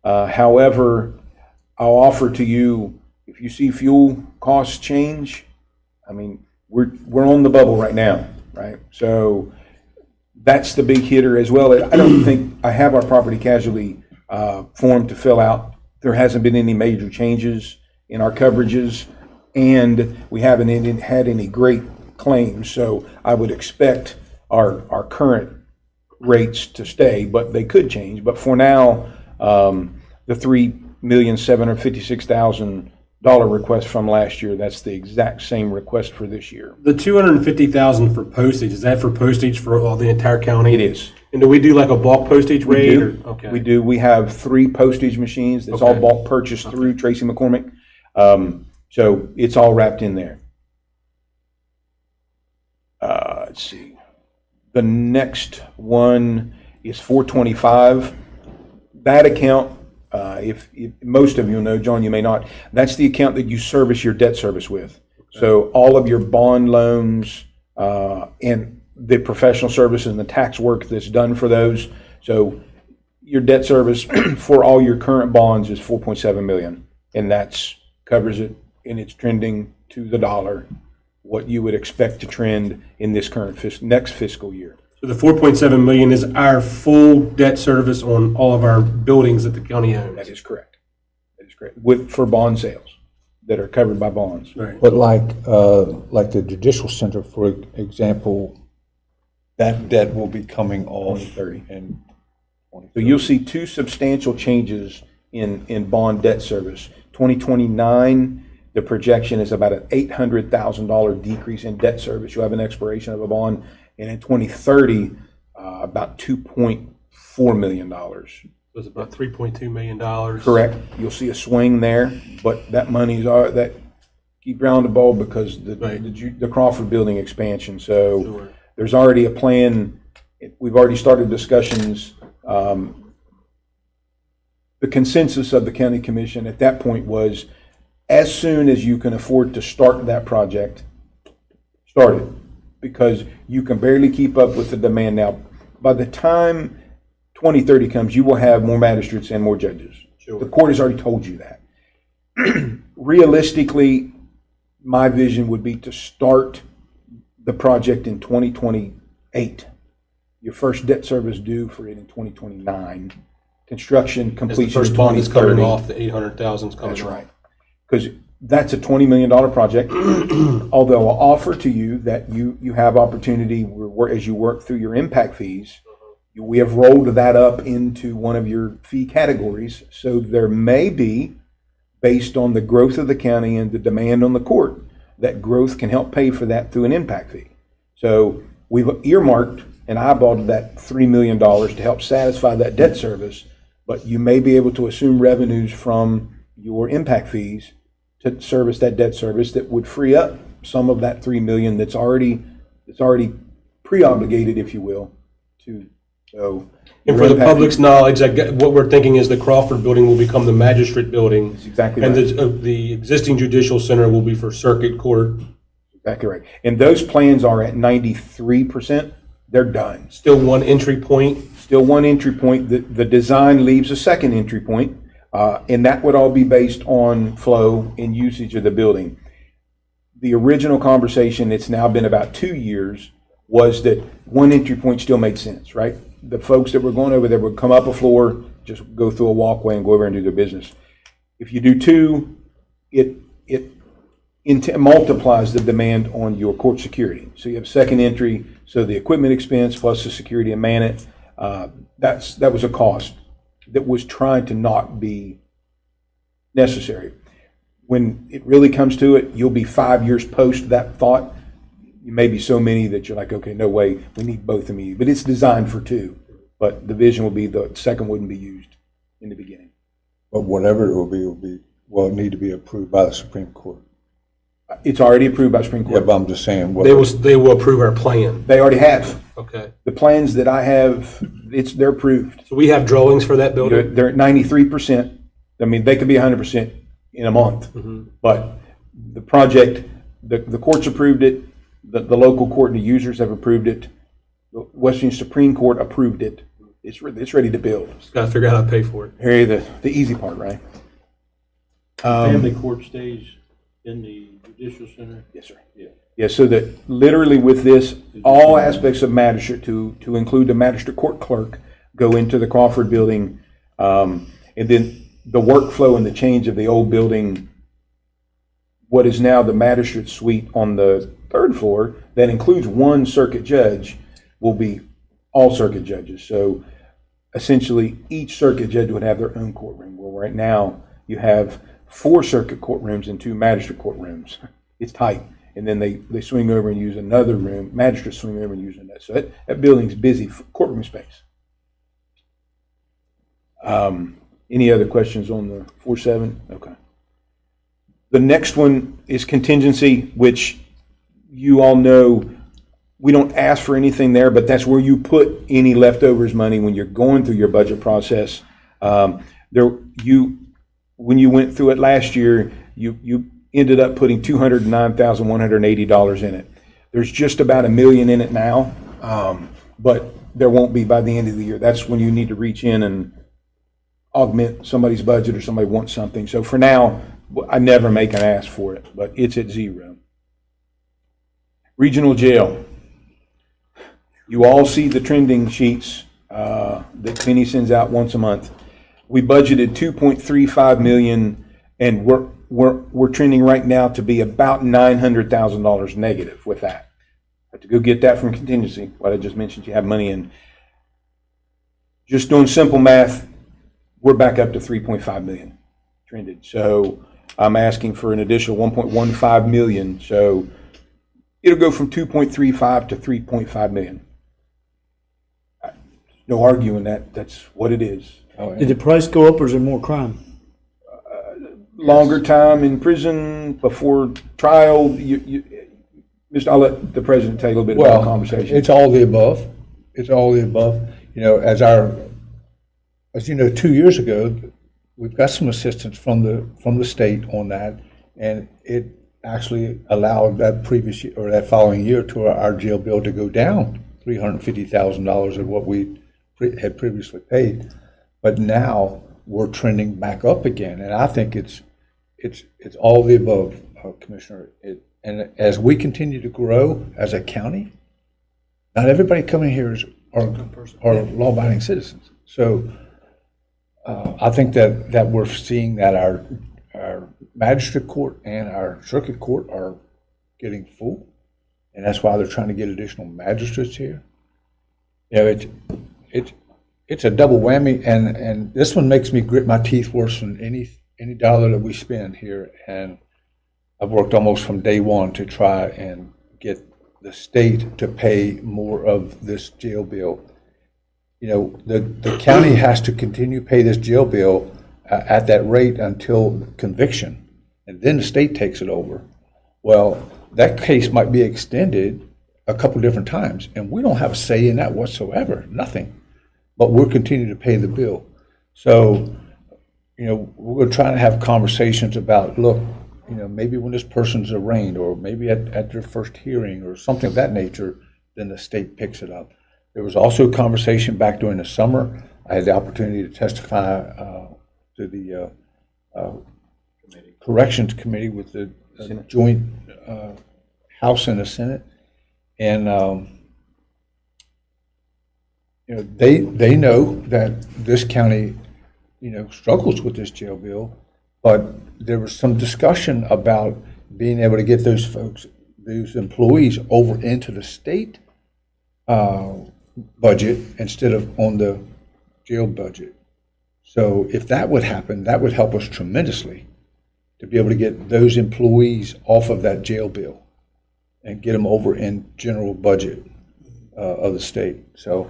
However, I'll offer to you, if you see fuel costs change, I mean, we're on the bubble right now, right? So that's the big hitter as well. I don't think I have our property casualty form to fill out. There hasn't been any major changes in our coverages, and we haven't had any great claims. So I would expect our current rates to stay, but they could change. But for now, the $3,756,000 request from last year, that's the exact same request for this year. The 250,000 for postage, is that for postage for all the entire county? It is. And do we do like a bulk postage We rate? do. or- Okay. We do. We have 3 postage machines. That's all Okay. bulk purchased through Tracy McCormick. So it's all wrapped in there. Let's see. The next one is 425. That account, if most of you know, John, you may not, that's the account that you service your debt service with. So all of your bond loans and the professional service and the tax work that's done for those. So your debt service for all your current bonds is 4.7 million, and that's covers it, and it's trending to the dollar what you would expect to trend in this current next fiscal year. So the 4.7 million is our full debt service on all of our buildings that the county owns? That is correct. That is correct. For bond sales that are covered by bonds. Right. But like the Judicial Center, for example, that debt will be coming off 2030. in So you'll see 2 substantial changes in bond debt service. 2029, the projection is about an $800,000 decrease in debt service. You'll have an expiration of a bond. And in 2030, about $2.4 million. So it's about $3.2 million. Correct. You'll see a swing there, but that money's that keep round the ball because the Crawford building expansion. So Sure. there's already a plan. We've already started discussions. The consensus of the county commission at that point was, as soon as you can afford to start that project, start it, because you can barely keep up with the demand now. By the time 2030 comes, you will have more magistrates and more judges. Sure. The court has already told you that. Realistically, my vision would be to start the project in 2028. Your first debt service due for it in 2029. Construction As the completion in first bond is coming 2030. off, the 800,000 is coming That's off. right. Because that's a $20 million project. Although I'll offer to you that you have opportunity as you work through your impact fees. We have rolled that up into one of your fee categories. So there may be, based on the growth of the county and the demand on the court, that growth can help pay for that through an impact fee. So we've earmarked and eyeballed that $3 million to help satisfy that debt service. But you may be able to assume revenues from your impact fees to service that debt service that would free up some of that $3 million that's already pre-obligated, if you will, to so. And for the public's knowledge, what we're thinking is the Crawford building will become the magistrate building. That's exactly And right. the existing judicial center will be for circuit court. Exactly right. And those plans are at 93%. They're done. Still one entry point. Still one entry point. The design leaves a second entry point, and that would all be based on flow and usage of the building. The original conversation, it's now been about 2 years, was that one entry point still made sense, right? The folks that were going over there would come up a floor, just go through a walkway and go over and do their business. If you do 2, it multiplies the demand on your court security. So you have second entry, so the equipment expense plus the security and man it, that was a cost that was trying to not be necessary. When it really comes to it, you'll be 5 years post that thought. You may be so many that you're like, okay, no way, we need both of me. But it's designed for 2. But the vision will be the second wouldn't be used in the beginning. But whatever it will need to be approved by the Supreme Court. It's already approved by Supreme Yeah, Court. but I'm just saying. They will approve our plan. They already have. Okay. The plans that I have, they're approved. So we have drawings for that building? They're at 93%. I mean, they could be 100% in a month. But the project, the courts approved it, the local court and the users have approved it. The Western Supreme Court approved it. It's ready to build. Just got to figure out how to pay for it. Here, the easy part, right? Family court stays in the judicial center? Yes, sir. Yeah. Yeah, so that literally with this, all aspects of magistrate, to include the magistrate court clerk, go into the Crawford building. And then the workflow and the change of the old building, what is now the magistrate suite on the third floor, that includes one circuit judge, will be all circuit judges. So essentially, each circuit judge would have their own courtroom, where right now you have 4 circuit courtrooms and 2 magistrate courtrooms. It's tight. And then they swing over and use another room, magistrates swing over and use another. So that building's busy for courtroom space. Any other questions on the 4.7? Okay. The next one is contingency, which you all know we don't ask for anything there, but that's where you put any leftovers money when you're going through your budget process. When you went through it last year, you ended up putting $209,180 in it. There's just about $1 million in it now, but there won't be by the end of the year. That's when you need to reach in and augment somebody's budget or somebody wants something. So for now, I never make an ask for it, but it's at 0. Regional jail. You all see the trending sheets that Penny sends out once a month. We budgeted $2.35 million, and we're trending right now to be about $900,000 negative with that. I have to go get that from contingency. What I just mentioned, you have money in. Just doing simple math, we're back up to 3.5 million trended. So I'm asking for an additional 1.15 million. So it'll go from 2.35 to 3.5 million. No arguing that. That's what it is. Did the price go up or is there more crime? Longer time in prison before trial. I'll let the president tell you a little bit about the conversation. It's all the above. It's all the above. You know, as you know, 2 years ago, we've got some assistance from the state on that, and it actually allowed that previous year or that following year to our jail bill to go down $350,000 of what we had previously paid. But now we're trending back up again, and I think it's all the above, Commissioner. And as we continue to grow as a county, not everybody coming here are law-abiding citizens. So I think that we're seeing that our magistrate court and our circuit court are getting full, and that's why they're trying to get additional magistrates here. You know, it's a double whammy, and this one makes me grit my teeth worse than any dollar that we spend here. And I've worked almost from day one to try and get the state to pay more of this jail bill. You know, the county has to continue to pay this jail bill at that rate until conviction, and then the state takes it over. Well, that case might be extended a couple different times, and we don't have a say in that whatsoever, nothing. But we're continuing to pay the bill. So, you know, we're trying to have conversations about, look, you know, maybe when this person's arraigned, or maybe at their first hearing or something of that nature, then the state picks it up. There was also a conversation back during the summer. I had the opportunity to testify to the Corrections Committee with the joint House and the Senate. And, you know, they know that this county, you know, struggles with this jail bill, but there was some discussion about being able to get those employees over into the state budget instead of on the jail budget. So if that would happen, that would help us tremendously to be able to get those employees off of that jail bill and get them over in general budget of the state. So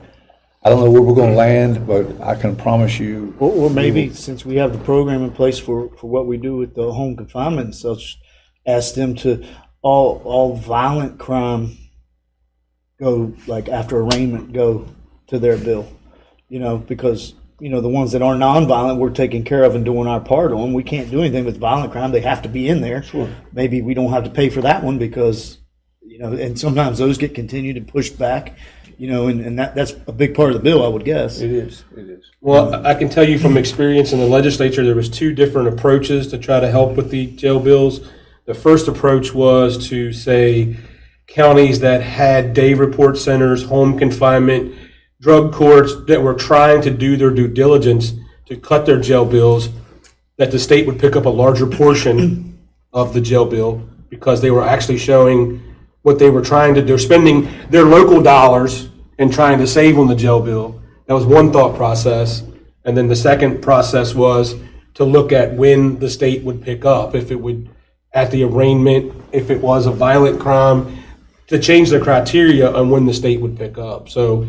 I don't know where we're going to land, but I can promise you. Or maybe since we have the program in place for what we do with the home confinement and such, ask them to all violent crime go, like after arraignment, go to their bill, you know, because, you know, the ones that are nonviolent, we're taking care of and doing our part on. We can't do anything with violent crime. They have to be in there. Sure. Maybe we don't have to pay for that one because, you know, and sometimes those get continued and pushed back, you know, and that's a big part of the bill, I would guess. It is. Well, I can tell you from experience in the legislature, there was 2 different approaches to try to help with the jail bills. The first approach was to say counties that had day report centers, home confinement, drug courts that were trying to do their due diligence to cut their jail bills, that the state would pick up a larger portion of the jail bill because they were actually showing what they were trying to do, spending their local dollars and trying to save on the jail bill. That was one thought process. And then the second process was to look at when the state would pick up, if it would, at the arraignment, if it was a violent crime, to change the criteria on when the state would pick up. So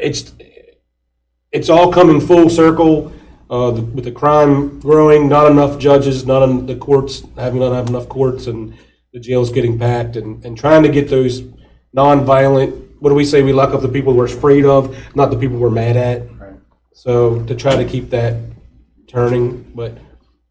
it's all coming full circle with the crime growing, not enough judges, not in the courts, having not have enough courts, and the jails getting packed, and trying to get those non-violent, what do we say, we lock up the people we're afraid of, not the people we're mad at. Right. So to try to keep that turning, but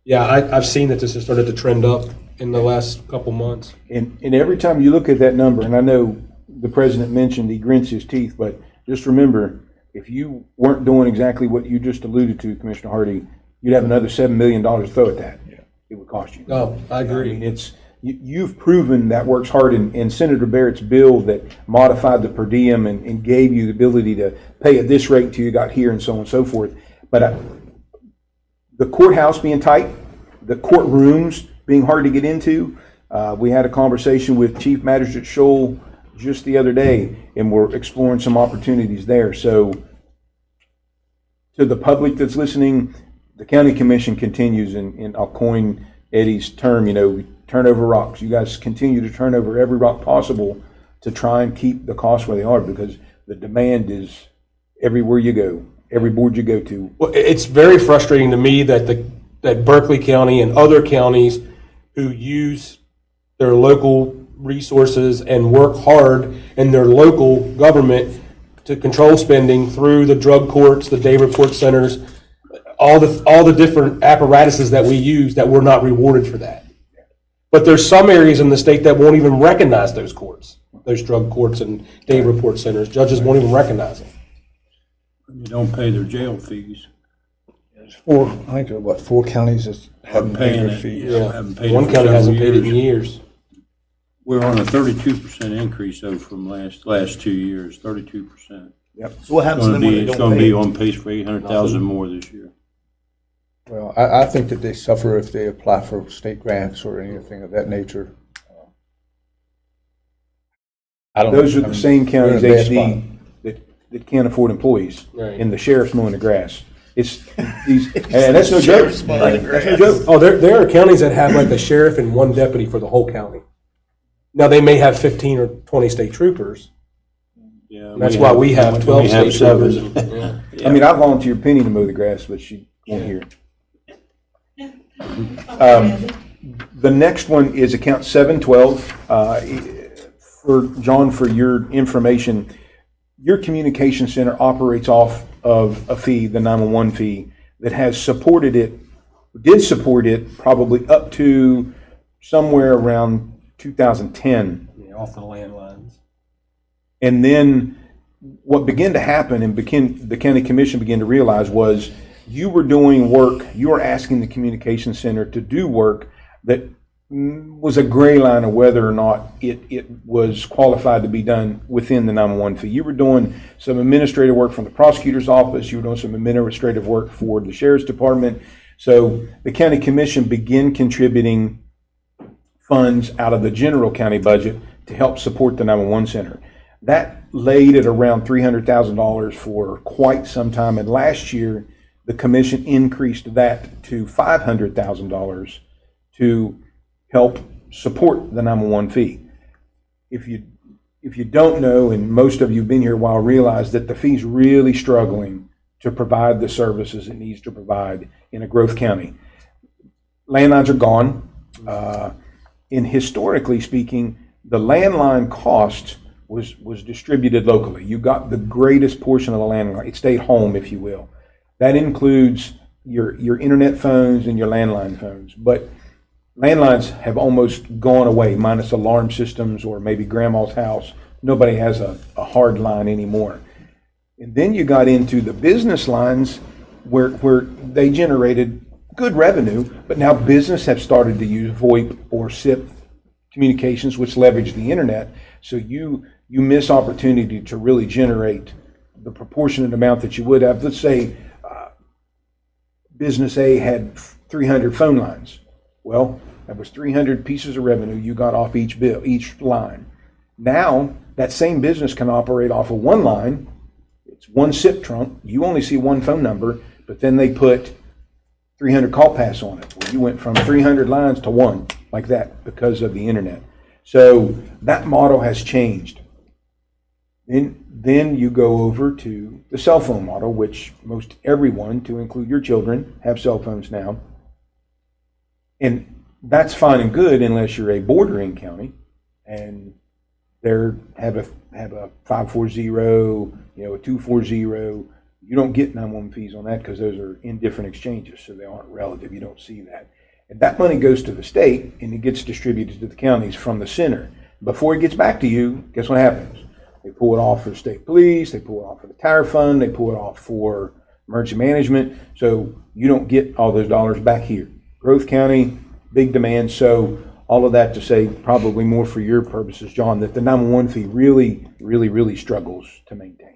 yeah, I've seen that this has started to trend up in the last couple months. And every time you look at that number, and I know the president mentioned he grins his teeth, but just remember, if you weren't doing exactly what you just alluded to, Commissioner Hardy, you'd have another $7 million to throw at that. Yeah. It would cost you. Oh, I agree. I mean, you've proven that works hard, and Senator Barrett's bill that modified the per diem and gave you the ability to pay at this rate until you got here and so on and so forth. But the courthouse being tight, the courtrooms being hard to get into. We had a conversation with Chief Magistrate Scholl just the other day, and we're exploring some opportunities there. So to the public that's listening, the county commission continues, and I'll coin Eddie's term, turn over rocks. You guys continue to turn over every rock possible to try and keep the costs where they are, because the demand is everywhere you go, every board you go to. Well, it's very frustrating to me that Berkeley County and other counties who use their local resources and work hard in their local government to control spending through the drug courts, the day report centers, all the different apparatuses that we use, that we're not rewarded for that. But there's some areas in the state that won't even recognize those courts, those drug courts and day report centers. Judges won't even recognize them. They don't pay their jail fees. I think there are, 4 counties that haven't paid their fees. Yeah. Haven't paid it One for county hasn't several paid it in years. We're on a 32% increase though from last 2 years, 32%. So what happens then when they It's don't going to pay? be on pace for 800,000 more this year. Well, I think that they suffer if they apply for state grants or anything of that nature. I don't know. Those are the same counties, we're in a bad HD, that can't afford employees, Right. and the sheriff's mowing the grass. It's these, and that's no joke. Sheriff's mowing the That's no joke. Oh, there are counties that have like a sheriff and one deputy for the whole county. Now, they may have 15 or 20 state troopers. Yeah, That's why we have 12 state troopers. seven. Yeah. I mean, I volunteered Penny to mow the grass, but she won't hear. The next one is account 712. For John, for your information, your communication center operates off of a fee, the 911 fee, that has did support it probably up to somewhere around 2010. Yeah, off the landlines. And then what began to happen, and the county commission began to realize, was you were doing work, you were asking the communication center to do work that was a gray line of whether or not it was qualified to be done within the 911 fee. You were doing some administrative work from the prosecutor's office, you were doing some administrative work for the sheriff's department. So the county commission began contributing funds out of the general county budget to help support the 911 center. That laid at around $300,000 for quite some time, and last year the commission increased that to $500,000 to help support the 911 fee. If you don't know, and most of you have been here a while, realize that the fee's really struggling to provide the services it needs to provide in a growth county. Landlines are gone. And historically speaking, the landline cost was distributed locally. You got the greatest portion of the landline. It stayed home, if you will. That includes your internet phones and your landline phones. But landlines have almost gone away, minus alarm systems or maybe grandma's house. Nobody has a hard line anymore. And then you got into the business lines where they generated good revenue, but now business have started to use VoIP or SIP communications, which leverage the internet. So you miss opportunity to really generate the proportionate amount that you would have. Let's say business A had 300 phone lines. Well, that was 300 pieces of revenue you got off each bill, each line. Now that same business can operate off of one line. It's one SIP trunk. You only see one phone number, but then they put 300 call pass on it. Well, you went from 300 lines to one, like that, because of the internet. So that model has changed. Then you go over to the cell phone model, which most everyone, to include your children, have cell phones now. And that's fine and good unless you're a bordering county and have a 540, a 240. You don't get 911 fees on that because those are in different exchanges, so they aren't relative. You don't see that. And that money goes to the state and it gets distributed to the counties from the center. Before it gets back to you, guess what happens? They pull it off for the state police, they pull it off for the tire fund, they pull it off for emergency management. So you don't get all those dollars back here. Growth County, big demand. So all of that to say, probably more for your purposes, John, that the 911 fee really struggles to maintain.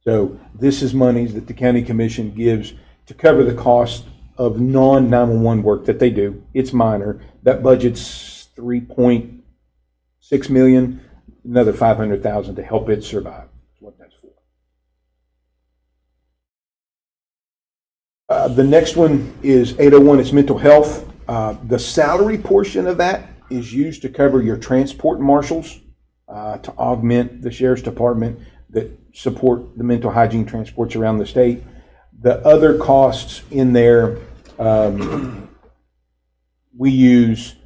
So this is monies that the county commission gives to cover the cost of non-911 work that they do. It's minor. That budget's $3.6 million, another $500,000 to help it survive. That's what that's for. The next one is 801. It's mental health. The salary portion of that is used to cover your transport marshals to augment the sheriff's department that support the mental hygiene transports around the state. The other costs in there we use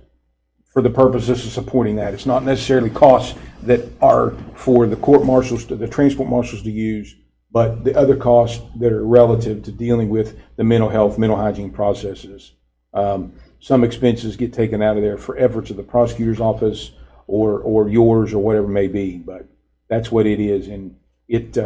for the purposes of supporting that. It's not necessarily costs that are for the court marshals, the transport marshals to use, but the other costs that are relative to dealing with the mental health, mental hygiene processes. Some expenses get taken out of there for efforts of the prosecutor's office or yours or whatever it may be, but that's what it is. And it's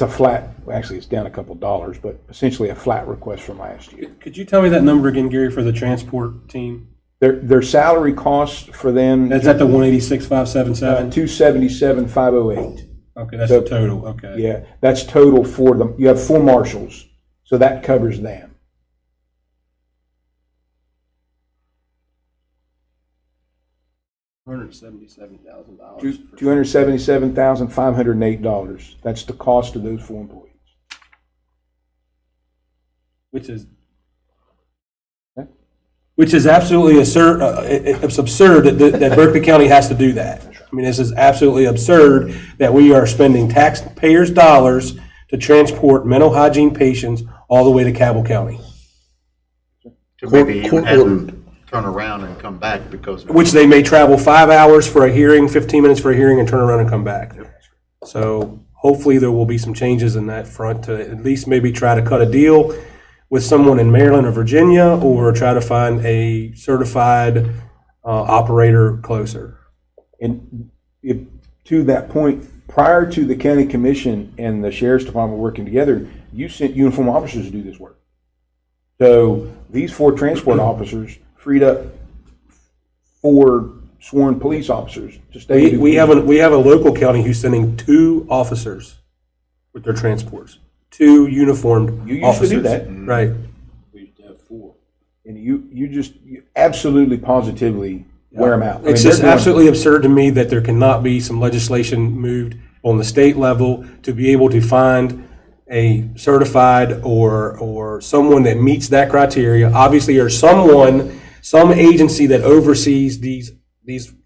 a flat, actually it's down a couple dollars, but essentially a flat request from last year. Could you tell me that number again, Gary, for the transport team? Their salary costs for them. That's at the 186,577? 277,508. Okay, that's the total, okay. Yeah, that's total for them. You have 4 marshals, so that covers them. $277,000. $277,508. That's the cost of those 4 employees. Which is absolutely absurd. It's absurd that Berkeley County has to do that. I mean, this is absolutely absurd that we are spending taxpayers' dollars to transport mental hygiene patients all the way to Cabell County. To maybe even have them turn around and come back because of Which they may travel 5 hours for a hearing, 15 minutes for a hearing, and turn around and come back. So hopefully there will be some changes in that front to at least maybe try to cut a deal with someone in Maryland or Virginia, or try to find a certified operator closer. And to that point, prior to the county commission and the sheriff's department working together, you sent uniformed officers to do this work. So these 4 transport officers freed up 4 sworn police officers to stay. We have a local county who's sending 2 officers with their transports. 2 uniformed officers. You used to do that. Right. We used to have 4. And you absolutely positively wear them out. It's just absolutely absurd to me that there cannot be some legislation moved on the state level to be able to find a certified or someone that meets that criteria. Obviously, or some agency that oversees these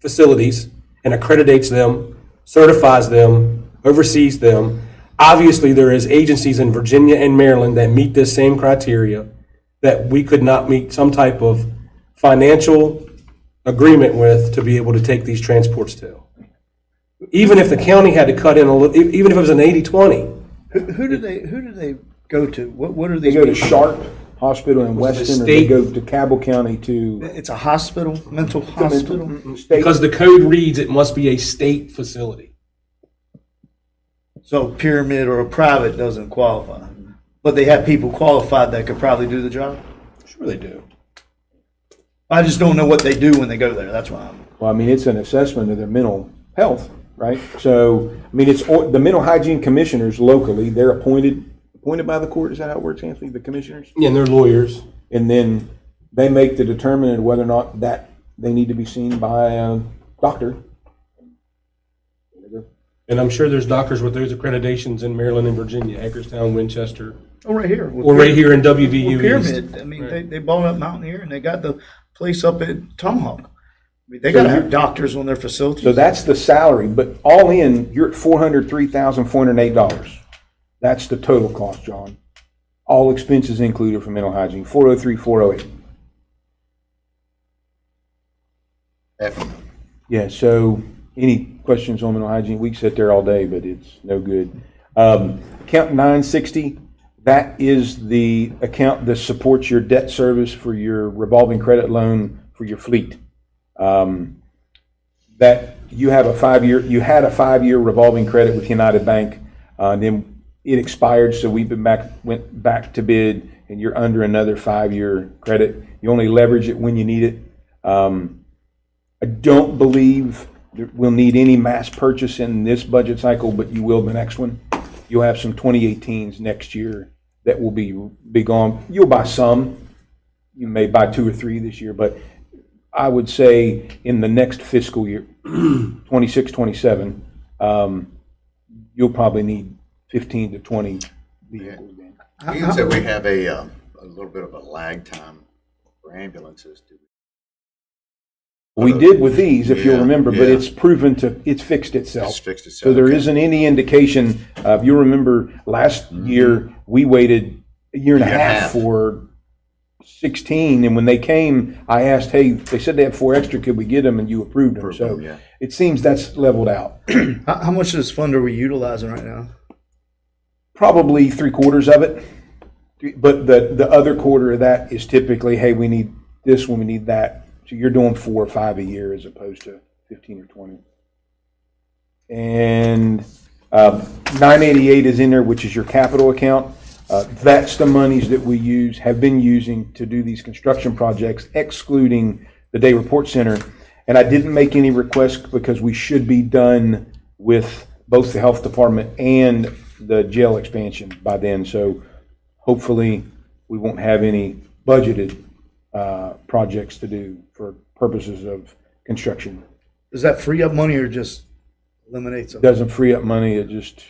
facilities and accreditates them, certifies them, oversees them. Obviously, there is agencies in Virginia and Maryland that meet this same criteria that we could not meet some type of financial agreement with to be able to take these transports to. Even if the county had to cut in a little, even if it was an 80-20. Who do they go to? What are They these? go to Sharp Hospital in Weston, or they state- go to Cabell County to. It's a hospital, mental hospital. State. Because the code reads it must be a state facility. So Pyramid or a private doesn't qualify, but they have people qualified that could probably do the job. Sure they do. I just don't know what they do when they go there. That's why I'm. Well, I mean, it's an assessment of their mental health, right? So, I mean, it's the mental hygiene commissioners locally, they're appointed by the court. Is that how it works, Anthony? The commissioners? Yeah, and they're lawyers. And then they make the determinant of whether or not that they need to be seen by a doctor. And I'm sure there's doctors with those accreditations in Maryland and Virginia, Hagerstown, Winchester, Oh, right here. or right here in WVU Well, East. Pyramid. I mean, they bought up Mountaineer and they got the place up at Tomahawk. I mean, they got to have doctors on their facilities. So that's the salary, but all in, you're at $403,408. That's the total cost, John. All expenses included for mental hygiene, 403,408. Yeah, so any questions on mental hygiene? We can sit there all day, but it's no good. Account 960, that is the account that supports your debt service for your revolving credit loan for your fleet. That you had a 5-year revolving credit with United Bank, then it expired, so went back to bid, and you're under another 5-year credit. You only leverage it when you need it. I don't believe we'll need any mass purchase in this budget cycle, but you will the next one. You'll have some 2018s next year that will be gone. You'll buy some. You may buy 2 or 3 this year, but I would say in the next fiscal year, 26, 27, you'll probably need 15 to 20 vehicles. You said we have a little bit of a lag time for ambulances. We did with these, if you'll remember, but yeah. it's fixed itself. It's fixed itself, So there okay. isn't any indication. If you remember last year, we waited a year and a half for 16, and when they came, I asked, hey, they said they had 4 extra, could we get them? And you approved them. So yeah. it seems that's leveled out. How much of this fund are we utilizing right now? Probably 3/4 of it. But the other quarter of that is typically, hey, we need this one, we need that. So you're doing 4 or 5 a year as opposed to 15 or 20. And 988 is in there, which is your capital account. That's the monies that we have been using to do these construction projects, excluding the day report center. And I didn't make any requests because we should be done with both the health department and the jail expansion by then. So hopefully we won't have any budgeted projects to do for purposes of construction. Does that free up money or just eliminates It it? doesn't free up money, you just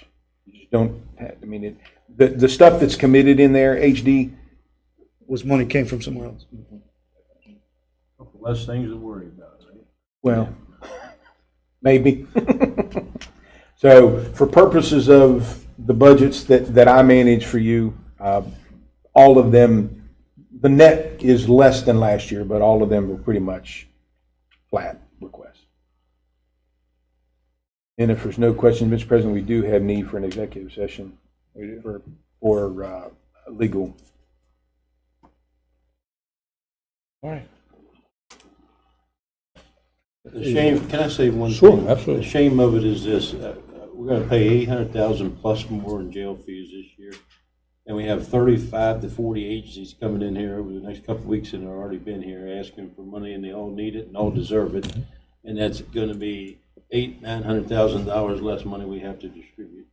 don't, I mean, the stuff that's committed in there, HD, Was money came from somewhere else? Less things to worry about, right? well, maybe. So for purposes of the budgets that I manage for you, all of them, the net is less than last year, but all of them were pretty much flat requests. And if there's no question, Mr. President, we do have need for an executive session for legal. All right. The shame, can I say one thing? Sure, absolutely. The shame of it is this, we're gonna pay 800,000 plus more in jail fees this year. And we have 35 to 40 agencies coming in here over the next couple of weeks and have already been here asking for money, and they all need it and all deserve it. And that's gonna be $900,000 less money we have to distribute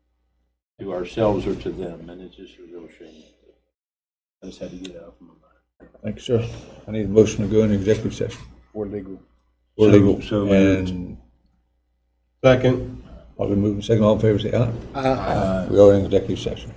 to ourselves or to them, and it's just a real shame. I just had to get it out from my mind. Thank you, sir. I need a motion to go into executive session. For legal. For legal. So moved. And Second. probably moving second, all in favor, say aye. We are in executive session.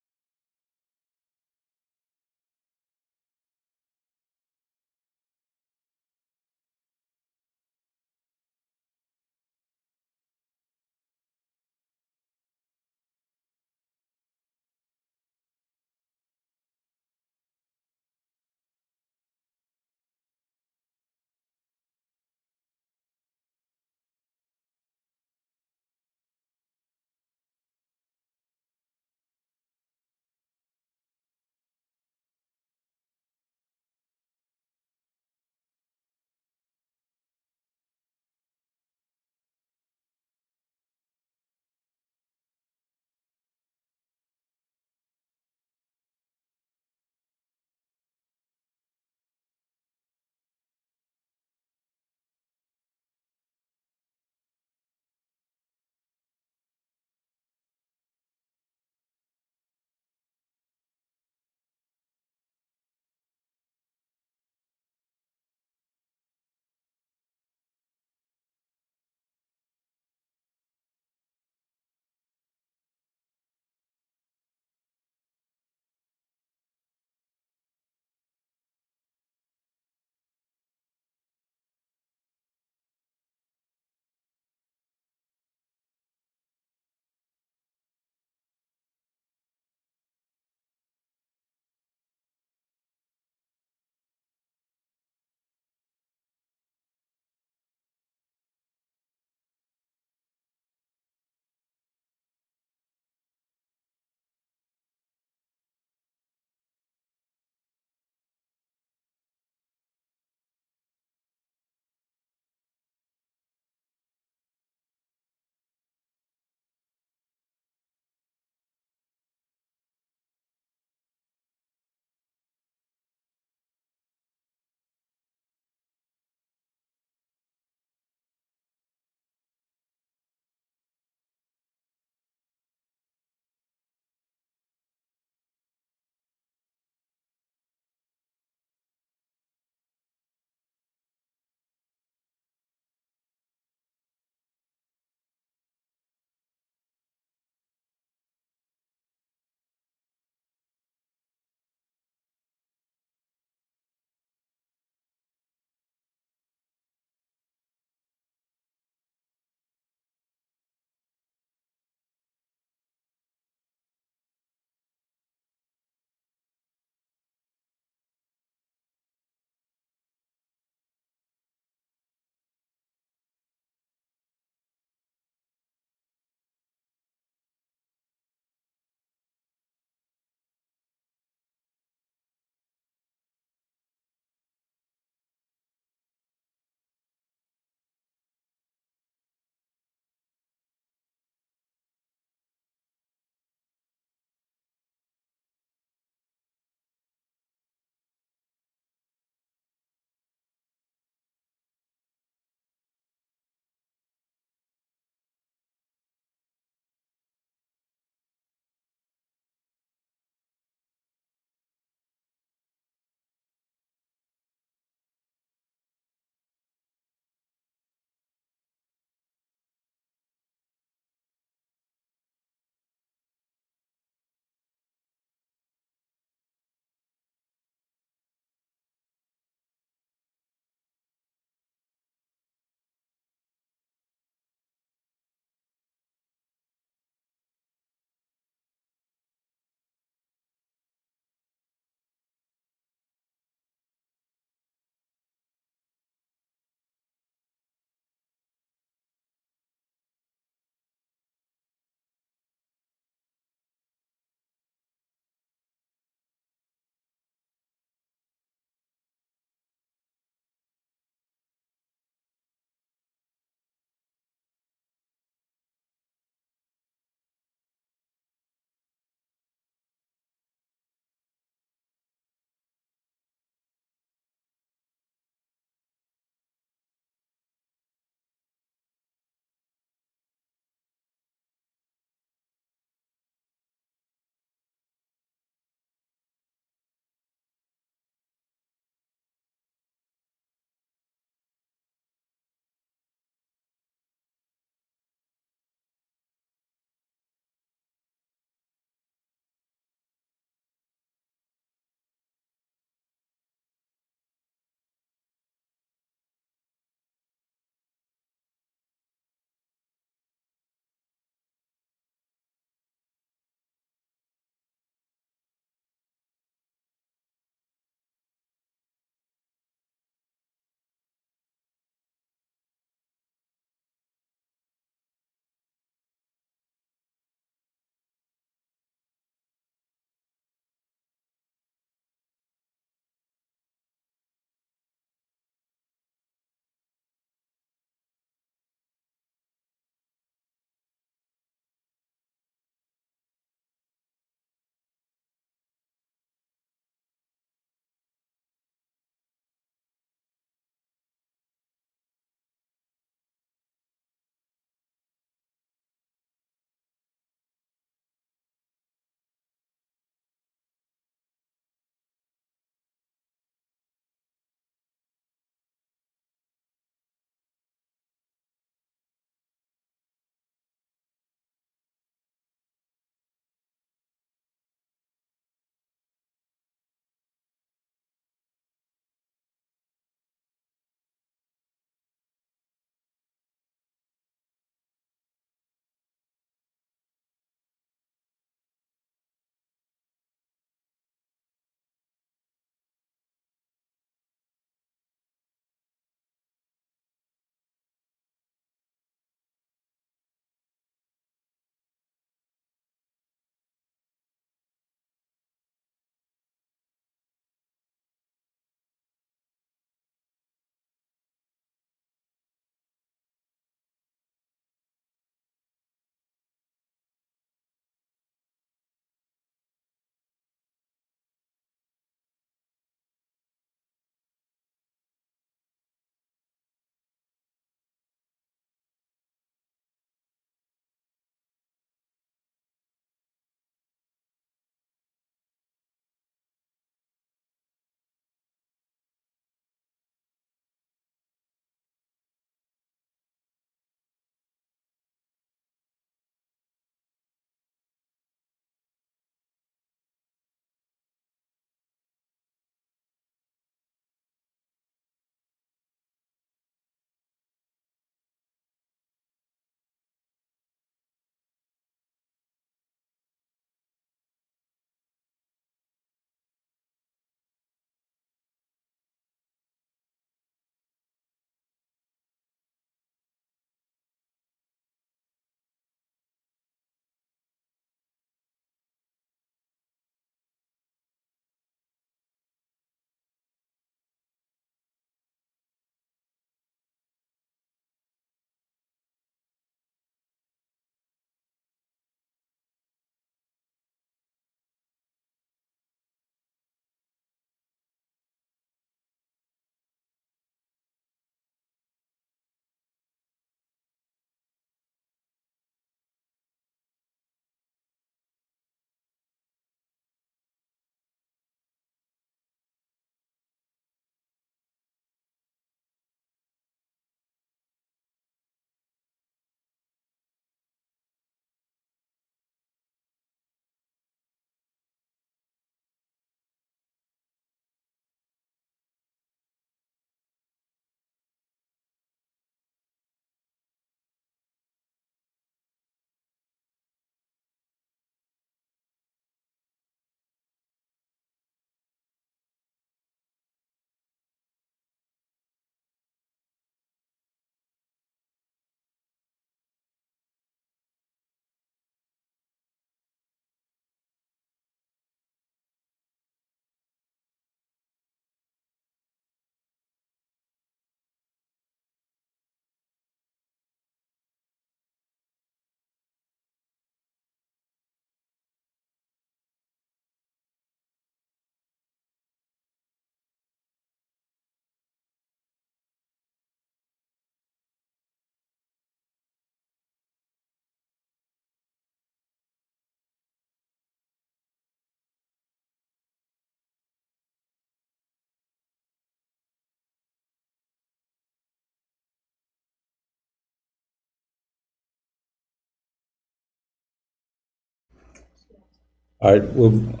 All right, we'll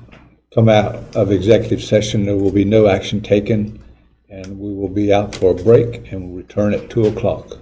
come out of executive session. There will be no action taken, and we will be out for a break and we'll return at 2 o'clock.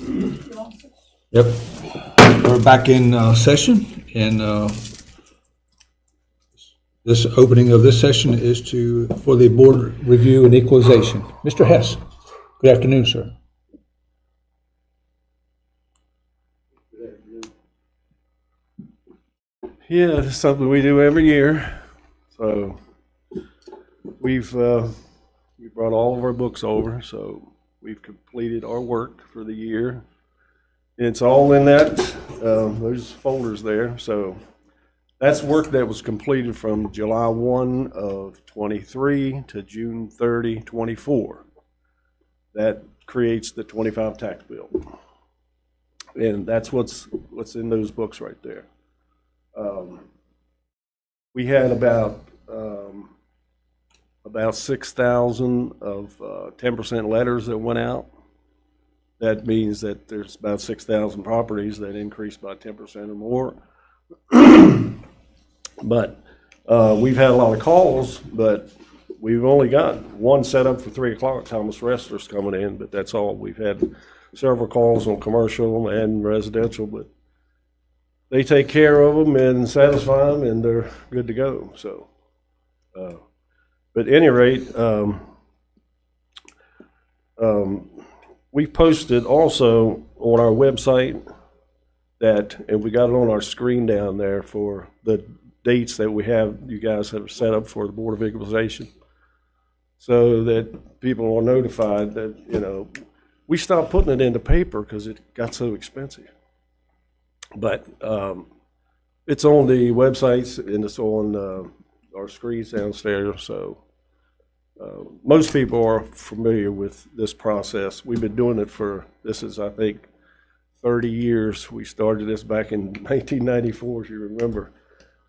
Yep. We're back in session, and this opening of this session is for the Board Review and Equalization. Mr. Hess, good afternoon, sir. Yeah, it's something we do every year. So we brought all of our books over, so we've completed our work for the year. It's all in those folders there. So that's work that was completed from July 1 of 23 to June 30, 24. That creates the 25 tax bill. And that's what's in those books right there. We had about 6,000 of 10% letters that went out. That means that there's about 6,000 properties that increased by 10% or more. But we've had a lot of calls, but we've only got one set up for 3 o'clock. Thomas Wrestler's coming in, but that's all. We've had several calls on commercial and residential, but they take care of them and satisfy them, and they're good to go. So, but at any rate, we posted also on our website and we got it on our screen down there for the dates that you guys have set up for the Board of Equalization, so that people are notified that, we stopped putting it into paper because it got so expensive. But it's on the websites and it's on our screens downstairs. So most people are familiar with this process. We've been doing it this is, I think, 30 years. We started this back in 1994, if you remember.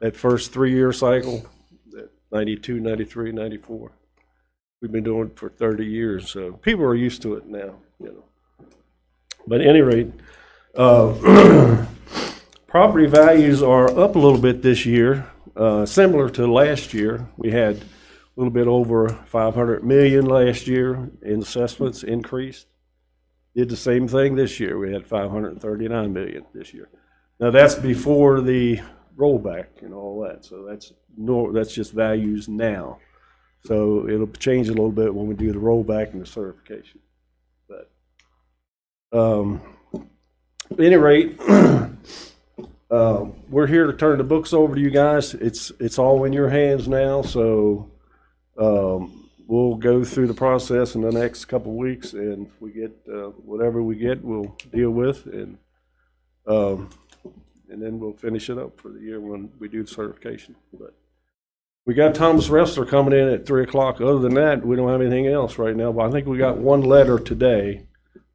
That first 3-year cycle, that 92, 93, 94. We've been doing it for 30 years. So people are used to it now, But at any rate, property values are up a little bit this year, similar to last year. We had a little bit over 500 million last year in assessments increased. Did the same thing this year. We had 539 million this year. Now that's before the rollback and all that. So that's just values now. So it'll change a little bit when we do the rollback and the certification. But at any rate, we're here to turn the books over to you guys. It's all in your hands now, so we'll go through the process in the next couple of weeks, and if we get whatever we get, we'll deal with, and then we'll finish it up for the year when we do the certification. But we got Thomas Wrestler coming in at 3 o'clock. Other than that, we don't have anything else right now. But I think we got one letter today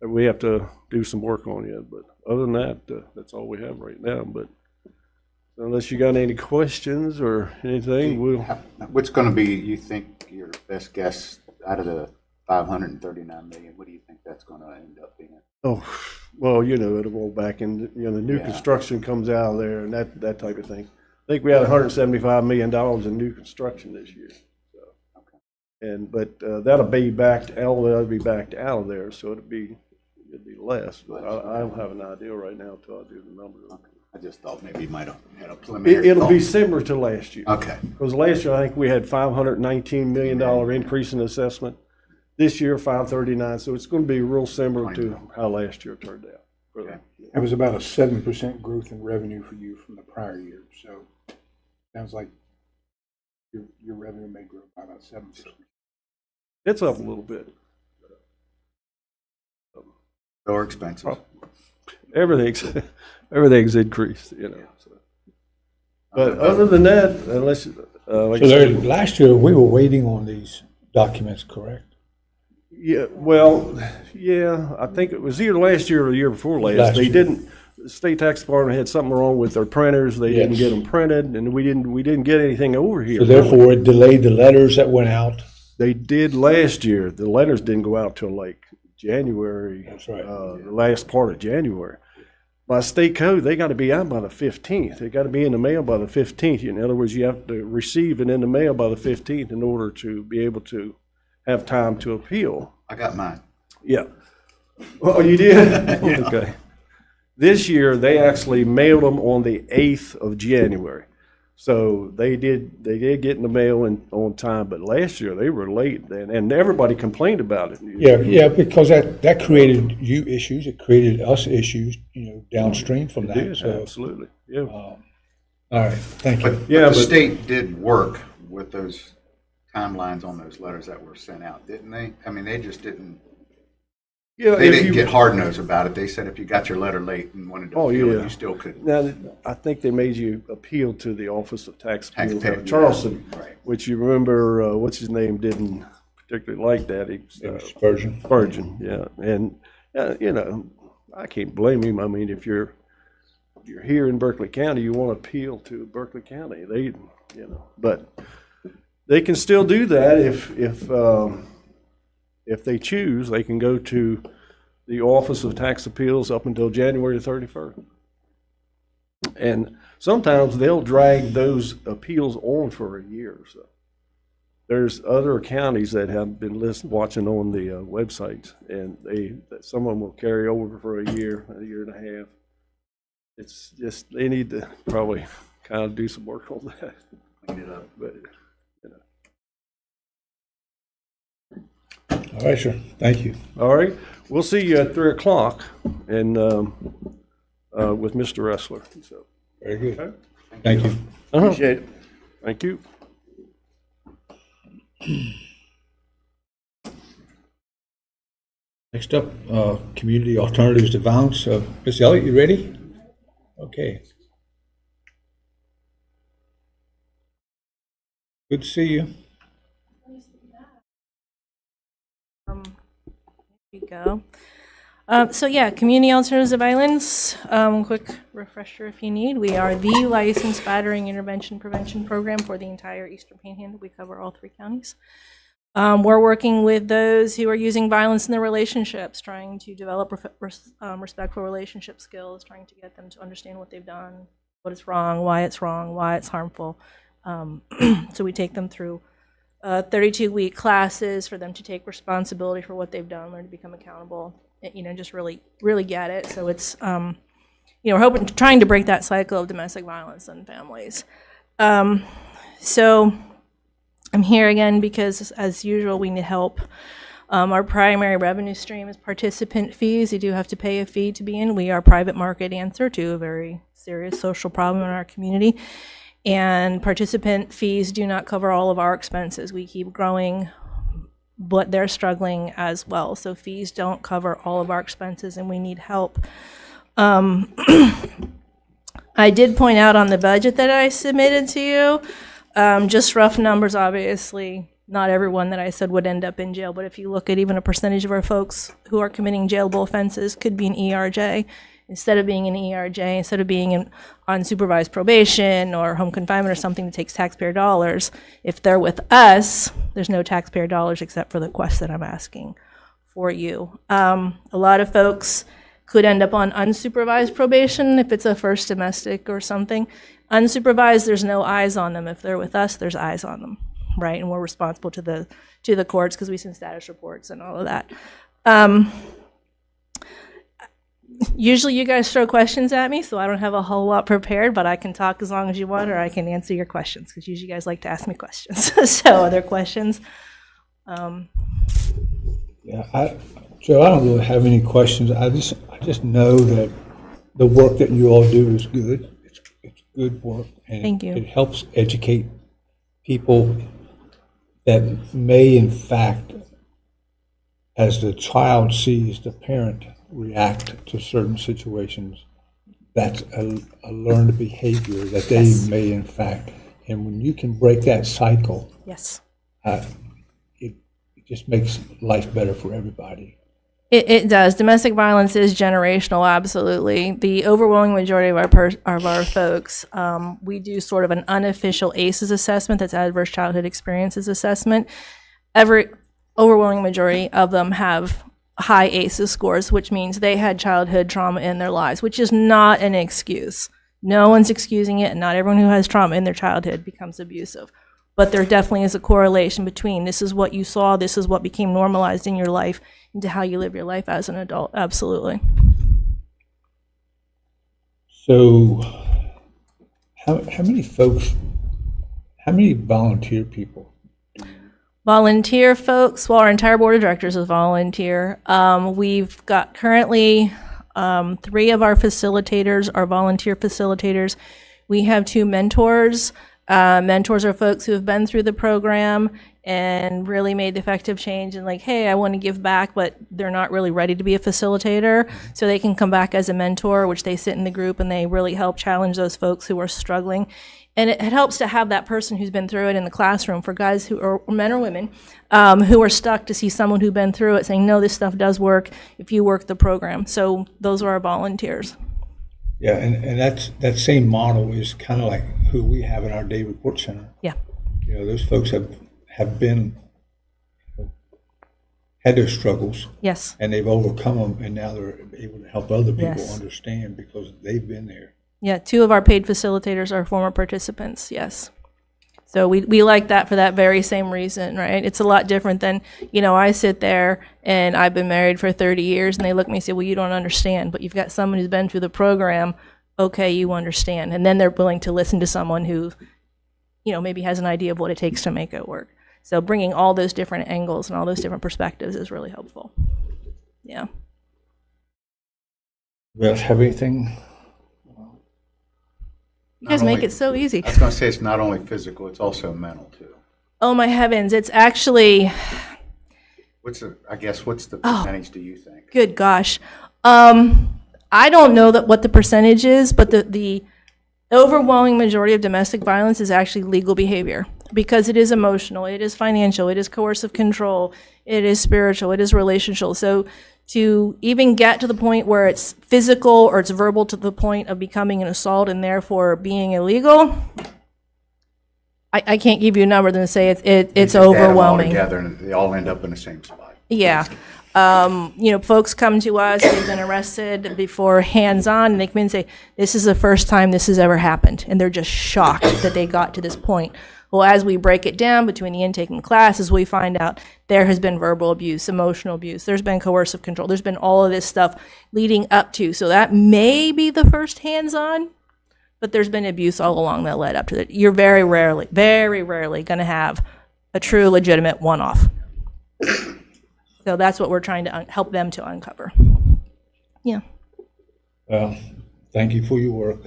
that we have to do some work on yet. But other than that, that's all we have right now. But unless you got any questions or anything, What's going to be, you think, your best guess out of the 539 million? What do you think that's going to end up being? Oh, well, it'll roll back, and the new construction comes out of there, and that type of thing. I think we had $175 million in new construction this year. So. Okay. But that'll be backed out of there, so it'd be less. But I don't have an idea right now until I do the numbers. Okay. I just thought maybe you might have had a preliminary. It'll be similar to last year. Okay. Because last year I think we had $519 million increase in assessment. This year 539, so it's going to be real similar to how last year turned out. Okay. That was about a 7% growth in revenue for you from the prior year. So sounds like your revenue may grow by about 7%. It's up a little bit. Or expenses. Everything's increased, So. But other than that, unless last year we were waiting on these documents, correct? Yeah, well, I think it was either last year or the year before last. The state tax department had something wrong with their printers. They didn't get them printed, and we didn't get anything over here. So therefore, it delayed the letters that went out. They did last year. The letters didn't go out till like January. That's right. The last part of January. By state code, they got to be out by the 15th. They got to be in the mail by the 15th. In other words, you have to receive it in the mail by the 15th in order to be able to have time to appeal. I got mine. Yeah. Oh, you did? Okay. This year, they actually mailed them on the 8th of January. So they did get in the mail on time, but last year they were late, and everybody complained about it. Yeah, because that created you issues, it created us issues, downstream from It that. did, So, absolutely, yeah. all right, thank you. But Yeah, the but- state did work with those timelines on those letters that were sent out, didn't they? I mean, they just didn't, Yeah, they if didn't you- get hard-nosed about it. They said if you got your letter late and wanted to Oh, appeal it, yeah. you still could. Now, I think they made you appeal to the Office of Tax Appeals Taxpayer, out of Charleston, right. which you remember, what's his name, didn't particularly like that. Spurgeon. Spurgeon, yeah. And, I can't blame him. I mean, if you're here in Berkeley County, you want to appeal to Berkeley County. But they can still do that if they choose. They can go to the Office of Tax Appeals up until January 31st. And sometimes they'll drag those appeals on for a year or so. There's other counties that have been watching on the websites, and some of them will carry over for a year and a half. It's just, they need to probably kind of do some work on that. Clean it up. But, All right, sir, thank you. all right, we'll see you at 3 o'clock and with Mr. Wrestler. So, Very good. okay. Thank you. Appreciate it. Thank you. Next up, Community Alternatives to Violence. Ms. Elliott, you ready? Okay. Good to see you. Here you go. So yeah, Community Alternatives to Violence, quick refresher if you need. We are the licensed battering intervention prevention program for the entire Eastern Panhandle. We cover all 3 counties. We're working with those who are using violence in their relationships, trying to develop respectful relationship skills, trying to get them to understand what they've done, what is wrong, why it's harmful. So we take them through 32-week classes for them to take responsibility for what they've done, learn to become accountable, just really get it. So it's, we're trying to break that cycle of domestic violence in families. So I'm here again because, as usual, we need help. Our primary revenue stream is participant fees. You do have to pay a fee to be in. We are a private market answer to a very serious social problem in our community. And participant fees do not cover all of our expenses. We keep growing, but they're struggling as well. So fees don't cover all of our expenses, and we need help. I did point out on the budget that I submitted to you, just rough numbers, obviously, not everyone that I said would end up in jail, but if you look at even a percentage of our folks who are committing jailable offenses could be an ERJ. Instead of being an ERJ, instead of being in unsupervised probation or home confinement or something that takes taxpayer dollars, if they're with us, there's no taxpayer dollars except for the request that I'm asking for you. A lot of folks could end up on unsupervised probation if it's a first domestic or something. Unsupervised, there's no eyes on them. If they're with us, there's eyes on them, right? And we're responsible to the courts because we send status reports and all of that. Usually you guys throw questions at me, so I don't have a whole lot prepared, but I can talk as long as you want, or I can answer your questions, because usually you guys like to ask me questions. So other questions? Yeah, Joe, I don't really have any questions. I just know that the work that you all do is good. It's good work. And Thank you. It helps educate people that may, in fact, as the child sees the parent react to certain situations, that's a learned behavior that they Yes. may, in fact, and when you can break that cycle, Yes. It just makes life better for everybody. It does. Domestic violence is generational, absolutely. The overwhelming majority of our folks, we do sort of an unofficial ACEs assessment, that's Adverse Childhood Experiences Assessment. Every overwhelming majority of them have high ACEs scores, which means they had childhood trauma in their lives, which is not an excuse. No one's excusing it, and not everyone who has trauma in their childhood becomes abusive. But there definitely is a correlation between this is what you saw, this is what became normalized in your life, into how you live your life as an adult. Absolutely. So, how many folks, how many volunteer people? Volunteer folks, well, our entire board of directors is volunteer. We've got currently 3 of our facilitators are volunteer facilitators. We have 2 mentors. Mentors are folks who have been through the program and really made effective change and like, hey, I want to give back, but they're not really ready to be a facilitator. So they can come back as a mentor, which they sit in the group and they really help challenge those folks who are struggling. And it helps to have that person who's been through it in the classroom for guys who are men or women who are stuck, to see someone who's been through it saying, no, this stuff does work if you work the program. So those are our volunteers. Yeah, and that same model is kind of like who we have in our day report center. Yeah. You know, those folks have been, had their struggles. Yes. And they've overcome them, and now they're able to help other people Yes. understand because they've been there. Yeah, 2 of our paid facilitators are former participants, yes. So we like that for that very same reason, right? It's a lot different than, you know, I sit there and I've been married for 30 years and they look at me and say, well, you don't understand, but you've got someone who's been through the program, okay, you understand. And then they're willing to listen to someone who, you know, maybe has an idea of what it takes to make it work. So bringing all those different angles and all those different perspectives is really helpful. Yeah. You guys have anything? You guys make it so easy. I was going to say, it's not only physical, it's also mental, too. Oh, my heavens. It's actually, What's the percentage, do you think? good gosh. I don't know what the percentage is, but the overwhelming majority of domestic violence is actually legal behavior because it is emotional, it is financial, it is coercive control, it is spiritual, it is relational. So to even get to the point where it's physical or it's verbal to the point of becoming an assault and therefore being illegal, I can't give you a number than say it's overwhelming. Together, and they all end up in the same spot. Yeah. You know, folks come to us, they've been arrested before hands-on, and they come in and say, this is the first time this has ever happened. And they're just shocked that they got to this point. Well, as we break it down between the intake and classes, we find out there has been verbal abuse, emotional abuse, there's been coercive control, there's been all of this stuff leading up to. So that may be the first hands-on, but there's been abuse all along that led up to it. You're very rarely going to have a true, legitimate one-off. So that's what we're trying to help them to uncover. Yeah. Well, thank you for your work.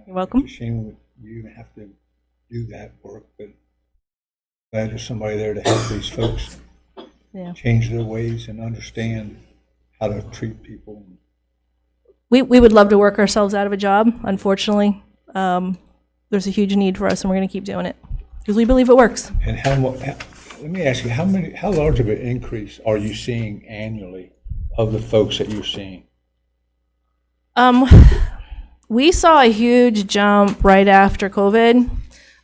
You're welcome. It's a shame you even have to do that work, but glad there's somebody there to help these folks change their ways and understand how to treat people. We would love to work ourselves out of a job. Unfortunately, there's a huge need for us, and we're going to keep doing it because we believe it works. And let me ask you, how large of an increase are you seeing annually of the folks that you're seeing? We saw a huge jump right after COVID.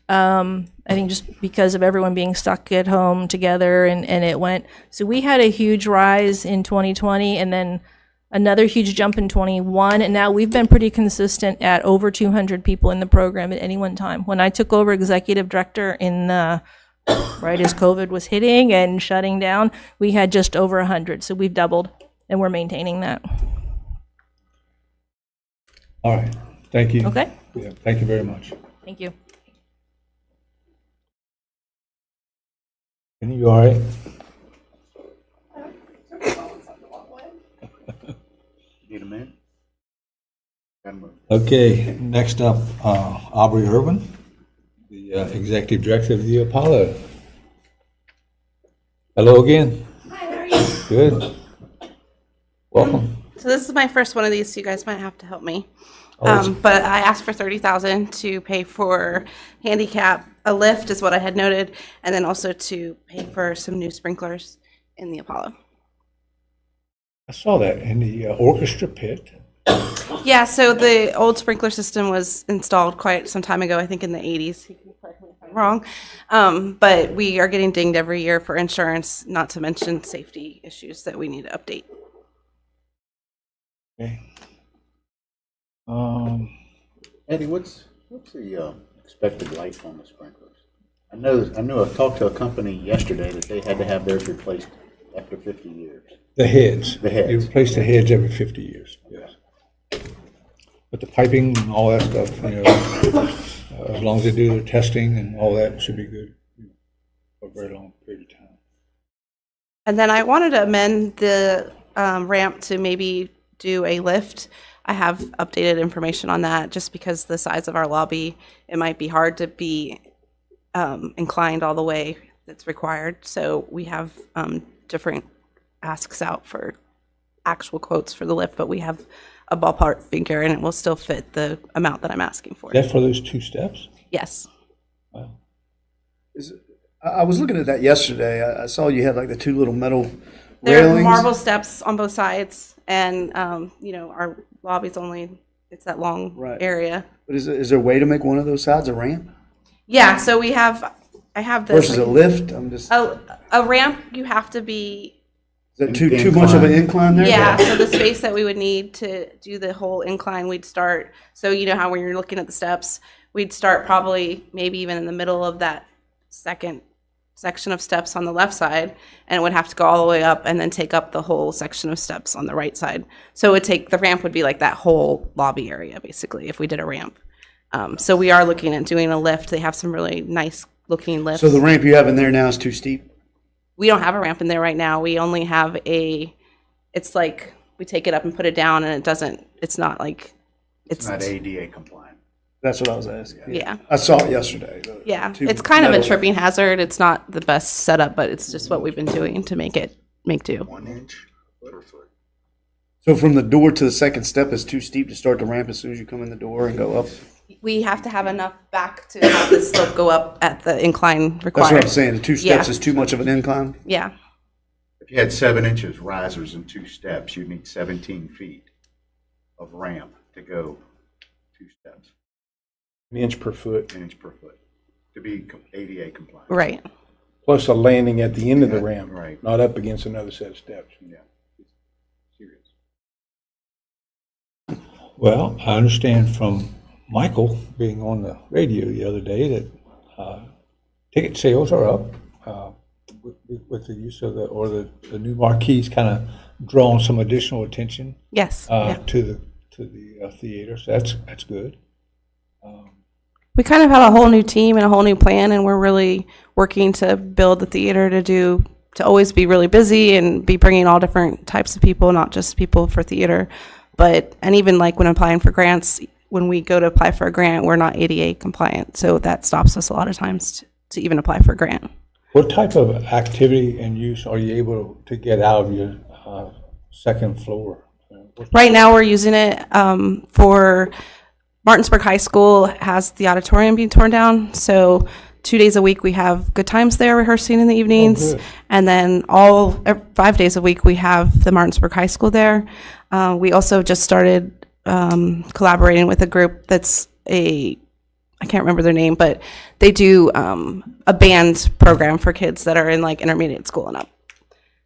I think just because of everyone being stuck at home together and it went. So we had a huge rise in 2020 and then another huge jump in 21. And now we've been pretty consistent at over 200 people in the program at any one time. When I took over executive director in right as COVID was hitting and shutting down, we had just over 100. So we've doubled and we're maintaining that. All right. Thank you. Okay. Yeah, thank you very much. Thank you. Penny, you all right? Need a minute? Okay, next up, Aubrey Irwin, the Executive Director of the Apollo. Hello again. Hi, how are you? Good. Welcome. So this is my first one of these, so you guys might have to help me. Oh, But I asked for $30,000 to pay for handicap, a lift is what I had noted, and then also to pay for some new sprinklers in the Apollo. I saw that in the orchestra pit. Yeah, so the old sprinkler system was installed quite some time ago, I think in the 80s. You can correct me if I'm wrong. But we are getting dinged every year for insurance, not to mention safety issues that we need to update. Okay. Eddie, what's the expected life on the sprinklers? I know I talked to a company yesterday that they had to have theirs replaced after 50 years. The heads. The heads. You replace the heads every 50 years, yes. But the piping and all that stuff, as long as they do their testing and all that, should be good for a very long period of time. And then I wanted to amend the ramp to maybe do a lift. I have updated information on that just because the size of our lobby, it might be hard to be inclined all the way that's required. So we have different asks out for actual quotes for the lift, but we have a ballpark figure and it will still fit the amount that I'm asking for. Is that for those 2 steps? Yes. Wow. I was looking at that yesterday. I saw you had like the 2 little metal There are railings. marble steps on both sides, and our lobby's it's that long Right. area. But is there a way to make one of those sides a ramp Yeah, so I have this. versus a lift? I'm just, A ramp, you have to be, is that too much of an incline there? yeah, so the space that we would need to do the whole incline, we'd start, so you know how when you're looking at the steps, we'd start probably maybe even in the middle of that second section of steps on the left side, and it would have to go all the way up and then take up the whole section of steps on the right side. So the ramp would be like that whole lobby area, basically, if we did a ramp. So we are looking at doing a lift. They have some really nice looking lifts. So the ramp you have in there now is too steep? We don't have a ramp in there right now. We only have it's like we take it up and put it down, and it's not like, It's not ADA compliant. That's what I was asking. Yeah. I saw it yesterday. Yeah, Two it's kind of a metal- tripping hazard. It's not the best setup, but it's just what we've been doing to make do. 1 inch per foot. So from the door to the second step is too steep to start the ramp as soon as you come in the door and go up? We have to have enough back to have the slope go up at the incline required. That's what I'm saying. The 2 steps Yeah. is too much of an incline? Yeah. If you had 7 inches risers and 2 steps, you'd need 17 feet of ramp to go 2 steps. An inch per foot. An inch per foot to be ADA compliant. Right. Plus a landing at the end of the ramp. Right. Not up against another set of steps. Yeah. Serious. Well, I understand from Michael being on the radio the other day that ticket sales are up with the use of the new marquees kind of drawing some additional attention Yes. to the theater. So that's good. We kind of have a whole new team and a whole new plan, and we're really working to build the theater to always be really busy and be bringing all different types of people, not just people for theater. And even like when applying for grants, when we go to apply for a grant, we're not ADA compliant. So that stops us a lot of times to even apply for a grant. What type of activity and use are you able to get out of your second floor? Right now, we're using it for Martinsburg High School has the auditorium being torn down. So 2 days a week, we have good times there rehearsing in the evenings. good. And then 5 days a week, we have the Martinsburg High School there. We also just started collaborating with a group I can't remember their name, but they do a band program for kids that are in like intermediate school and up.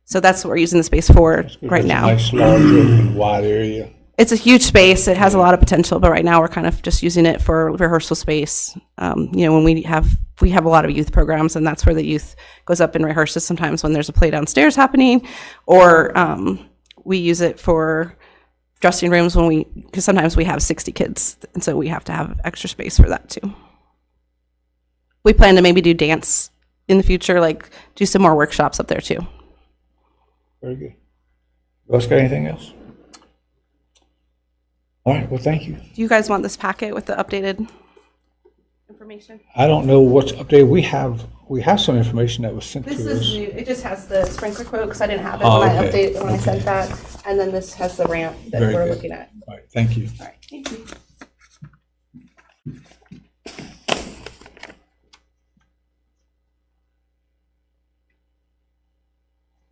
So that's what we're using the space for right It's now. a nice, large, open, wide area. It's a huge space. It has a lot of potential, but right now we're kind of just using it for rehearsal space. When we have a lot of youth programs, and that's where the youth goes up and rehearses sometimes when there's a play downstairs happening, or we use it for dressing rooms because sometimes we have 60 kids, and so we have to have extra space for that too. We plan to maybe do dance in the future, like do some more workshops up there too. Very good. Else got anything else? All right, well, thank you. Do you guys want this packet with the updated information? I don't know what's updated. We have some information that was sent to This us. is new. It just has the sprinkler quote because I didn't have it Oh, when I okay. updated when I sent that, and then this has the ramp that Very we're good. looking at. All right, thank you. All right, thank you.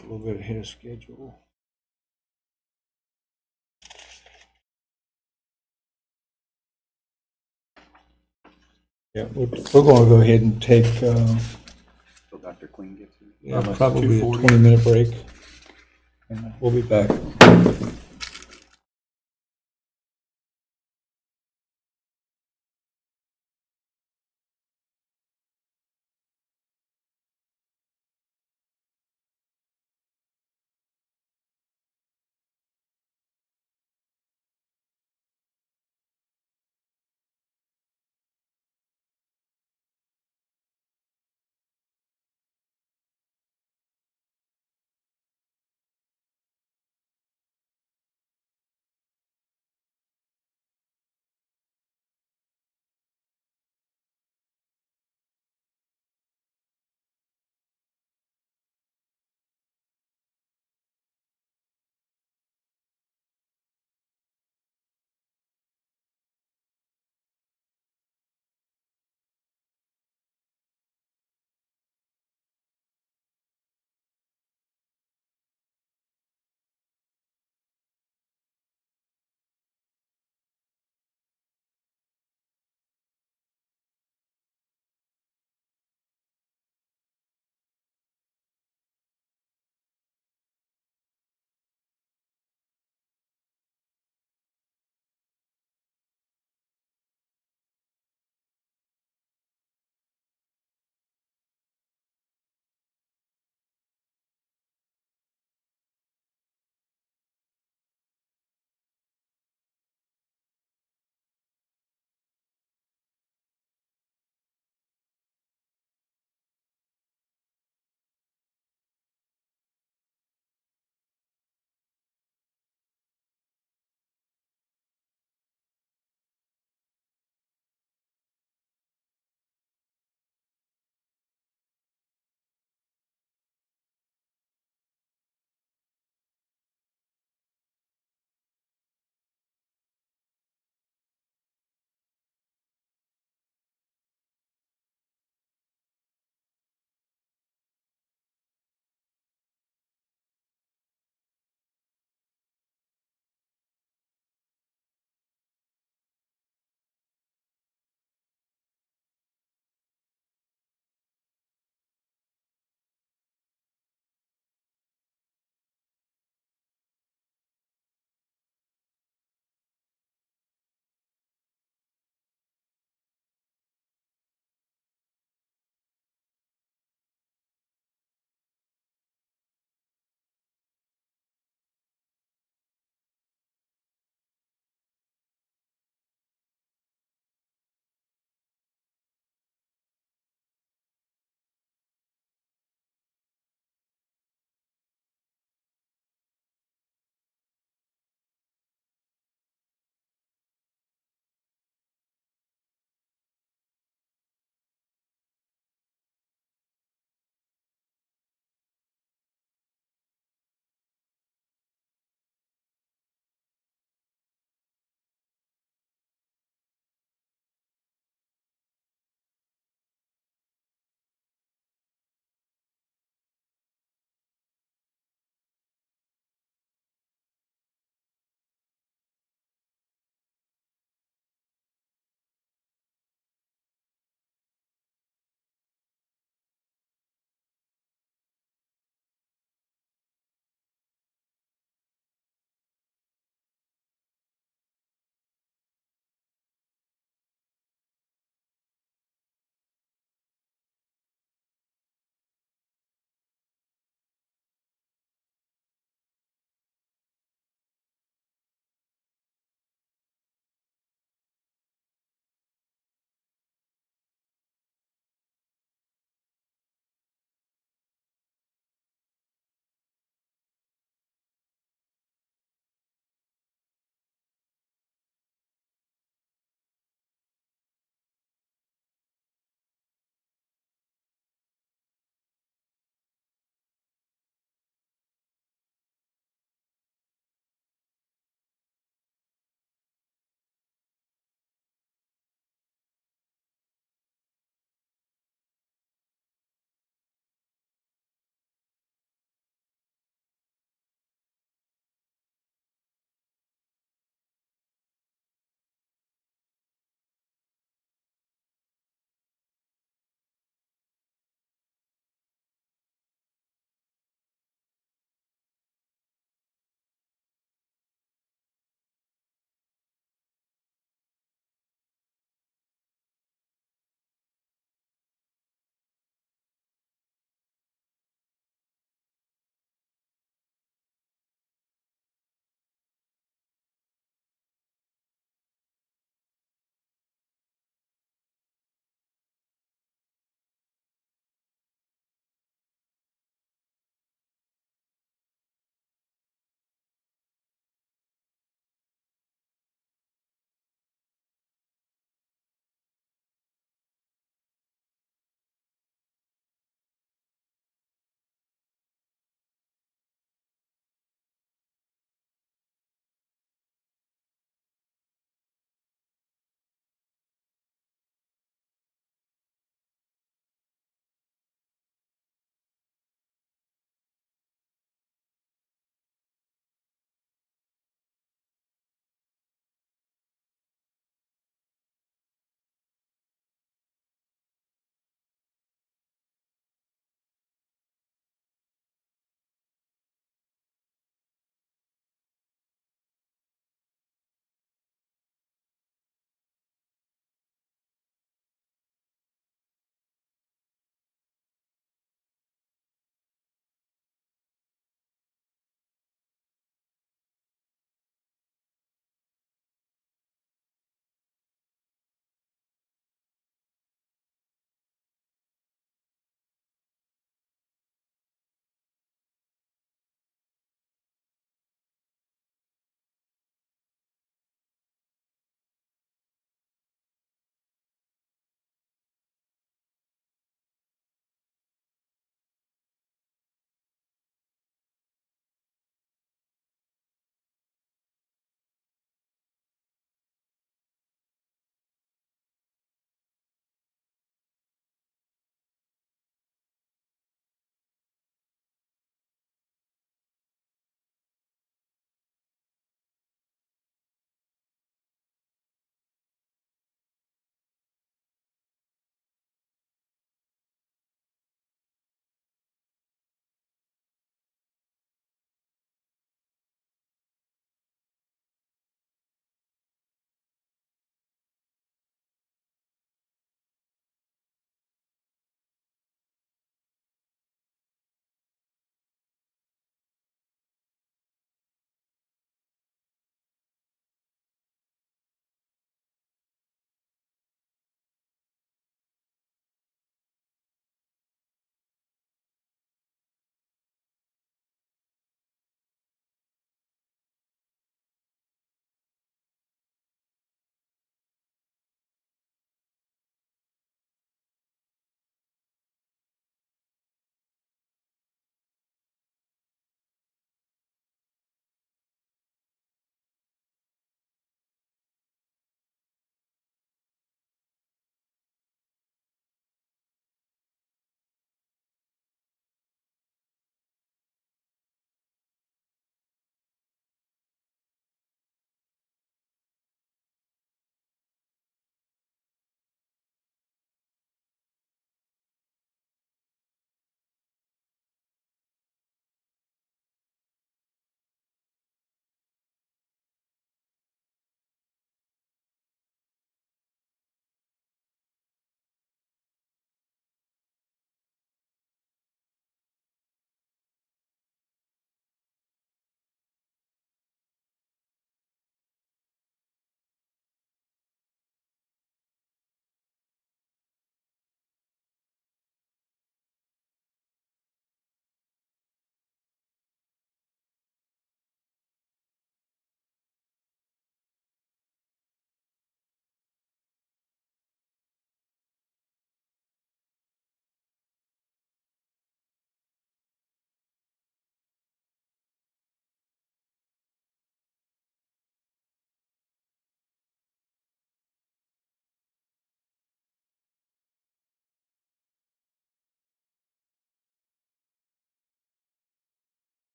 A little bit ahead of schedule. Yeah, we're going to go ahead and take So Dr. Queen gets it. probably a 20-minute break, and we'll be back.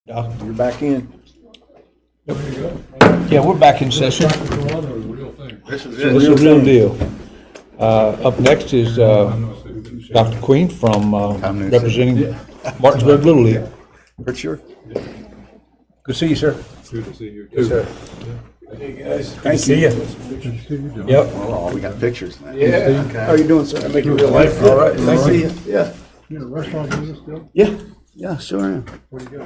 Doc? You're back in. Yeah, we're back in session. This is So this is a real deal. Up next is Dr. Queen from representing Martinsburg Little League. For sure. Good to see you, sir. Good to see you. Yes, sir. Hey, guys. Thank you. Yep. Oh, we got pictures. Yeah. How are you doing, sir? Make it real life. All right, thank you. Yeah. You in a restaurant business still? Yeah. Yeah, sure am. Where you go?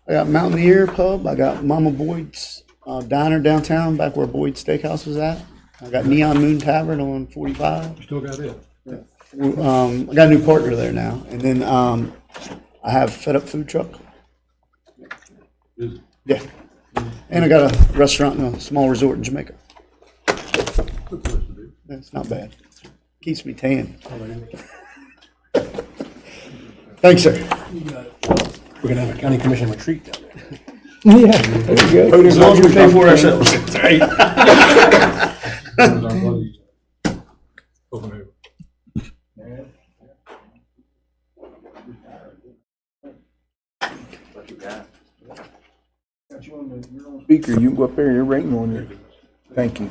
I got Mountaineer Pub. I got Mama Boyd's Diner downtown, back where Boyd's Steakhouse is at. I got Neon Moon Tavern on 45. You still got it? I got a new partner there now. And then I have Fed Up Food Truck. Yeah. And I got a restaurant and a small resort in Jamaica. It's not bad. Keeps me tan. Thanks, sir. We're gonna have a county commission retreat down there. Yeah, there you go. As long as we pay for it ourselves. That's right. Speaker, you can go up there, you're rating on you. Thank you.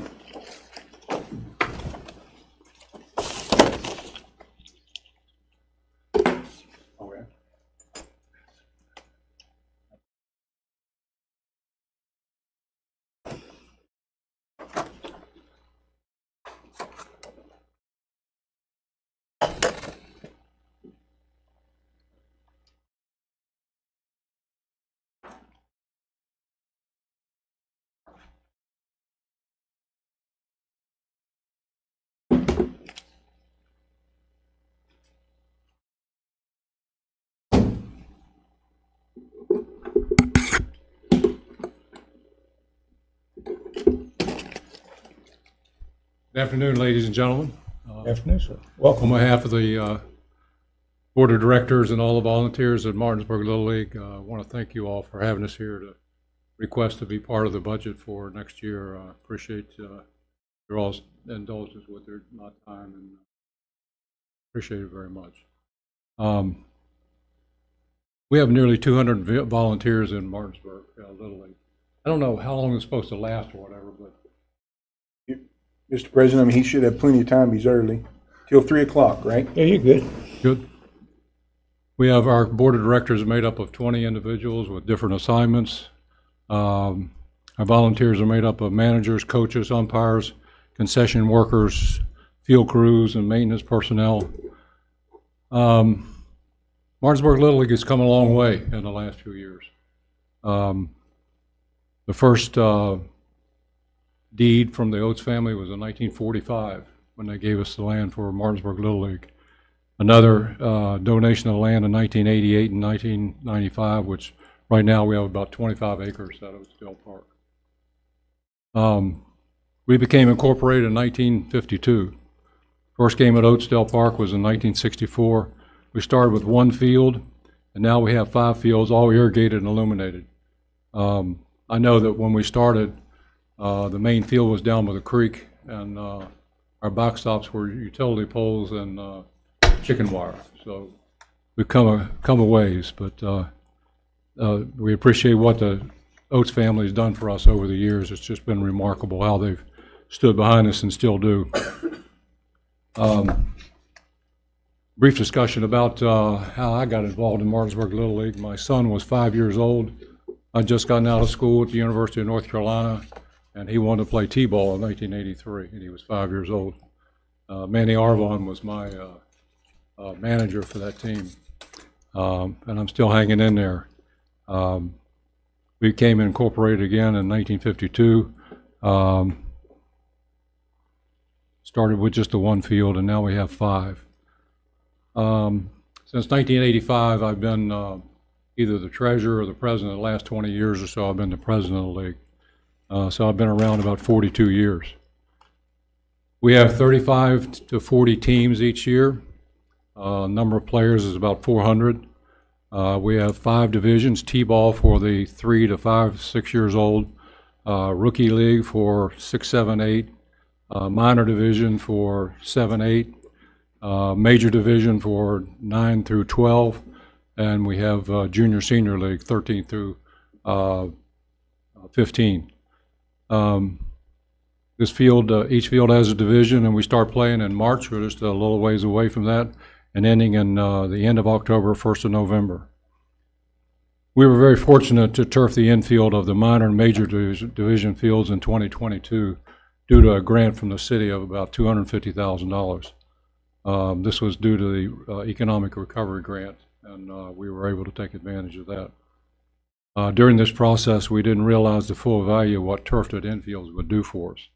Good afternoon, ladies and gentlemen. Afternoon, sir. On Welcome. behalf of the Board of Directors and all the volunteers at Martinsburg Little League, I want to thank you all for having us here to request to be part of the budget for next year. I appreciate your all's indulgence with my time, and appreciate it very much. We have nearly 200 volunteers in Martinsburg Little League. I don't know how long it's supposed to last or whatever, but Mr. President, I mean, he should have plenty of time. He's early. Till 3 o'clock, right? Yeah, you're good. good. We have our board of directors made up of 20 individuals with different assignments. Our volunteers are made up of managers, coaches, umpires, concession workers, field crews, and maintenance personnel. Martinsburg Little League has come a long way in the last few years. The first deed from the Oates family was in 1945 when they gave us the land for Martinsburg Little League. Another donation of land in 1988 and 1995, which right now we have about 25 acres at Oatesdale Park. We became incorporated in 1952. First game at Oatesdale Park was in 1964. We started with one field, and now we have 5 fields, all irrigated and illuminated. I know that when we started, the main field was down by the creek, and our backstops were utility poles and chicken wire. So we've come a ways, but we appreciate what the Oates family has done for us over the years. It's just been remarkable how they've stood behind us and still do. Brief discussion about how I got involved in Martinsburg Little League. My son was 5 years old. I'd just gotten out of school at the University of North Carolina, and he wanted to play T-ball in 1983, and he was 5 years old. Manny Arvon was my manager for that team, and I'm still hanging in there. We became incorporated again in 1952. Started with just the one field, and now we have 5. Since 1985, I've been either the treasurer or the president. The last 20 years or so, I've been the president of the league. So I've been around about 42 years. We have 35 to 40 teams each year. Number of players is about 400. We have 5 divisions: T-ball for the 3 to 5, 6 years old, rookie league for 6, 7, 8, minor division for 7, 8, major division for 9 through 12, and we have junior senior league 13 through 15. This field, each field has a division, and we start playing in March. We're just a little ways away from that, and ending in the end of October, 1st of November. We were very fortunate to turf the infield of the minor and major division fields in 2022 due to a grant from the city of about $250,000. This was due to the economic recovery grant, and we were able to take advantage of that. During this process, we didn't realize the full value of what turfed infields would do for us.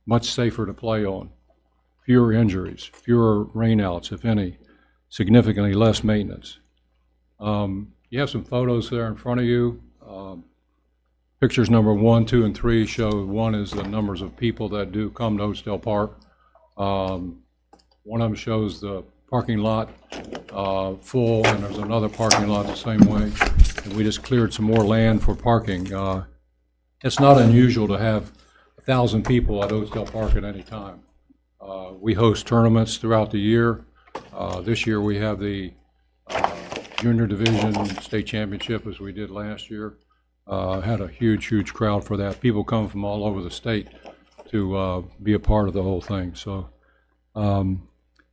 Much safer to play on, fewer injuries, fewer rainouts, if any, significantly less maintenance. You have some photos there in front of you. Pictures number 1, 2, and 3 show one is the numbers of people that do come to Oakdale Park. One of them shows the parking lot full, and there's another parking lot the same way. And we just cleared some more land for parking. It's not unusual to have 1,000 people at Oakdale Park at any time. We host tournaments throughout the year. This year we have the Junior Division State Championship, as we did last year. Had a huge crowd for that. People come from all over the state to be a part of the whole thing. So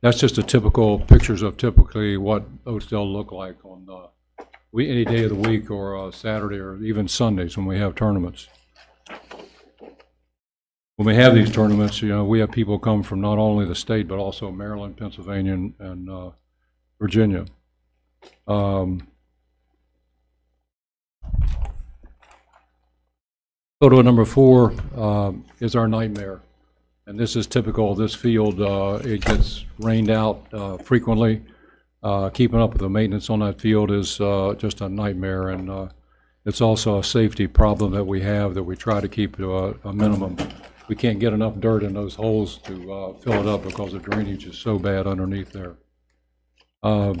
that's just a typical pictures of typically what Oakdale look like on any day of the week, or Saturday, or even Sundays when we have tournaments. When we have these tournaments, we have people come from not only the state but also Maryland, Pennsylvania, and Virginia. Photo number 4 is our nightmare, and this is typical of this field. It gets rained out frequently. Keeping up with the maintenance on that field is just a nightmare, and it's also a safety problem that we have that we try to keep to a minimum. We can't get enough dirt in those holes to fill it up because the drainage is so bad underneath there.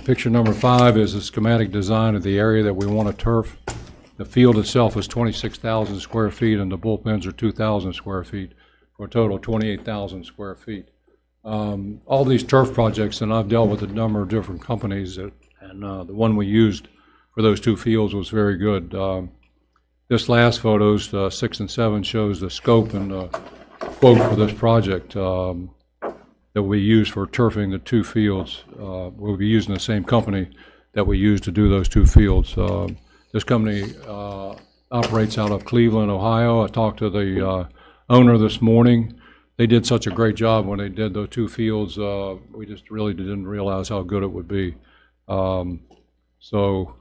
Picture number 5 is a schematic design of the area that we want to turf. The field itself is 26,000 square feet, and the bullpens are 2,000 square feet, for a total of 28,000 square feet. All these turf projects, and I've dealt with a number of different companies, and the one we used for those 2 fields was very good. This last photos, 6 and 7, shows the scope and the quote for this project that we use for turfing the 2 fields. We'll be using the same company that we used to do those 2 fields. This company operates out of Cleveland, Ohio. I talked to the owner this morning. They did such a great job when they did those 2 fields. We just really didn't realize how good it would be. So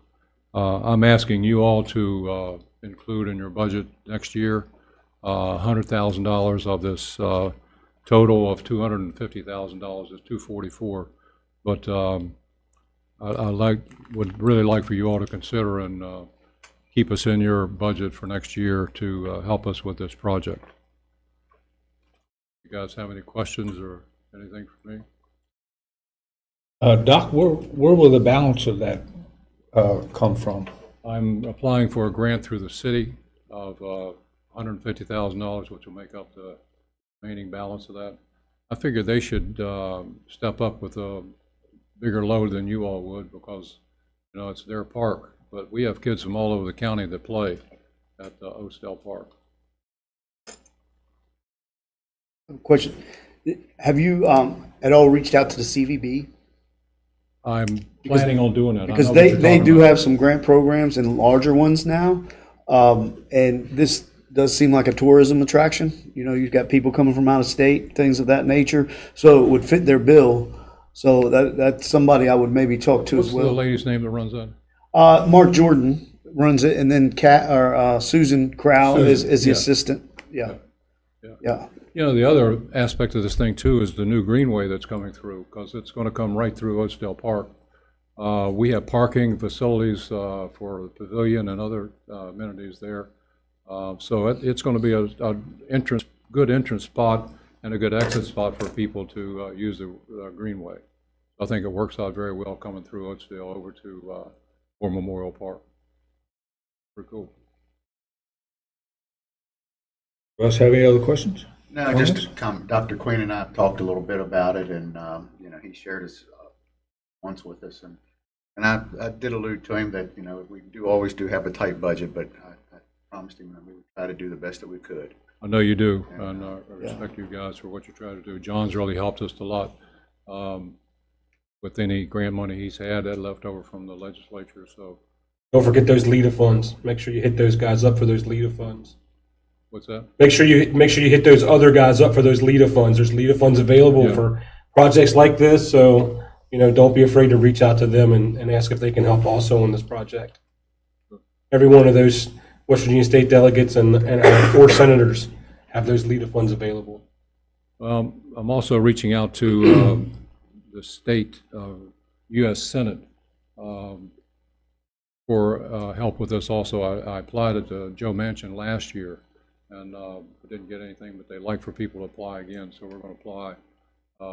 I'm asking you all to include in your budget next year $100,000 of this total of $250,000 is $244. But I would really like for you all to consider and keep us in your budget for next year to help us with this project. You guys have any questions or anything for me? Doc, where will the balance of that come from? I'm applying for a grant through the city of $150,000, which will make up the remaining balance of that. I figured they should step up with a bigger load than you all would, because it's their park. But we have kids from all over the county that play at Oakdale Park. Question: have you at all reached out to the CVB? I'm planning on doing that. Because they do have some grant programs and larger ones now, and this does seem like a tourism attraction. You've got people coming from out of state, things of that nature, so it would fit their bill. So that's somebody I would maybe talk to as well. What's the lady's name that runs that? Mark Jordan runs it, and then Susan Crow is the assistant. Yeah. The other aspect of this thing too is the new greenway that's coming through, because it's going to come right through Oakdale Park. We have parking facilities for the pavilion and other amenities there. So it's going to be a good entrance spot and a good exit spot for people to use the greenway. I think it works out very well coming through Oakdale over to War Memorial Park. Pretty cool. You guys have any other questions? No, just to comment. Dr. Quinn and I have talked a little bit about it, and he shared his once with us, and And I did allude to him that, you know, we always do have a tight budget, but I promised him that we would try to do the best that we could. I know you do, and I respect you guys for what you try to do. John's really helped us a lot with any grant money he's had that left over from the legislature, so. Don't forget those LEDA funds. Make sure you hit those guys up for those LEDA funds. What's that? Make sure you hit those other guys up for those LEDA funds. There's LEDA funds available for projects like this, so don't be afraid to reach out to them and ask if they can help also on this project. Every one of those West Virginia state delegates and our 4 senators have those LEDA funds available. I'm also reaching out to the state U.S. Senate for help with this also. I applied at the Joe Manchin last year and didn't get anything, but they like for people to apply again, so we're going to apply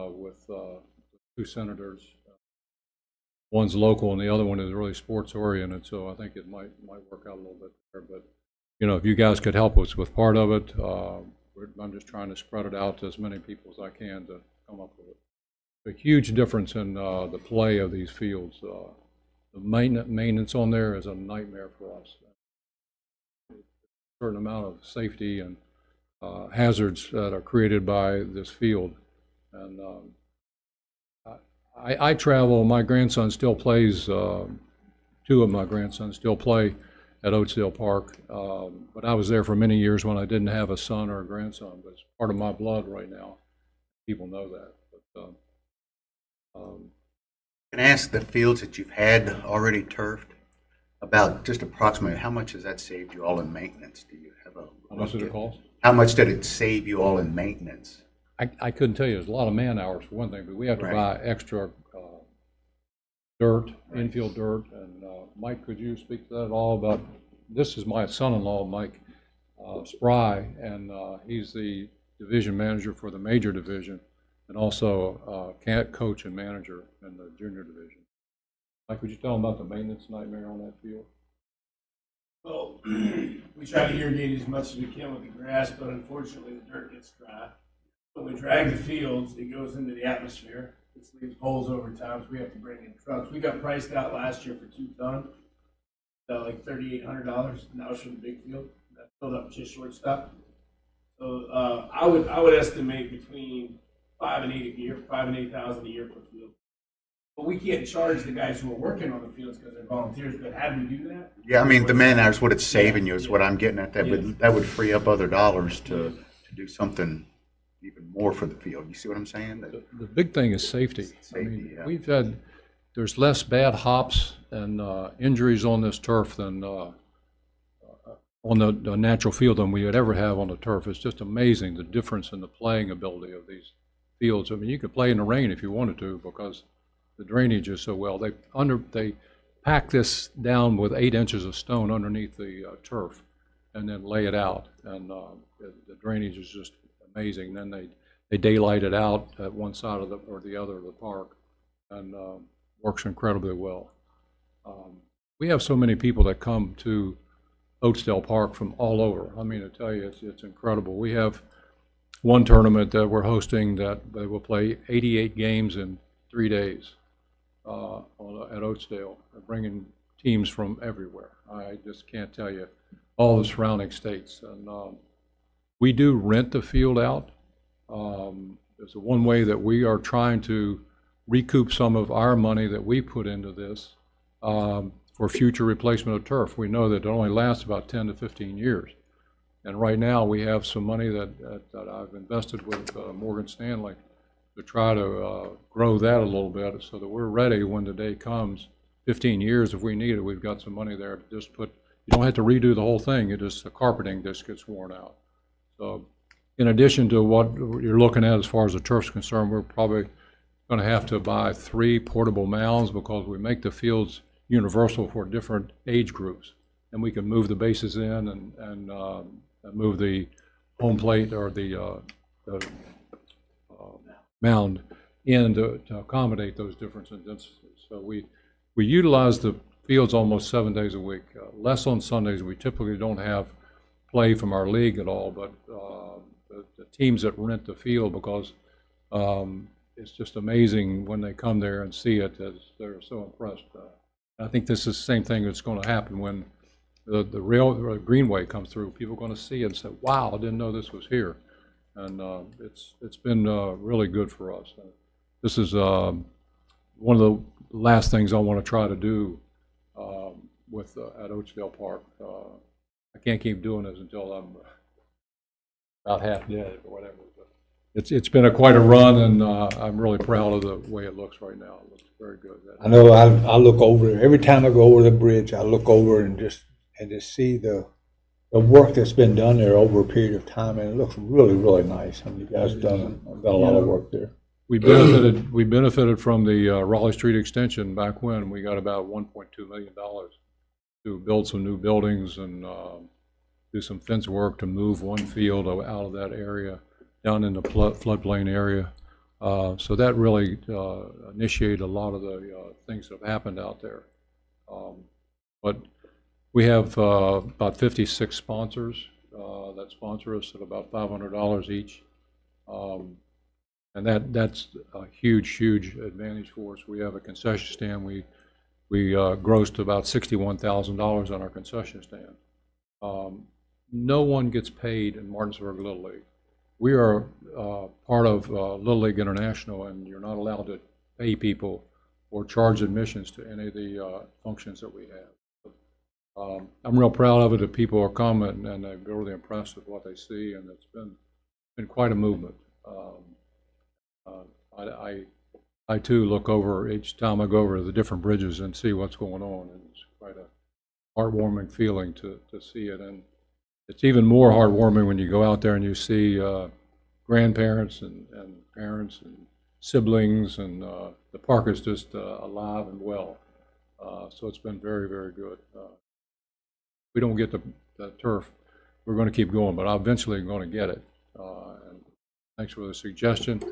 with 2 senators. One's local and the other one is really sports oriented, so I think it might work out a little bit there. But if you guys could help us with part of it, I'm just trying to spread it out to as many people as I can to come up with it. A huge difference in the play of these fields. The maintenance on there is a nightmare for us. A certain amount of safety and hazards that are created by this field. And I travel, my grandson still plays, 2 of my grandsons still play at Oatsdale Park, but I was there for many years when I didn't have a son or a grandson, but it's part of my blood right now. People know that. But, Can I ask the fields that you've had already turfed, about just approximately how much has that saved you all in maintenance? Do you have a how much did it cost? How much did it save you all in maintenance? I couldn't tell you. There's a lot of man hours for one thing, but we have to buy extra dirt, infield dirt. And Mike, could you speak to that at all about, this is my son-in-law, Mike Spry, and he's the division manager for the major division and also coach and manager in the junior division. Mike, would you tell them about the maintenance nightmare on that field? Well, we try to irrigate as much as we can with the grass, but unfortunately the dirt gets dry. When we drag the fields, it goes into the atmosphere. This leaves holes over time, so we have to bring in trucks. We got priced out last year for 2 ton, like $3,800. And that was for the big field. That filled up just shortstop. So I would estimate between $5,000 and $8,000 a year per field. But we can't charge the guys who are working on the fields because they're volunteers. But how do we do that? Yeah, I mean, the man hours, what it's saving you is what I'm getting at. That would free up other dollars to do something even more for the field. You see what I'm saying? The big thing is safety. We've had, there's less bad hops and injuries on this turf than on the natural field than we would ever have on the turf. It's just amazing the difference in the playing ability of these fields. I mean, you could play in the rain if you wanted to because the drainage is so well. They pack this down with 8 inches of stone underneath the turf and then lay it out. And the drainage is just amazing. Then they daylight it out at one side of or the other of the park, and works incredibly well. We have so many people that come to Oatsdale Park from all over. I mean, I tell you, it's incredible. We have one tournament that we're hosting that they will play 88 games in 3 days at Oatsdale. They're bringing teams from everywhere. I just can't tell you all the surrounding states. And we do rent the field out. There's one way that we are trying to recoup some of our money that we put into this for future replacement of turf. We know that it only lasts about 10 to 15 years. And right now we have some money that I've invested with Morgan Stanley to try to grow that a little bit so that we're ready when the day comes. 15 years if we need it, we've got some money there to just put, you don't have to redo the whole thing, the carpeting just gets worn out. So in addition to what you're looking at as far as the turf's concerned, we're probably going to have to buy 3 portable mounds because we make the fields universal for different age groups. And we can move the bases in and move the home plate or the mound in to accommodate those different intensities. So we utilize the fields almost 7 days a week. Less on Sundays. We typically don't have play from our league at all, but the teams that rent the field, because it's just amazing when they come there and see it, as they're so impressed. I think this is the same thing that's going to happen when the Greenway comes through. People are going to see it and say, wow, I didn't know this was here. And it's been really good for us. This is one of the last things I want to try to do at Oakdale Park. I can't keep doing this until I'm about half dead or whatever. But it's been quite a run, and I'm really proud of the way it looks right now. It looks very good. I know I look over there. Every time I go over the bridge, I look over and just see the work that's been done there over a period of time, and it looks really, really nice. I mean, you guys have done a lot of work there. We benefited from the Raleigh Street extension back when. We got about $1.2 million to build some new buildings and do some fence work to move one field out of that area down in the floodplain area. So that really initiated a lot of the things that have happened out there. But we have about 56 sponsors that sponsor us at about $500 each. And that's a huge advantage for us. We have a concession stand. We grossed about $61,000 on our concession stand. No one gets paid in Martinsburg Little League. We are part of Little League International, and you're not allowed to pay people or charge admissions to any of the functions that we have. I'm real proud of it that people are coming and they're really impressed with what they see, and it's been quite a movement. I too look over each time I go over the different bridges and see what's going on, and it's quite a heartwarming feeling to see it. And it's even more heartwarming when you go out there and you see grandparents and parents and siblings, and the park is just alive and well. So it's been very, very good. We don't get the turf, we're going to keep going, but I'm eventually going to get it. And thanks for the suggestion.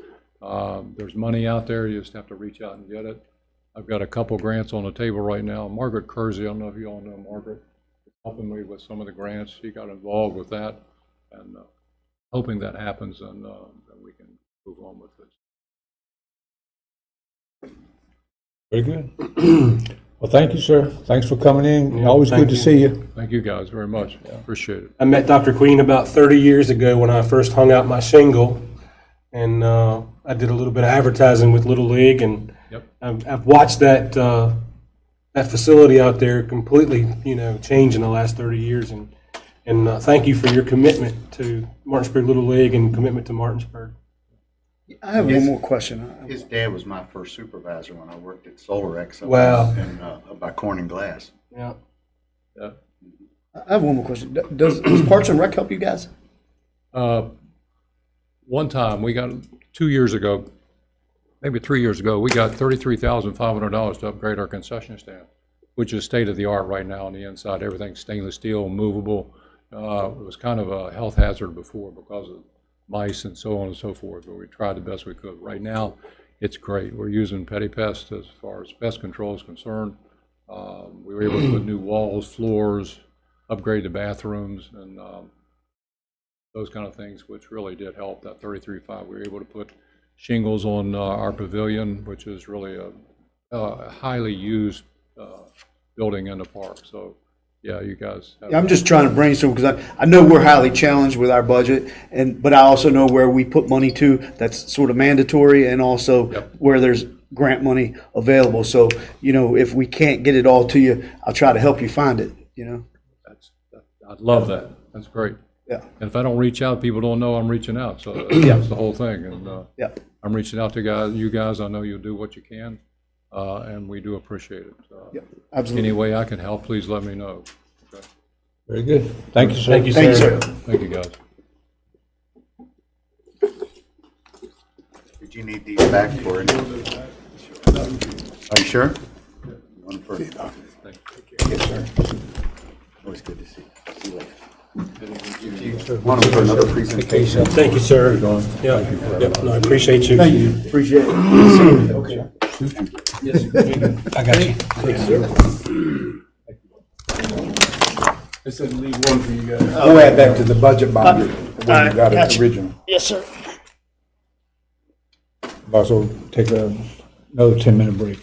There's money out there, you just have to reach out and get it. I've got a couple grants on the table right now. Margaret Kersey, I don't know if you all know Margaret, helping me with some of the grants. She got involved with that, and hoping that happens, and that we can move on with this. Very good. Well, thank you, sir. Thanks for coming in. Yeah, Always good to see you. Thank you guys very much. Appreciate it. I met Dr. Queen about 30 years ago when I first hung out my shingle, and I did a little bit of advertising with Little League, and I've watched that that facility out there completely, change in the last 30 years, and thank you for your commitment to Martinsburg Little League and commitment to Martinsburg. I have one more question. His dad was my first supervisor when I worked at Solar X Wow. by Corning Glass. Yeah. I have one more question. Does Parks and Rec help you guys? One time, we got 2 years ago, maybe 3 years ago, we got $33,500 to upgrade our concession stand, which is state of the art right now on the inside. Everything's stainless steel, movable. It was kind of a health hazard before because of mice and so on and so forth, but we tried the best we could. Right now, it's great. We're using Petty Pest as far as pest control is concerned. We were able to put new walls, floors, upgrade the bathrooms, and those kind of things, which really did help. That 33.5, we were able to put shingles on our pavilion, which is really a highly used building in the park. So, yeah, you guys have. Yeah, I'm just trying to brainstorm because I know we're highly challenged with our budget, but I also know where we put money to that's sort of mandatory, and also where there's grant money available. So, if we can't get it all to you, I'll try to help you find it. I'd love that. That's great. Yeah. And if I don't reach out, people don't know I'm reaching out. So that's the whole thing. And I'm reaching out to you guys. I know you'll do what you can, and we do appreciate it. Absolutely. Any way I can help, please let me know. Okay. Very good. Thank you, sir. Thank you, sir. Thank you, sir. Thank you, guys. Did you need these back for it? Are you sure? One for. Yes, sir. Always good to see you. See you later. Want to for another presentation? Thank you, sir. Yeah, no, I appreciate you. Thank you. Appreciate it. Okay. I got you. I said leave one for you guys. We'll add that to the budget binder when you got it original. Yes, sir. Also take another 10-minute break.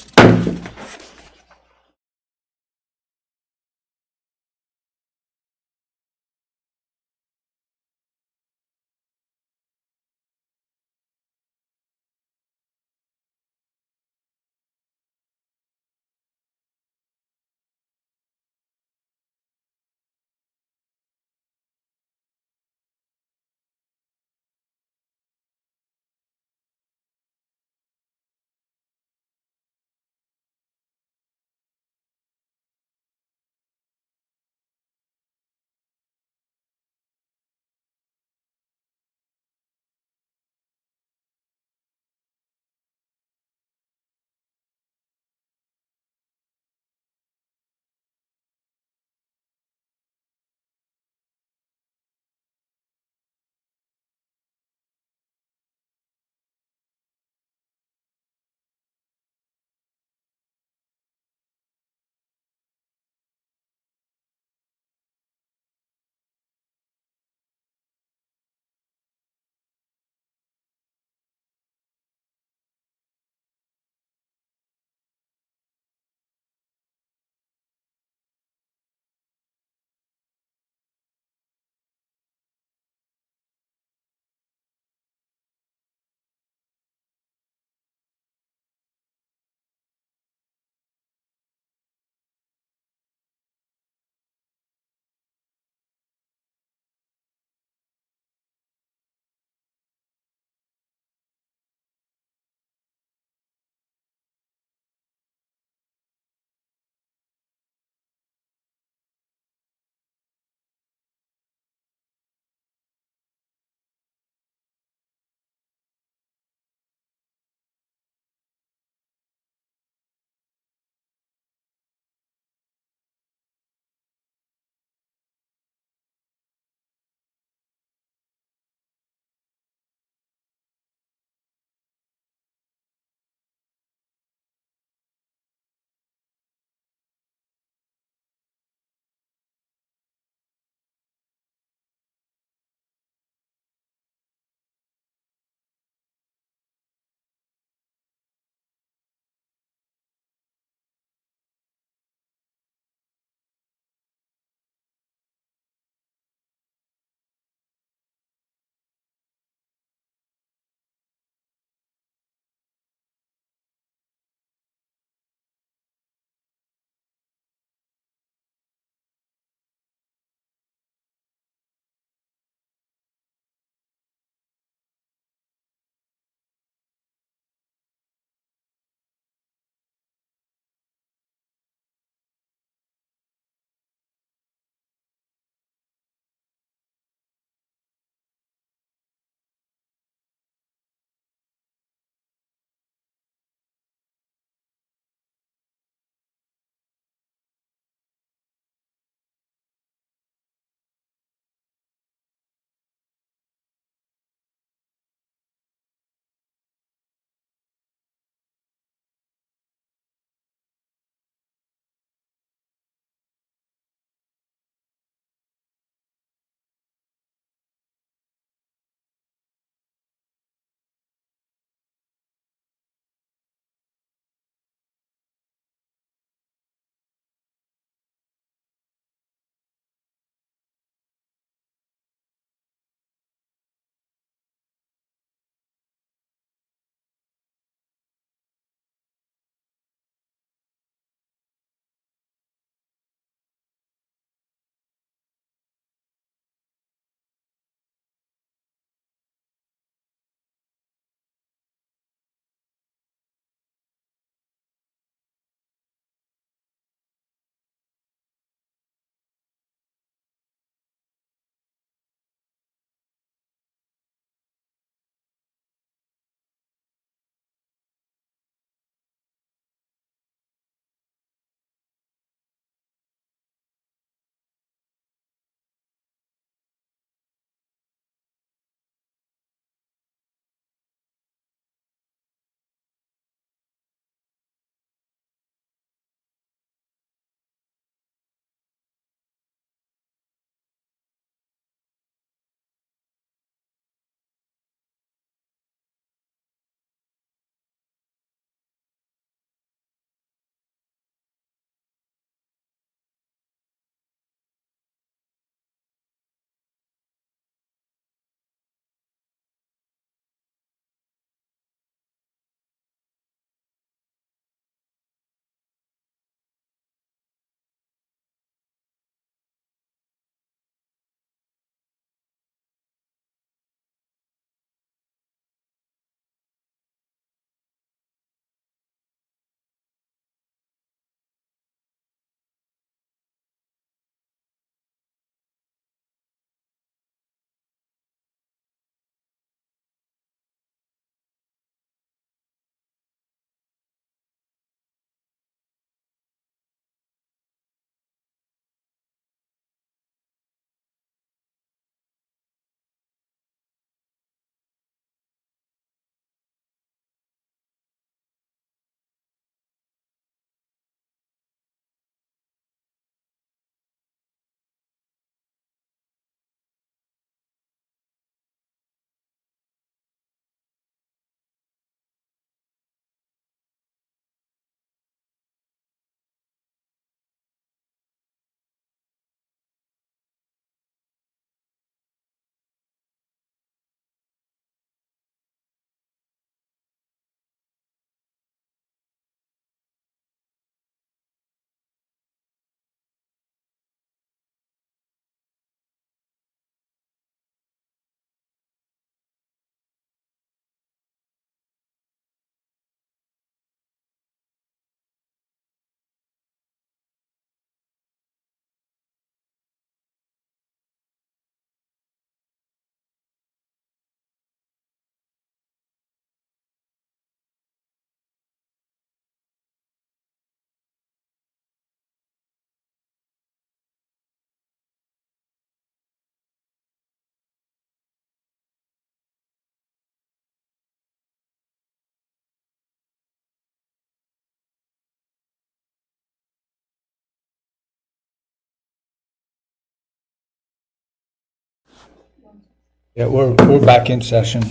Yeah, we're back in session.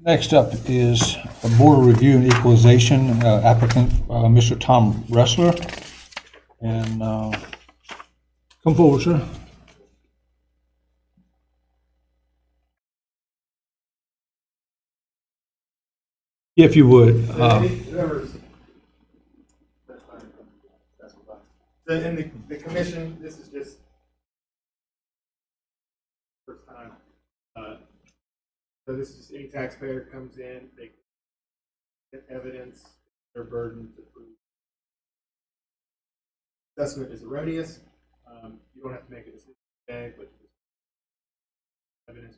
Next up is the Board of Review and Equalization applicant, Mr. Tom Ressler. And come forward, sir. If you would. So in the commission, this is just first time. So this is just any taxpayer comes in, they get evidence, their burden to prove assessment is erroneous. You don't have to make a decision today, but evidence.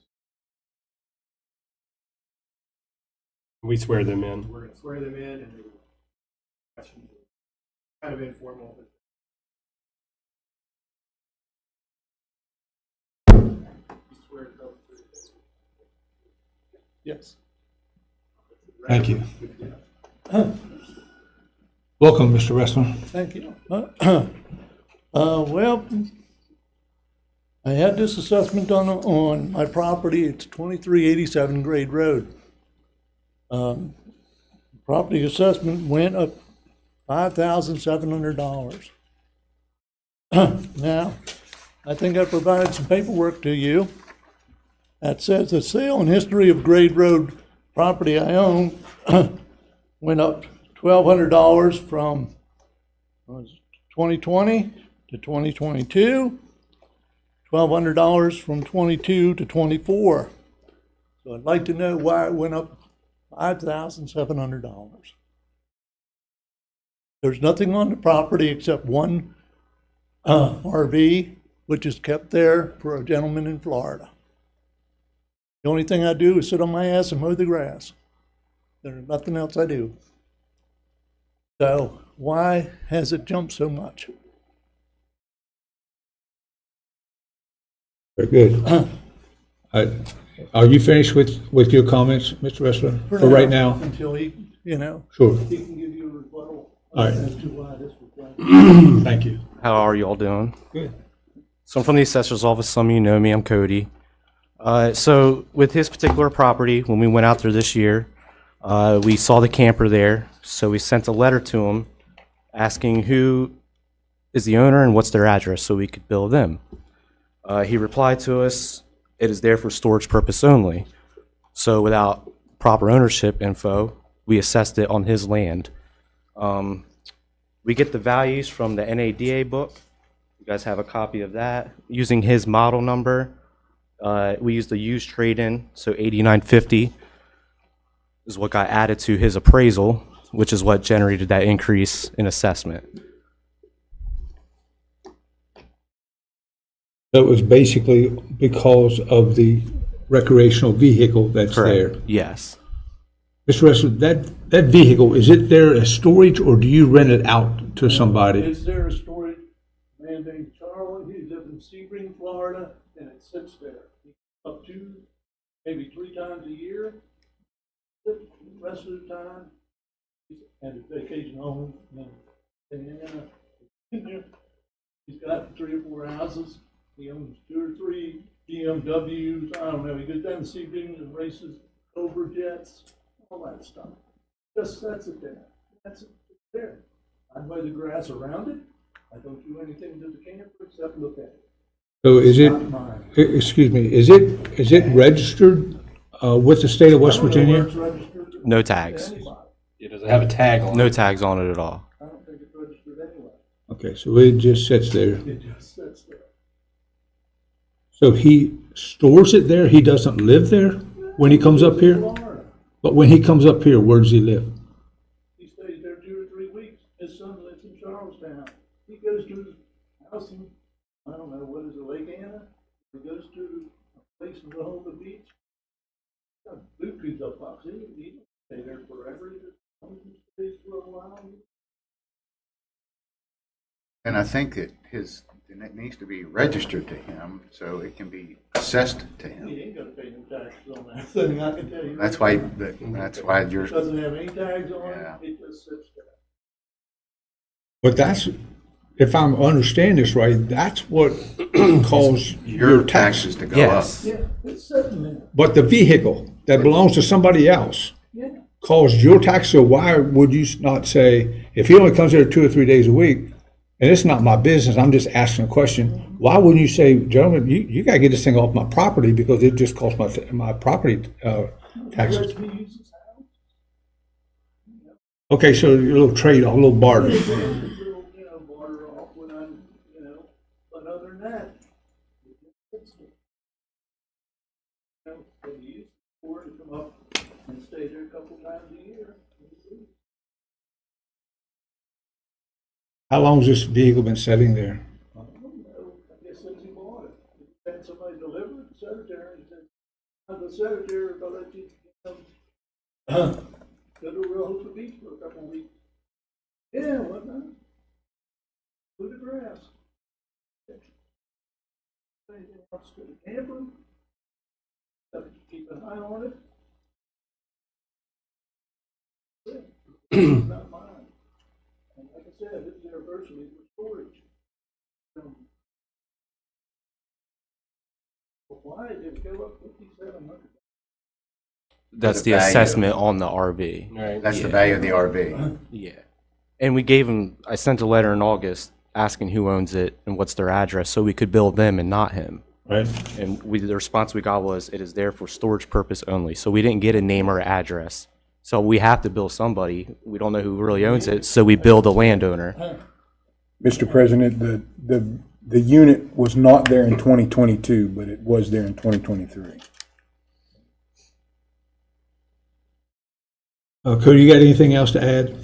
We swear them in. We're going to swear them in, and they will question, kind of informal. Yes. Thank you. Welcome, Mr. Ressler. Thank you. Well, I had this assessment done on my property. It's 2387 Grade Road. Property assessment went up $5,700. Now, I think I provided some paperwork to you that says the sale and history of Grade Road property I own went up $1,200 from 2020 to 2022, $1,200 from 22 to 24. So I'd like to know why it went up $5,700. There's nothing on the property except one RV, which is kept there for a gentleman in Florida. The only thing I do is sit on my ass and mow the grass. There's nothing else I do. So why has it jumped so much? Very good. Are you finished with your comments, Mr. Ressler, for right now? Until he, Sure. he can give you a rebuttal All right. as to why this was done. Thank you. How are you all doing? Good. So I'm from the assessor's office. Some of you know me. I'm Cody. So with his particular property, when we went out there this year, we saw the camper there. So we sent a letter to him asking who is the owner and what's their address so we could bill them. He replied to us, it is there for storage purpose only. So without proper ownership info, we assessed it on his land. We get the values from the NADA book. You guys have a copy of that. Using his model number, we used the used trade-in, so 8950 is what got added to his appraisal, which is what generated that increase in assessment. That was basically because of the recreational vehicle that's Correct. there. Yes. Mr. Ressler, that vehicle, is it there as storage or do you rent it out to somebody? It's there as storage. A man named Charlie, he lives in Sebring, Florida, and it sits there. Up to maybe 3 times a year. The rest of the time, he's at his vacation home. And he's got 3 or 4 houses. He owns 2 or 3 BMWs. I don't know. He goes down to Sebring and races Cobra jets, all that stuff. Just sets it there. That's it there. I mow the grass around it. I don't do anything to the camper except look at it. So is it, Not mine. excuse me, is it registered with the state of West Virginia? No tags. It doesn't have a tag on it. No tags on it at all. I don't think it's registered anyway. Okay, so it just sits there. It just sits there. So he stores it there? He doesn't live there when he comes up here? But when he comes up here, where does he live? He stays there 2 or 3 weeks. His son lives in Charlestown. He goes to his house in, I don't know, what is it, Lake Anna? He goes to a place in Rehoboth Beach. Got boot creeps up box. He doesn't stay there forever. He just stays for a while. And I think that it needs to be registered to him, so it can be assessed to him. He ain't gonna pay no taxes on that thing, I can tell you. That's why yours. Doesn't have any tags on it, it just sits there. But if I'm understanding this right, that's what caused your taxes to go Yes. Yeah, it's sitting there. But the vehicle that belongs to somebody else Yeah. caused your tax, so why would you not say, if he only comes here 2 or 3 days a week, and it's not my business, I'm just asking a question, why wouldn't you say, gentlemen, you gotta get this thing off my property because it just cost my property, taxes? Let me use his house. Okay, so a little trade, a little barter. Little, barter off when I'm, but other than that, they use for to come up and stay there a couple times a year. How long has this vehicle been sitting there? I guess since he bought it, he had somebody deliver it, the secretary, and said, I'm the secretary, if I let you, go to Rehoboth Beach for a couple of weeks. Yeah, what not? Put the grass. Anything else to the camper? Have to keep an eye on it. Yeah. Not mine. And like I said, this is virtually for storage. Why did it go up 5,700? That's The the value. assessment on the RV. Right. That's the Yeah. value of the RV. Yeah. And we gave him, I sent a letter in August asking who owns it and what's their address so we could bill them and not him. Right. And the response we got was, it is there for storage purpose only. So we didn't get a name or address. So we have to bill somebody. We don't know who really owns it, so we bill the landowner. Mr. President, the unit was not there in 2022, but it was there in 2023. Cody, you got anything else to add?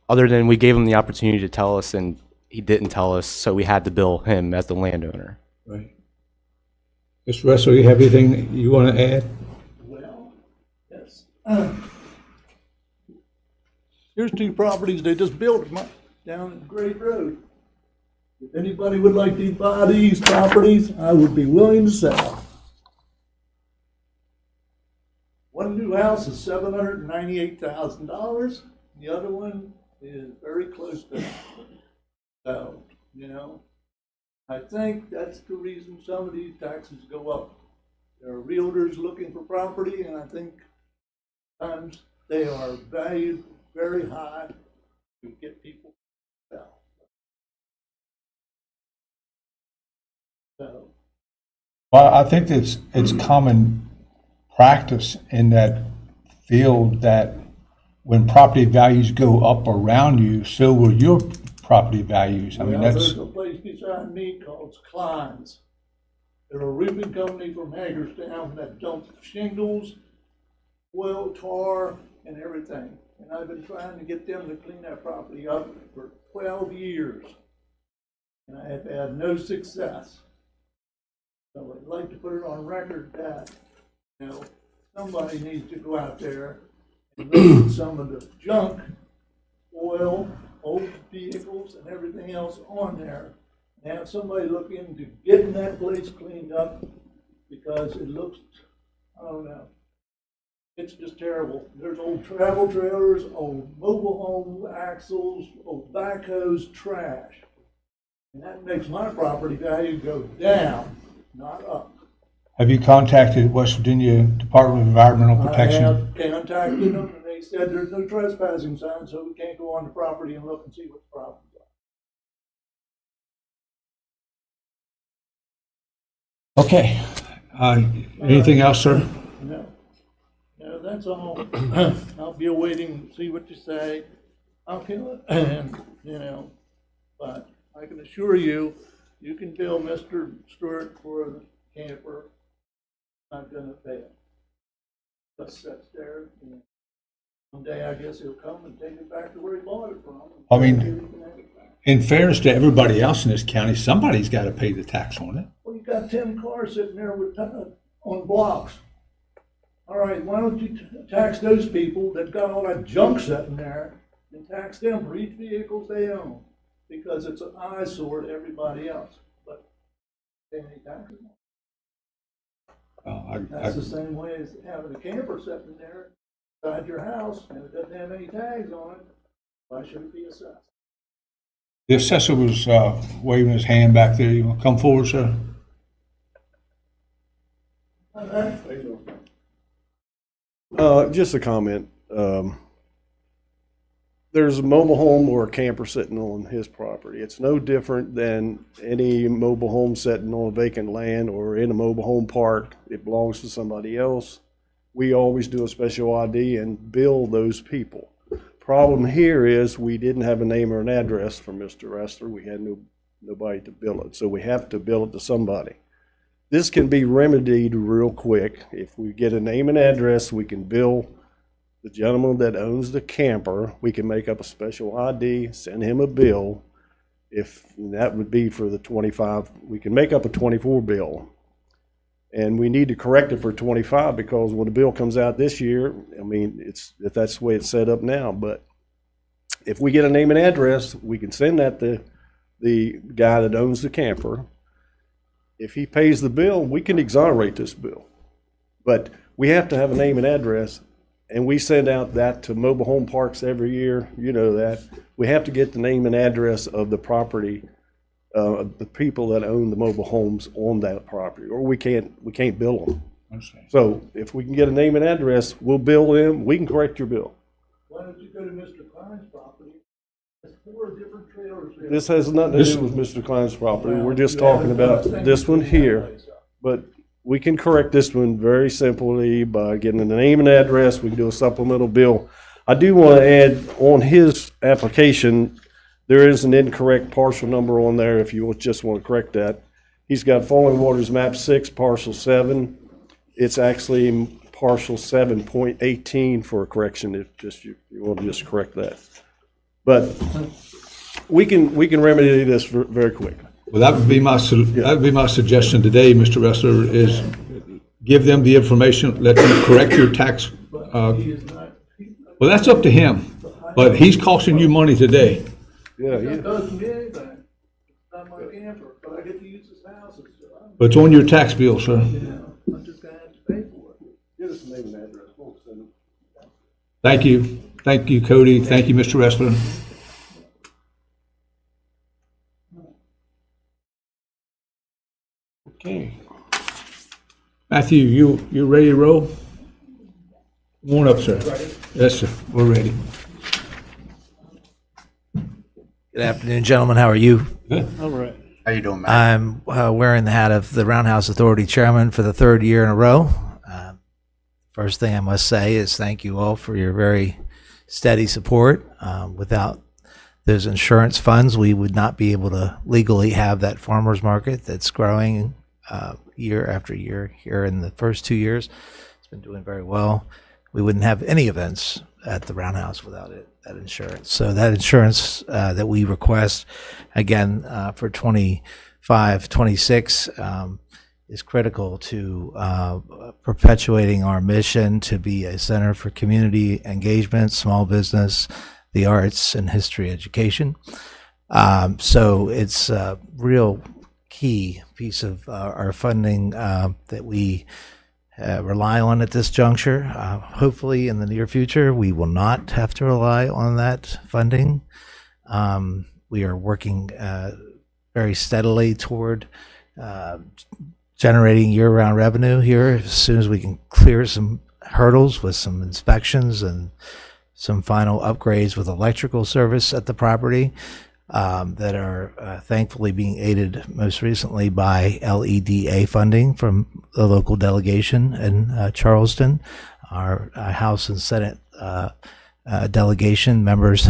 Other than we gave him the opportunity to tell us and he didn't tell us, so we had to bill him as the landowner. Right. Mr. Russell, you have anything you want to add? Well, yes. Here's two properties they just built down in Great Road. If anybody would like to buy these properties, I would be willing to sell. One new house is $798,000. The other one is very close to that. So, I think that's the reason some of these taxes go up. There are realtors looking for property, and I think sometimes they are valued very high to get people to sell. So, Well, I think it's common practice in that field that when property values go up around you, so will your property values. I mean, that's, there's a place beside me called Klein's. They're a roofing company from Hagerstown that dumps shingles, oil, tar, and everything. And I've been trying to get them to clean that property up for 12 years. And I have had no success. So I'd like to put it on record that, somebody needs to go out there and look at some of the junk, oil, old vehicles, and everything else on there. And have somebody look into getting that place cleaned up because it looks, I don't know, it's just terrible. There's old travel trailers, old mobile home axles, old backhoes, trash. And that makes my property value go down, not up. have you contacted West Virginia Department of Environmental Protection? I have contacted them, and they said there's no trespassing sign, so we can't go on the property and look and see what the problems are. Okay. Anything else, sir? No, that's all. I'll be awaiting to see what you say. I'll kill it, and, but I can assure you, you can bill Mr. Stewart for the camper. I'm gonna pay it. Just sits there, and one day I guess he'll come and take it back to where he bought it from. I mean, in fairness to everybody else in this county, somebody's got to pay the tax on it. Well, you got 10 cars sitting there with, on blocks. All right, why don't you tax those people that got all that junk sitting there and tax them for each vehicles they own? Because it's an eyesore to everybody else, but they ain't taxing them. That's the same way as having a camper sitting there inside your house and it doesn't have any tags on it. Why should it be assessed? The assessor was waving his hand back there. You want to come forward, sir? Just a comment. There's a mobile home or a camper sitting on his property. It's no different than any mobile home sitting on vacant land or in a mobile home park. It belongs to somebody else. We always do a special ID and bill those people. Problem here is we didn't have a name or an address for Mr. Ressler. We had nobody to bill it, so we have to bill it to somebody. This can be remedied real quick. If we get a name and address, we can bill the gentleman that owns the camper. We can make up a special ID, send him a bill. If that would be for the 25, we can make up a 24 bill. And we need to correct it for 25 because when the bill comes out this year, I mean, if that's the way it's set up now. But if we get a name and address, we can send that to the guy that owns the camper. If he pays the bill, we can exonerate this bill. But we have to have a name and address, and we send out that to mobile home parks every year. You know that. We have to get the name and address of the property, the people that own the mobile homes on that property, or we can't bill them. So if we can get a name and address, we'll bill them. We can correct your bill. Why don't you go to Mr. Klein's property? There's 4 different trailers there. This has nothing to do with Mr. Klein's property. We're just talking about this one here. But we can correct this one very simply by getting the name and address. We can do a supplemental bill. I do want to add on his application, there is an incorrect parcel number on there if you just want to correct that. He's got Falling Waters Map 6, Parcel 7. It's actually Parcel 7.18 for a correction if you want to just correct that. But we can remedy this very quick. Well, that would be my suggestion today, Mr. Ressler, is give them the information, let them correct your tax. Well, that's up to him, but he's costing you money today. Yeah, It doesn't mean anything. It's not my camper, but I get to use his house. But it's on your tax bill, sir. I'm just gonna have to pay for it. Give us a name and address. We'll send it. Thank you. Thank you, Cody. Thank you, Mr. Ressler. Okay. Matthew, you ready to roll? Come on up, sir. Yes, sir. We're ready. Good afternoon, gentlemen. How are you? Good. All right. How you doing, Matt? I'm wearing the hat of the Roundhouse Authority Chairman for the 3rd year in a row. First thing I must say is thank you all for your very steady support. Without those insurance funds, we would not be able to legally have that farmers market that's growing year after year. Here in the first 2 years, it's been doing very well. We wouldn't have any events at the Roundhouse without that insurance. So that insurance that we request, again, for 25, 26, is critical to perpetuating our mission to be a center for community engagement, small business, the arts, and history education. So it's a real key piece of our funding that we rely on at this juncture. Hopefully in the near future, we will not have to rely on that funding. We are working very steadily toward generating year-round revenue here as soon as we can clear some hurdles with some inspections and some final upgrades with electrical service at the property that are thankfully being aided most recently by LEDA funding from the local delegation in Charleston. Our House and Senate delegation members,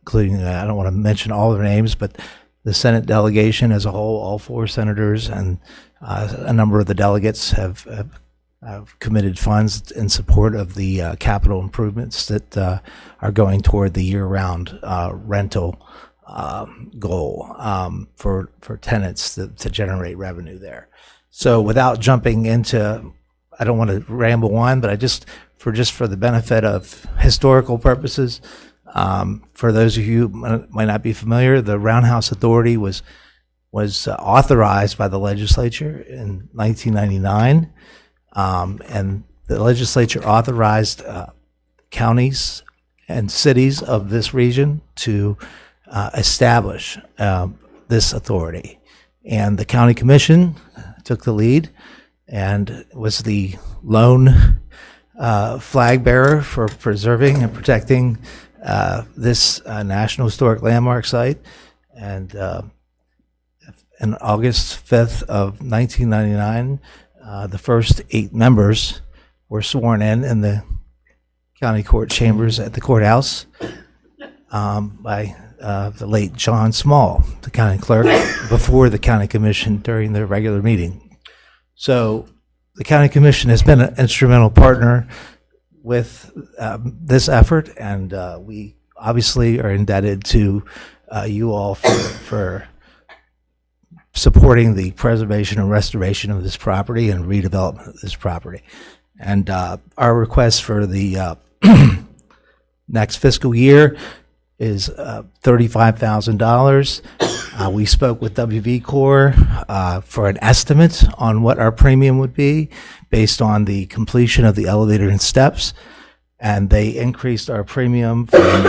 including, I don't want to mention all their names, but the Senate delegation as a whole, all 4 senators and a number of the delegates have committed funds in support of the capital improvements that are going toward the year-round rental goal for tenants to generate revenue there. So without jumping into, I don't want to ramble on, but for the benefit of historical purposes, for those of you who might not be familiar, the Roundhouse Authority was authorized by the legislature in 1999, and the legislature authorized counties and cities of this region to establish this authority. And the county commission took the lead and was the lone flag bearer for preserving and protecting this National Historic Landmark site. And on August 5th of 1999, the first 8 members were sworn in the county court chambers at the courthouse by the late John Small, the county clerk, before the county commission during their regular meeting. So the county commission has been an instrumental partner with this effort, and we obviously are indebted to you all for supporting the preservation and restoration of this property and redevelopment of this property. And our request for the next fiscal year is $35,000. We spoke with WV Corps for an estimate on what our premium would be based on the completion of the elevator and steps, and they increased our premium from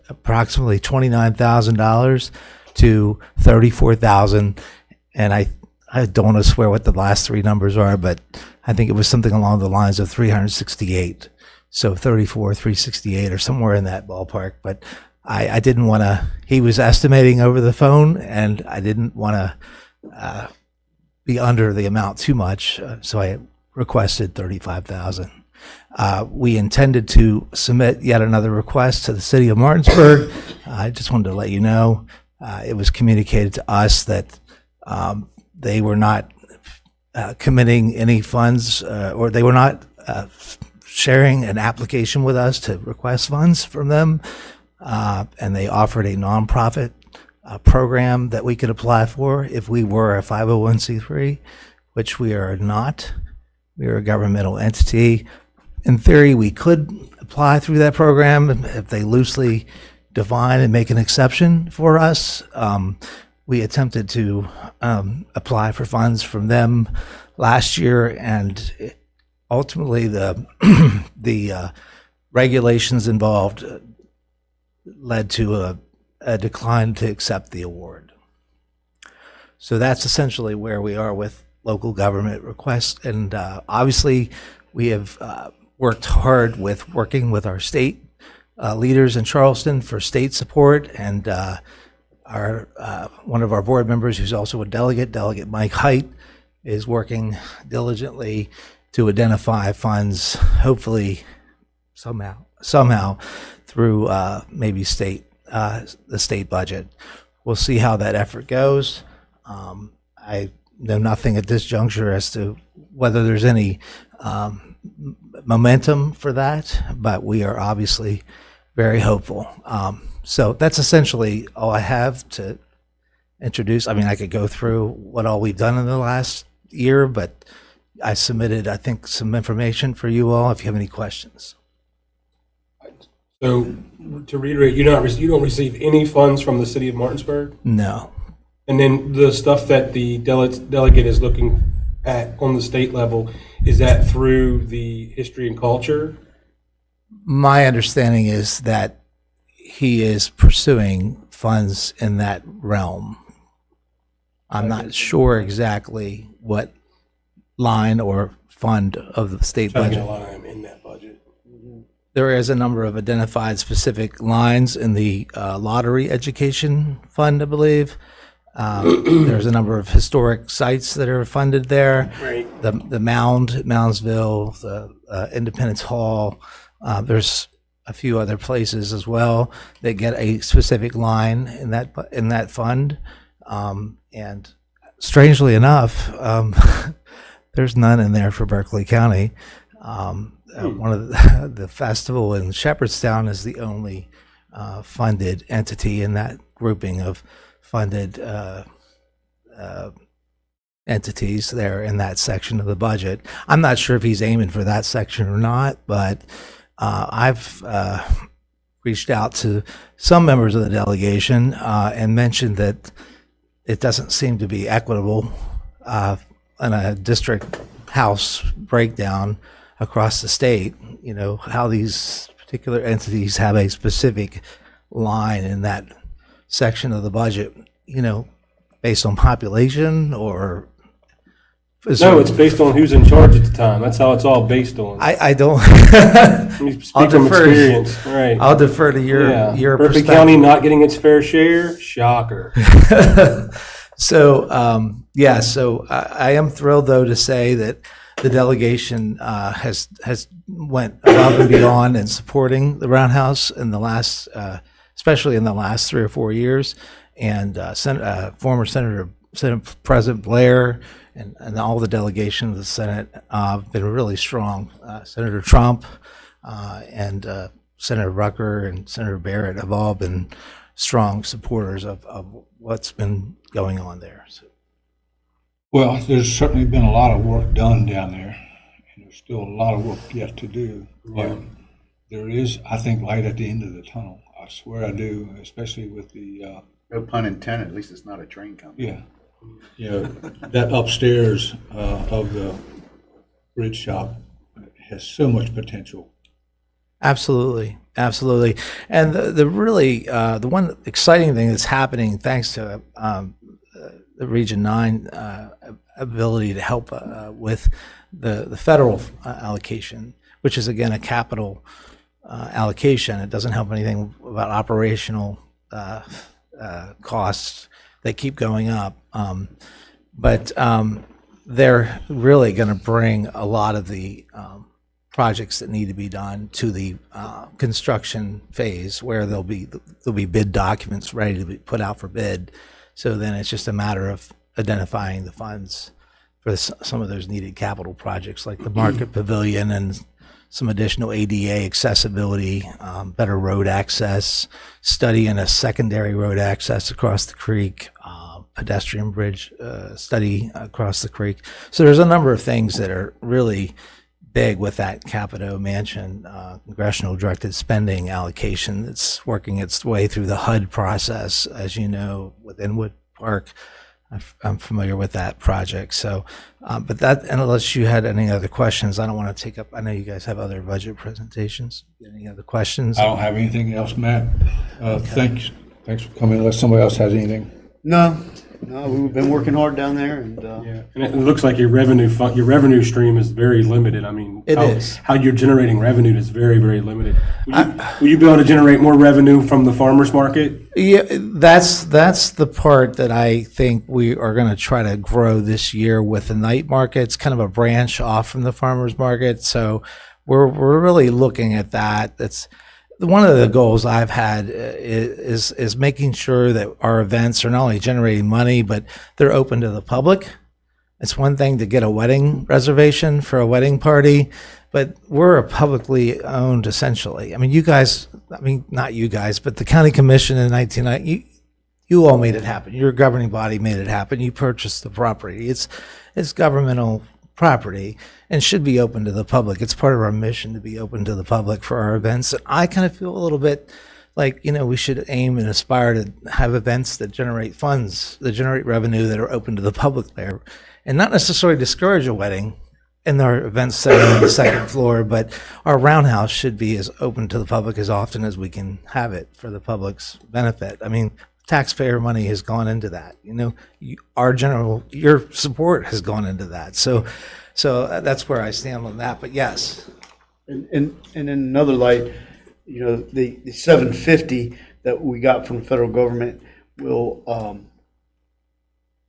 approximately $29,000 to $34,000. And I don't want to swear what the last 3 numbers are, but I think it was something along the lines of 368. So 34, 368, or somewhere in that ballpark. But I didn't want to, he was estimating over the phone, and I didn't want to be under the amount too much. So I requested $35,000. We intended to submit yet another request to the city of Martinsburg. I just wanted to let you know, it was communicated to us that they were not committing any funds, or they were not sharing an application with us to request funds from them, and they offered a nonprofit program that we could apply for if we were a 501c3, which we are not. We are a governmental entity. In theory, we could apply through that program if they loosely define and make an exception for us. We attempted to apply for funds from them last year, and ultimately the regulations involved led to a decline to accept the award. So that's essentially where we are with local government requests, and obviously we have worked hard working with our state leaders in Charleston for state support, and our one of our board members, who's also a Delegate Mike Height, is working diligently to identify funds, hopefully somehow through maybe the state budget. We'll see how that effort goes. I know nothing at this juncture as to whether there's any momentum for that, but we are obviously very hopeful. So that's essentially all I have to introduce. I mean, I could go through what all we've done in the last year, but I submitted, I think, some information for you all if you have any questions. So to reiterate, you don't receive any funds from the city of Martinsburg? No. And then the stuff that the delegate is looking at on the state level, is that through the history and culture? My understanding is that he is pursuing funds in that realm. I'm not sure exactly what line or fund of the state budget. In that budget. There is a number of identified specific lines in the lottery education fund, I believe. There's a number of historic sites that are funded there. Right. The Mound, Moundsville, the Independence Hall. There's a few other places as well that get a specific line in that fund. And strangely enough, there's none in there for Berkeley County. One of the festival in Shepherdstown is the only funded entity in that grouping of funded entities there in that section of the budget. I'm not sure if he's aiming for that section or not, but I've reached out to some members of the delegation and mentioned that it doesn't seem to be equitable in a district house breakdown across the state, you know, how these particular entities have a specific line in that section of the budget, based on population or? No, it's based on who's in charge at the time. That's how it's all based on. I don't. You speak from experience, right? I'll defer to your Berkeley perspective. County not getting its fair share. Shocker. So I am thrilled though to say that the delegation has went above and beyond in supporting the Roundhouse in the last, especially in the last 3 or 4 years, and former Senate President Blair and all the delegation of the Senate have been really strong. Senator Trump and Senator Rucker and Senator Barrett have all been strong supporters of what's been going on there. So. Well, there's certainly been a lot of work done down there, and there's still a lot of work yet to do. But there is, I think, light at the end of the tunnel. I swear I do, especially with the... no pun intended, at least it's not a train company. Yeah. That upstairs of the bridge shop has so much potential. Absolutely. And the really, the one exciting thing that's happening, thanks to the Region 9 ability to help with the federal allocation, which is again a capital allocation. It doesn't help anything about operational costs that keep going up. But they're really going to bring a lot of the projects that need to be done to the construction phase, where there'll be bid documents ready to be put out for bid. So then it's just a matter of identifying the funds for some of those needed capital projects, like the Market Pavilion and some additional ADA accessibility, better road access, studying a secondary road access across the creek, pedestrian bridge study across the creek. So there's a number of things that are really big with that Capito Mansion congressional directed spending allocation that's working its way through the HUD process, as you know, with Inwood Park. I'm familiar with that project. So, but that, and unless you had any other questions, I don't want to take up, I know you guys have other budget presentations. Any other questions? I don't have anything else, Matt. Thanks for coming, unless somebody else has anything. No, we've been working hard down there, and And it looks like your revenue stream is very limited. I mean, It is. how you're generating revenue is very, very limited. Will you be able to generate more revenue from the farmers market? Yeah, that's the part that I think we are going to try to grow this year with the night market. It's kind of a branch off from the farmers market, so we're really looking at that. That's one of the goals I've had is making sure that our events are not only generating money, but they're open to the public. It's one thing to get a wedding reservation for a wedding party, but we're a publicly owned, essentially. I mean, you guys, not you guys, but the county commission in 1990, you all made it happen. Your governing body made it happen. You purchased the property. It's governmental property and should be open to the public. It's part of our mission to be open to the public for our events. I kind of feel a little bit like, we should aim and aspire to have events that generate funds, that generate revenue, that are open to the public there, and not necessarily discourage a wedding in our event center on the second floor, but our roundhouse should be as open to the public as often as we can have it for the public's benefit. I mean, taxpayer money has gone into that. Your support has gone into that. So that's where I stand on that. But yes. And in another light, the 750 that we got from the federal government will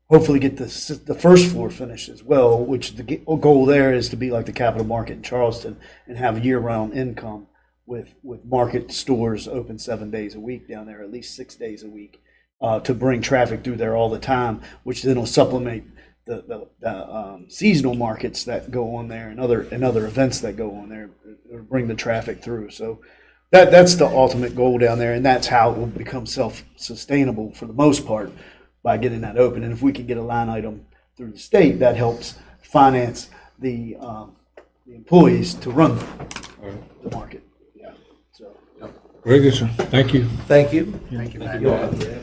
hopefully get the first floor finished as well, which the goal there is to be like the Capital Market in Charleston and have year-round income with market stores open 7 days a week down there, at least 6 days a week, to bring traffic through there all the time, which then will supplement the seasonal markets that go on there and other events that go on there, bring the traffic through. So that's the ultimate goal down there, and that's how it will become self-sustainable for the most part, by getting that open. And if we can get a line item through the state, that helps finance the employees to run the market. Yeah. So. Very good, sir. Thank you. Thank you. Thank you.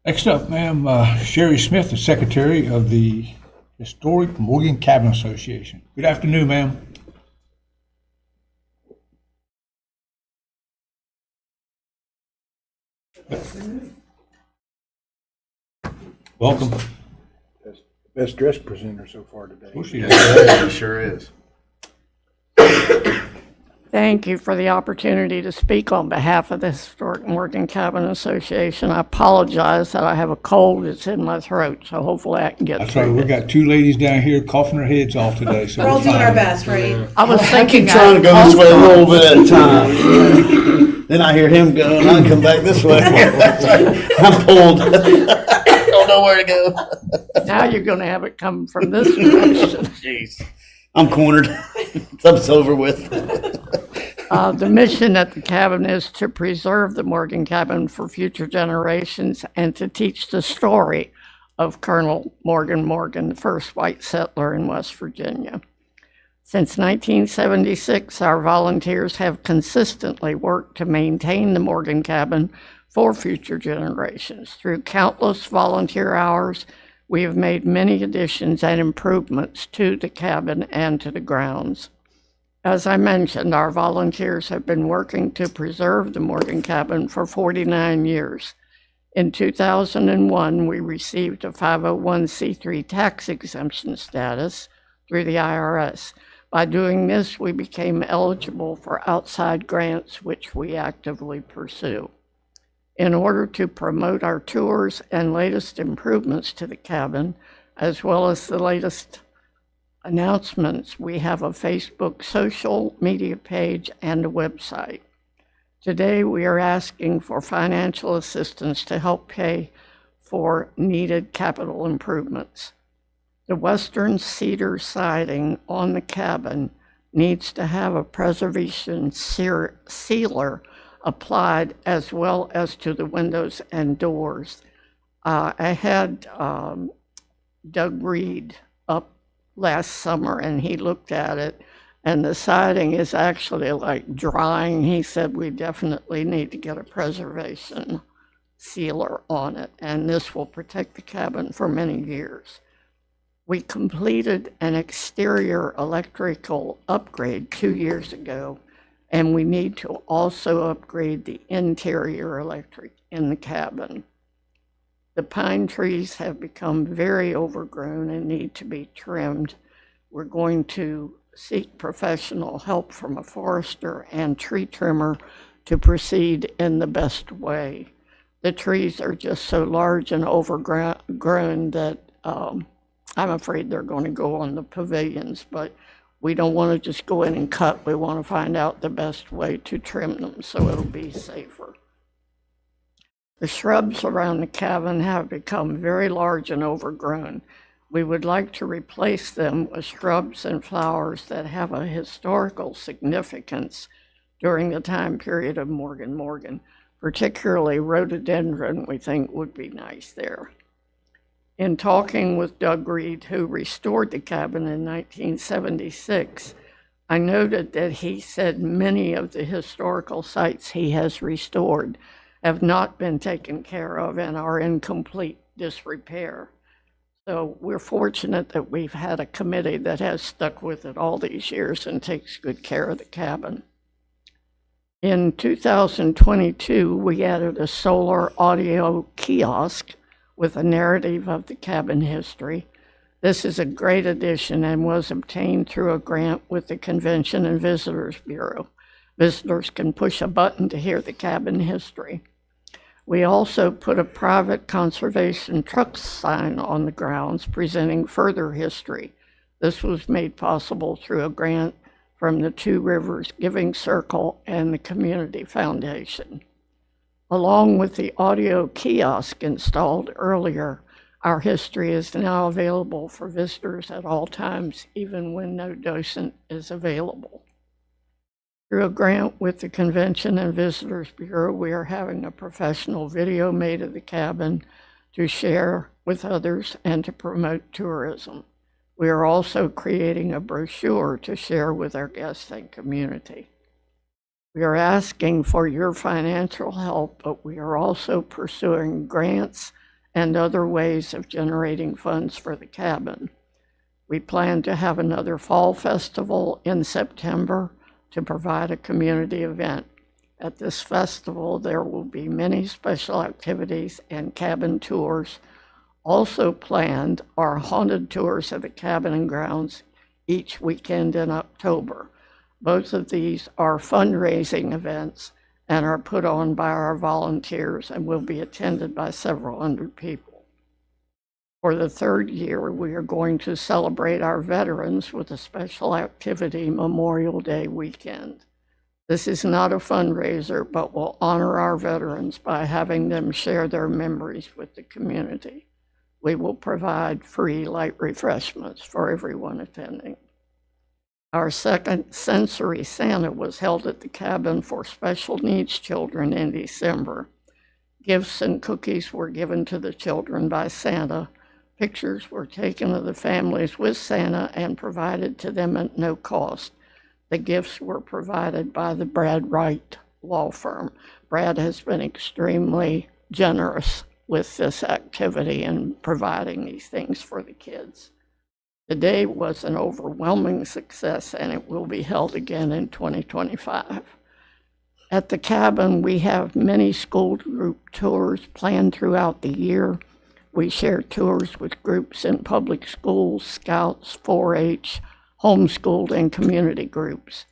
Next up, ma'am, Sherry Smith, the Secretary of the Historic Morgan Cabin Association. Good afternoon, ma'am. Welcome. Best dressed presenter so far today. He sure is. Thank you for the opportunity to speak on behalf of the Historic Morgan Cabin Association. I apologize that I have a cold that's in my throat, so hopefully I can get That's through right. We this. got two ladies down here coughing their heads off today, so We're all doing fine. our best, right? I was I thinking keep trying to go this way a little bit at a time. Then I hear him go, and I come back this way. I'm pulled. Don't know where to go. Now you're going to have it come from this direction. Jeez. I'm cornered. Something's over with. The mission at the cabin is to preserve the Morgan Cabin for future generations and to teach the story of Colonel Morgan Morgan, the first white settler in West Virginia. Since 1976, our volunteers have consistently worked to maintain the Morgan Cabin for future generations. Through countless volunteer hours, we have made many additions and improvements to the cabin and to the grounds. As I mentioned, our volunteers have been working to preserve the Morgan Cabin for 49 years. In 2001, we received a 501c3 tax exemption status through the IRS. By doing this, we became eligible for outside grants, which we actively pursue. In order to promote our tours and latest improvements to the cabin, as well as the latest announcements, we have a Facebook social media page and a website. Today, we are asking for financial assistance to help pay for needed capital improvements. The western cedar siding on the cabin needs to have a preservation sealer applied, as well as to the windows and doors. I had Doug Reed up last summer and he looked at it, and the siding is actually like drying. He said we definitely need to get a preservation sealer on it, and this will protect the cabin for many years. We completed an exterior electrical upgrade 2 years ago, and we need to also upgrade the interior electric in the cabin. The pine trees have become very overgrown and need to be trimmed. We're going to seek professional help from a forester and tree trimmer to proceed in the best way. The trees are just so large and overgrown that I'm afraid they're going to go on the pavilions, but we don't want to just go in and cut. We want to find out the best way to trim them so it'll be safer. The shrubs around the cabin have become very large and overgrown. We would like to replace them with shrubs and flowers that have a historical significance during the time period of Morgan Morgan. Particularly rhododendron, we think, would be nice there. In talking with Doug Reed, who restored the cabin in 1976, I noted that he said many of the historical sites he has restored have not been taken care of and are in complete disrepair. So we're fortunate that we've had a committee that has stuck with it all these years and takes good care of the cabin. In 2022, we added a solar audio kiosk with a narrative of the cabin history. This is a great addition and was obtained through a grant with the Convention and Visitors Bureau. Visitors can push a button to hear the cabin history. We also put a private conservation truck sign on the grounds presenting further history. This was made possible through a grant from the Two Rivers Giving Circle and the Community Foundation. Along with the audio kiosk installed earlier, our history is now available for visitors at all times, even when no docent is available. Through a grant with the Convention and Visitors Bureau, we are having a professional video made of the cabin to share with others and to promote tourism. We are also creating a brochure to share with our guests and community. We are asking for your financial help, but we are also pursuing grants and other ways of generating funds for the cabin. We plan to have another fall festival in September to provide a community event. At this festival, there will be many special activities and cabin tours. Also planned are haunted tours of the cabin and grounds each weekend in October. Both of these are fundraising events and are put on by our volunteers and will be attended by several hundred people. For the third year, we are going to celebrate our veterans with a special activity Memorial Day weekend. This is not a fundraiser, but will honor our veterans by having them share their memories with the community. We will provide free light refreshments for everyone attending. Our second Sensory Santa was held at the cabin for special needs children in December. Gifts and cookies were given to the children by Santa. Pictures were taken of the families with Santa and provided to them at no cost. The gifts were provided by the Brad Wright law firm. Brad has been extremely generous with this activity and providing these things for the kids. The day was an overwhelming success, and it will be held again in 2025. At the cabin, we have many school group tours planned throughout the year. We share tours with groups in public schools, scouts, 4-H, homeschooled, and community groups.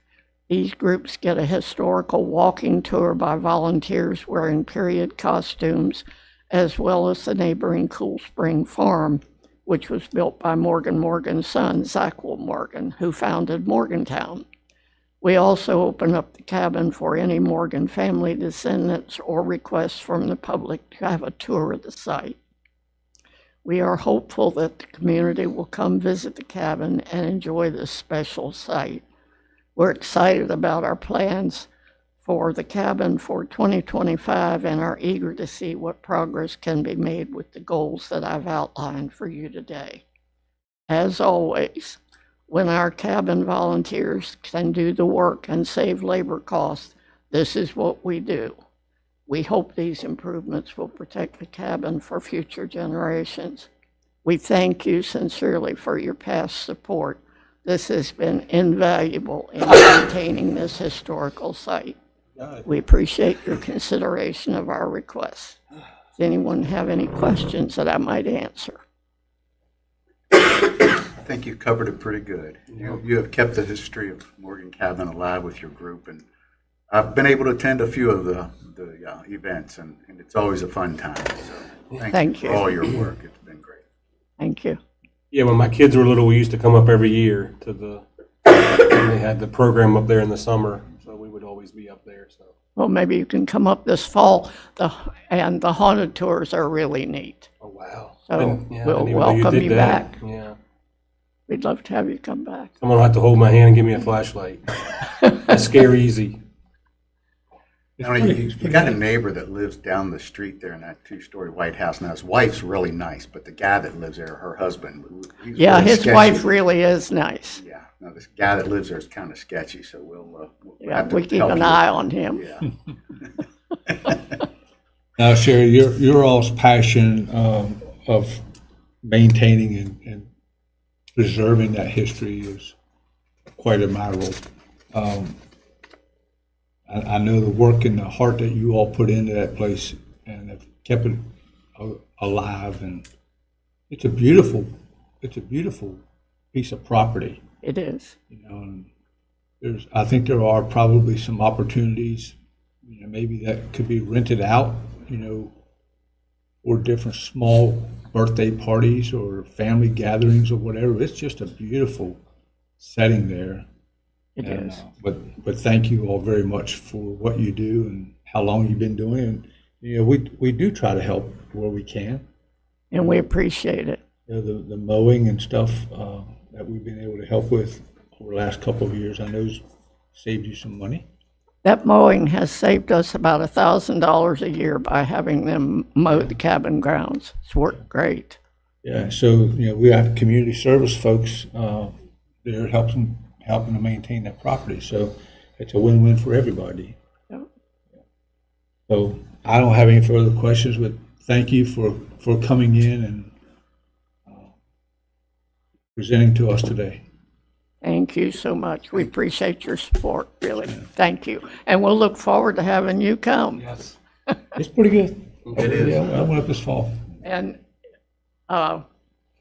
These groups get a historical walking tour by volunteers wearing period costumes, as well as the neighboring Cool Spring Farm, which was built by Morgan's son, Zachwell Morgan, who founded Morgantown. We also open up the cabin for any Morgan family descendants or requests from the public to have a tour of the site. We are hopeful that the community will come visit the cabin and enjoy this special site. We're excited about our plans for the cabin for 2025 and are eager to see what progress can be made with the goals that I've outlined for you today. As always, when our cabin volunteers can do the work and save labor costs, this is what we do. We hope these improvements will protect the cabin for future generations. We thank you sincerely for your past support. This has been invaluable in maintaining this historical site. We appreciate your consideration of our requests. Does anyone have any questions that I might answer? I think you covered it pretty good. You have kept the history of Morgan Cabin alive with your group, and I've been able to attend a few of the events, and it's always a fun time. So thank you for all your work. It's been great. Thank you. Yeah, when my kids were little, we used to come up every year to when they had the program up there in the summer, so we would always be up there. So. Well, maybe you can come up this fall, and the haunted tours are really neat. Oh, wow. So Yeah, we'll welcome you back. Yeah. We'd love to have you come back. Someone will have to hold my hand and give me a flashlight. That's scare easy. You got a neighbor that lives down the street there in that 2-story white house. Now, his wife's really nice, but the guy that lives there, her husband, he's Yeah, really his sketchy. wife really is nice. Yeah, now this guy that lives there is kind of sketchy, so we'll Yeah, have to we keep help an you. eye on him. Yeah. Now, Sherry, your all's passion of maintaining and preserving that history is quite admirable. I know the work and the heart that you all put into that place and have kept it alive, and it's a beautiful piece of property. It is. You know, and I think there are probably some opportunities, you know, maybe that could be rented out, you know, for different small birthday parties or family gatherings or whatever. It's just a beautiful setting there. It is. But thank you all very much for what you do and how long you've been doing it. And, you know, we do try to help where we can. And we appreciate it. You know, the mowing and stuff that we've been able to help with over the last couple of years, I know has saved you some money. That mowing has saved us about $1,000 a year by having them mow the cabin grounds. It's worked great. Yeah, so, you know, we have community service folks there helping to maintain that property. So it's a win-win for everybody. Yeah. So I don't have any further questions, but thank you for coming in and presenting to us today. Thank you so much. We appreciate your support, really. Thank you. And we'll look forward to having you come. Yes. It's pretty good. It is. Yeah, I went up this fall. And Mr.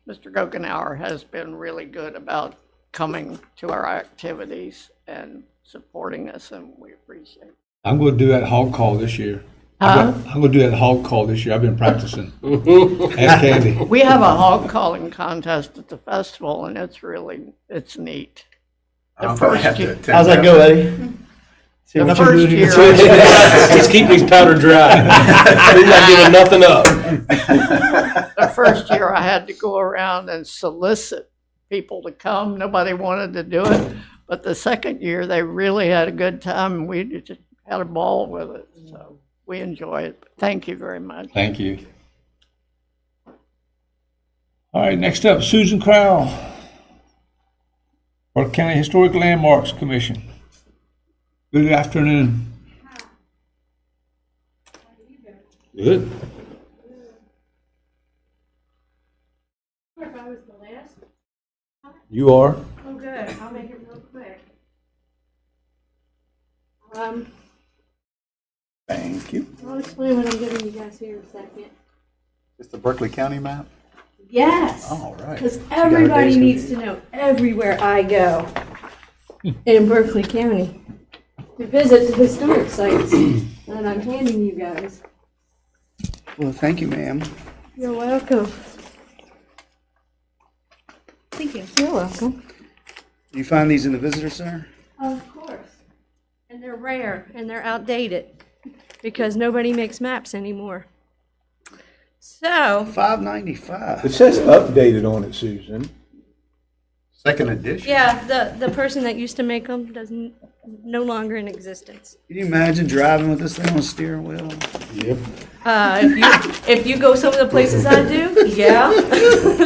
Gokenauer has been really good about coming to our activities and supporting us, and we appreciate it. I'm going to do that hog call this year. Huh? I'm going to do that hog call this year. I've been practicing. Ask Candy. We have a hog calling contest at the festival, and it's neat. The first year, How's that go, Eddie? See the what you first do year, Just keep these powder dry. They're not giving nothing up. the first year I had to go around and solicit people to come. Nobody wanted to do it. But the second year, they really had a good time, and we just had a ball with it. So we enjoy it. Thank you very much. Thank you. All right, next up, Susan Crowell, Berkeley County Historic Landmarks Commission. Good afternoon. Good. If I was the last. You are? Oh, good. I'll make it real quick. Thank you. I'll explain what I'm giving you guys here in a second. It's the Berkeley County map? Yes. All right. Because You got a everybody day's needs to know everywhere I go in Berkeley County to visit the historic sites that I'm handing you guys. Well, thank you, ma'am. You're welcome. Thank you. You're welcome. You find these in the visitor center? Of course. And they're rare and they're outdated because nobody makes maps anymore. So, $5.95. It says updated on it, Susan. Second edition. yeah, the person that used to make them doesn't no longer in existence. Can you imagine driving with this thing on a steering wheel? Yep. If you go some of the places I do, yeah.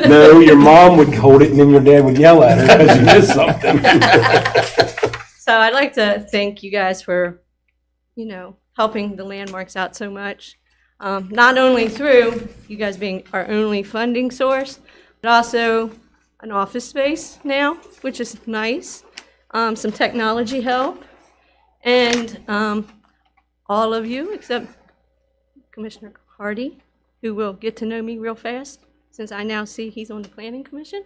No, your mom would hold it and then your dad would yell at her because you missed something. So I'd like to thank you guys for, helping the landmarks out so much. Not only through you guys being our only funding source, but also an office space now, which is nice. Some technology help, and all of you except Commissioner Hardy, who will get to know me real fast since I now see he's on the Planning Commission.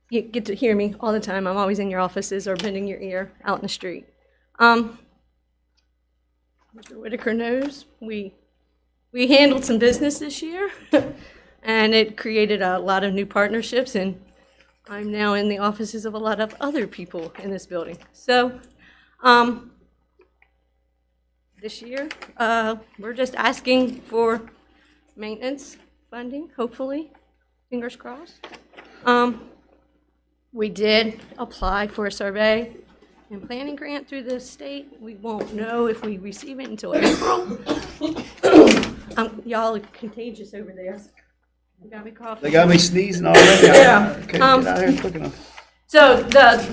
You get to hear me all the time. I'm always in your offices or bending your ear out in the street. Mr. Whitaker knows we handled some business this year, and it created a lot of new partnerships, and I'm now in the offices of a lot of other people in this building. So, this year, we're just asking for maintenance funding, hopefully, fingers crossed. We did apply for a survey and planning grant through the state. We won't know if we receive it until April. Y'all are contagious over there. You got me coughing. They got me sneezing already. Yeah. Okay, get out here quick enough. So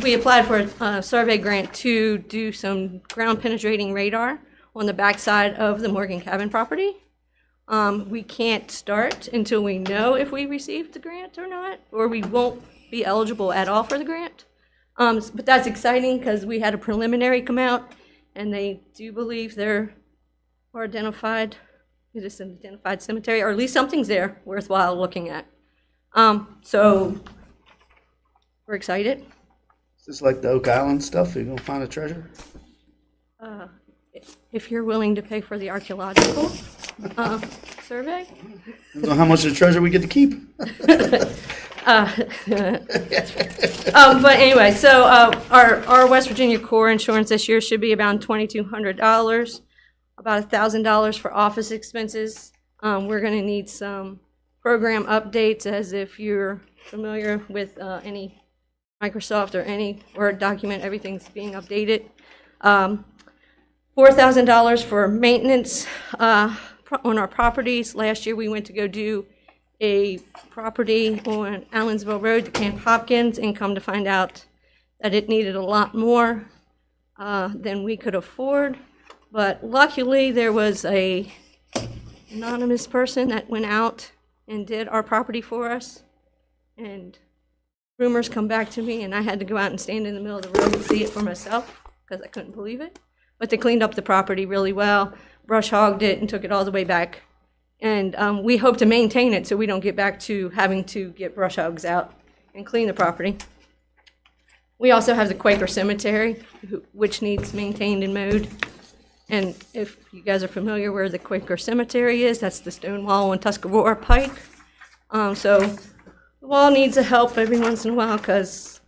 we applied for a survey grant to do some ground penetrating radar on the backside of the Morgan Cabin property. We can't start until we know if we received the grant or not, or we won't be eligible at all for the grant. But that's exciting because we had a preliminary come out, and they do believe they're identified. It is an identified cemetery, or at least something's there worthwhile looking at. So we're excited. Is this like the Oak Island stuff? Are you gonna find a treasure? If you're willing to pay for the archaeological survey. Depends on how much of the treasure we get to keep. But anyway, so our West Virginia core insurance this year should be about $2,200, about $1,000 for office expenses. We're going to need some program updates, as if you're familiar with any Microsoft or any Word document, everything's being updated. $4,000 for maintenance on our properties. Last year we went to go do a property on Allensville Road to Camp Hopkins, and come to find out that it needed a lot more than we could afford. But luckily there was a anonymous person that went out and did our property for us, and rumors come back to me, and I had to go out and stand in the middle of the road and see it for myself because I couldn't believe it. But they cleaned up the property really well, brush hogged it, and took it all the way back. And we hope to maintain it so we don't get back to having to get brush hogs out and clean the property. We also have the Quaker Cemetery, which needs maintained and mowed. And if you guys are familiar where the Quaker Cemetery is, that's the stone wall on Tuscarora Pike. So the wall needs a help every once in a while because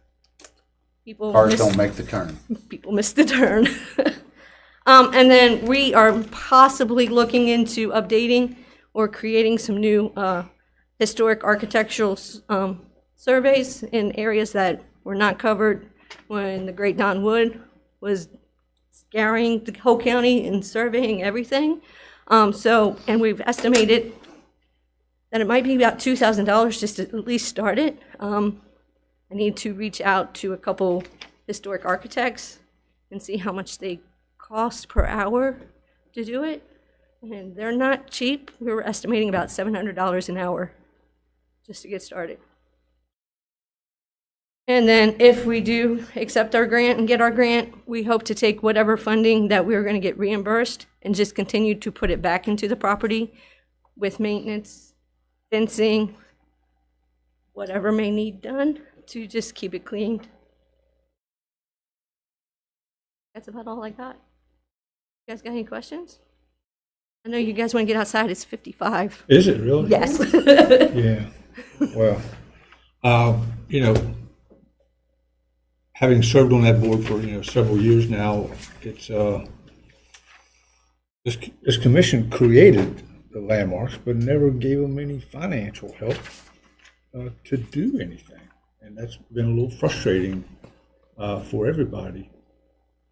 people Cars don't make the turn. People miss the turn. And then we are possibly looking into updating or creating some new historic architectural surveys in areas that were not covered when the Great Don Wood was scouring the whole county and surveying everything. And we've estimated that it might be about $2,000 just to at least start it. I need to reach out to a couple historic architects and see how much they cost per hour to do it. And they're not cheap. We were estimating about $700 an hour just to get started. And then if we do accept our grant and get our grant, we hope to take whatever funding that we're going to get reimbursed and just continue to put it back into the property with maintenance, fencing, whatever may need done to just keep it clean. That's about all I got. You guys got any questions? I know you guys want to get outside. It's 55. Is it really? Yes. Yeah. Well, having served on that board for, several years now, it's, this commission created the landmarks, but never gave them any financial help to do anything. And that's been a little frustrating for everybody.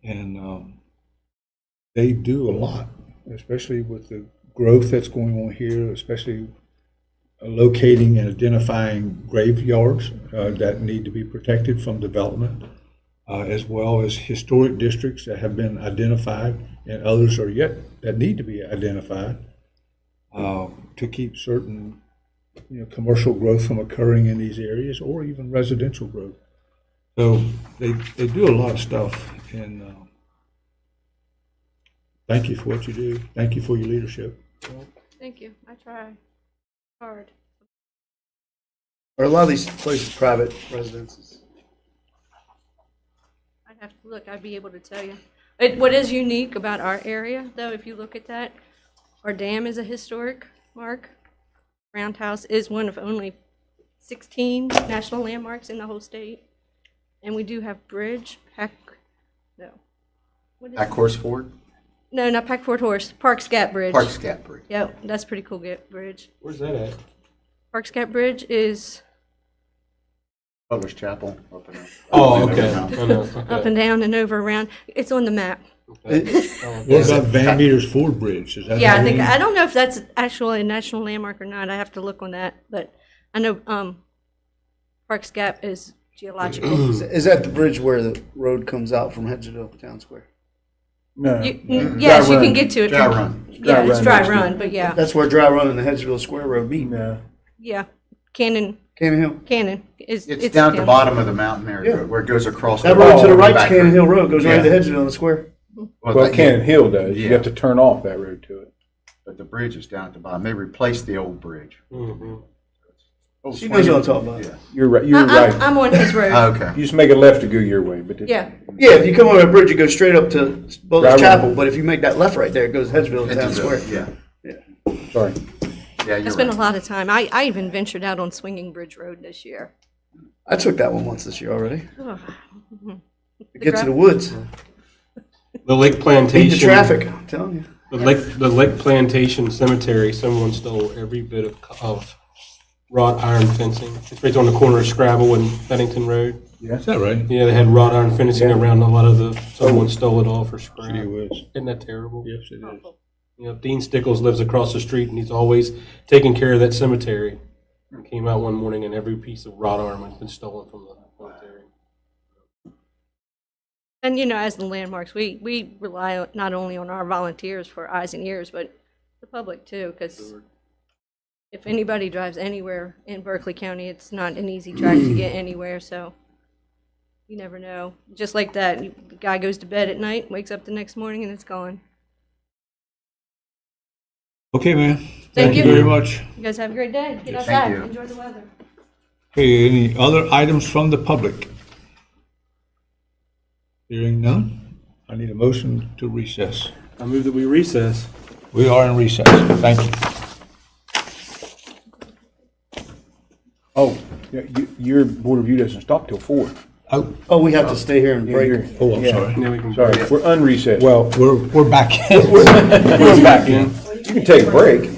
And they do a lot, especially with the growth that's going on here, especially locating and identifying graveyards that need to be protected from development, as well as historic districts that have been identified and others are yet that need to be identified to keep certain commercial growth from occurring in these areas or even residential growth. So they do a lot of stuff, and thank you for what you do. Thank you for your leadership. Thank you. I try hard. Are a lot of these places private residences? I'd have to look. I'd be able to tell you. What is unique about our area, though, if you look at that, our dam is a historic mark. Roundhouse is one of only 16 national landmarks in the whole state. And we do have bridge, Horse Ford? No, not Pack Ford Horse. Parks Gap Bridge. Parks Gap Bridge. Yep, that's pretty cool bridge. Where's that at? Parks Gap Bridge is Butler's Chapel, up and down. Oh, okay. up and down and over around. It's on the map. What about Van Meter's Ford Bridge? Is that Yeah, how I think you- I don't know if that's actually a national landmark or not. I have to look on that, but I know Parks Gap is geological. Is that the bridge where the road comes out from Hedgesville Town Square? No. Yes, you can get to it. Dry from- run. Yeah, it's dry next to run, it. but yeah, That's where Dry Run and the Hedgesville Square Road meet. No. yeah. Cannon Cannon Hill. is It's down at the Cannon. bottom of the mountain there, Yeah. where it goes across. That the road to the wall right, back Cannon there. Hill Road, goes right Yeah. to Hedgesville in the square. Well, Cannon Hill does. You Yeah. have to turn off that road to it. But the bridge is down at the bottom. They replaced the old bridge. Oh, She knows what I'm talking about. Yeah. You're right. You're I'm right. I'm on his road. Okay. You just make a left to go your way, but Yeah. Yeah, if you come over that bridge, you go straight up to Butler's Dry Run. Chapel, but if you make that left right there, it goes Hedgesville to Town Square. Yeah. sorry. Yeah, I you're spent right. a lot of time. I even ventured out on Swinging Bridge Road this year. I took that one once this year already. Oh. It gets to the woods. The Lake Beat Plantation. the traffic, I'm telling you. The Lake Plantation Cemetery, someone stole every bit of wrought iron fencing. It's right on the corner of Scrabble and Bennington Road. Yeah. Is that right? Yeah, they had wrought iron fencing Yeah. around a lot of someone stole it all for scrap. City Woods. Isn't that terrible? Yes, it is. You know, Dean Stickles lives across the street and he's always taking care of that cemetery. He came out one morning and every piece of wrought iron had been stolen from the cemetery. And as the landmarks, we rely not only on our volunteers for eyes and ears, but the public too, because if anybody drives anywhere in Berkeley County, it's not an easy track to get anywhere, so you never know. Just like that, the guy goes to bed at night, wakes up the next morning, and it's gone. Okay, man. Thank you. Very much. You guys have a great day. Get Yes, outside. thank you. Enjoy the weather. Okay, any other items from the public? Hearing none, I need a motion to recess. I move that we recess. We are in recess. Thank you. Oh, yeah, your board review doesn't stop till 4. Oh, we have to stay here and break. Oh, I'm sorry. Now we can Sorry, we're unrecessed. Well, we're back in. We're back in. You can take a break.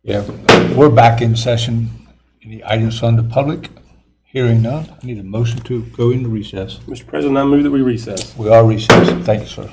Yeah, we're back in session. Any items from the public? Hearing none, I need a motion to go into recess. Mr. President, I move that we recess. We are recessed. Thank you, sir.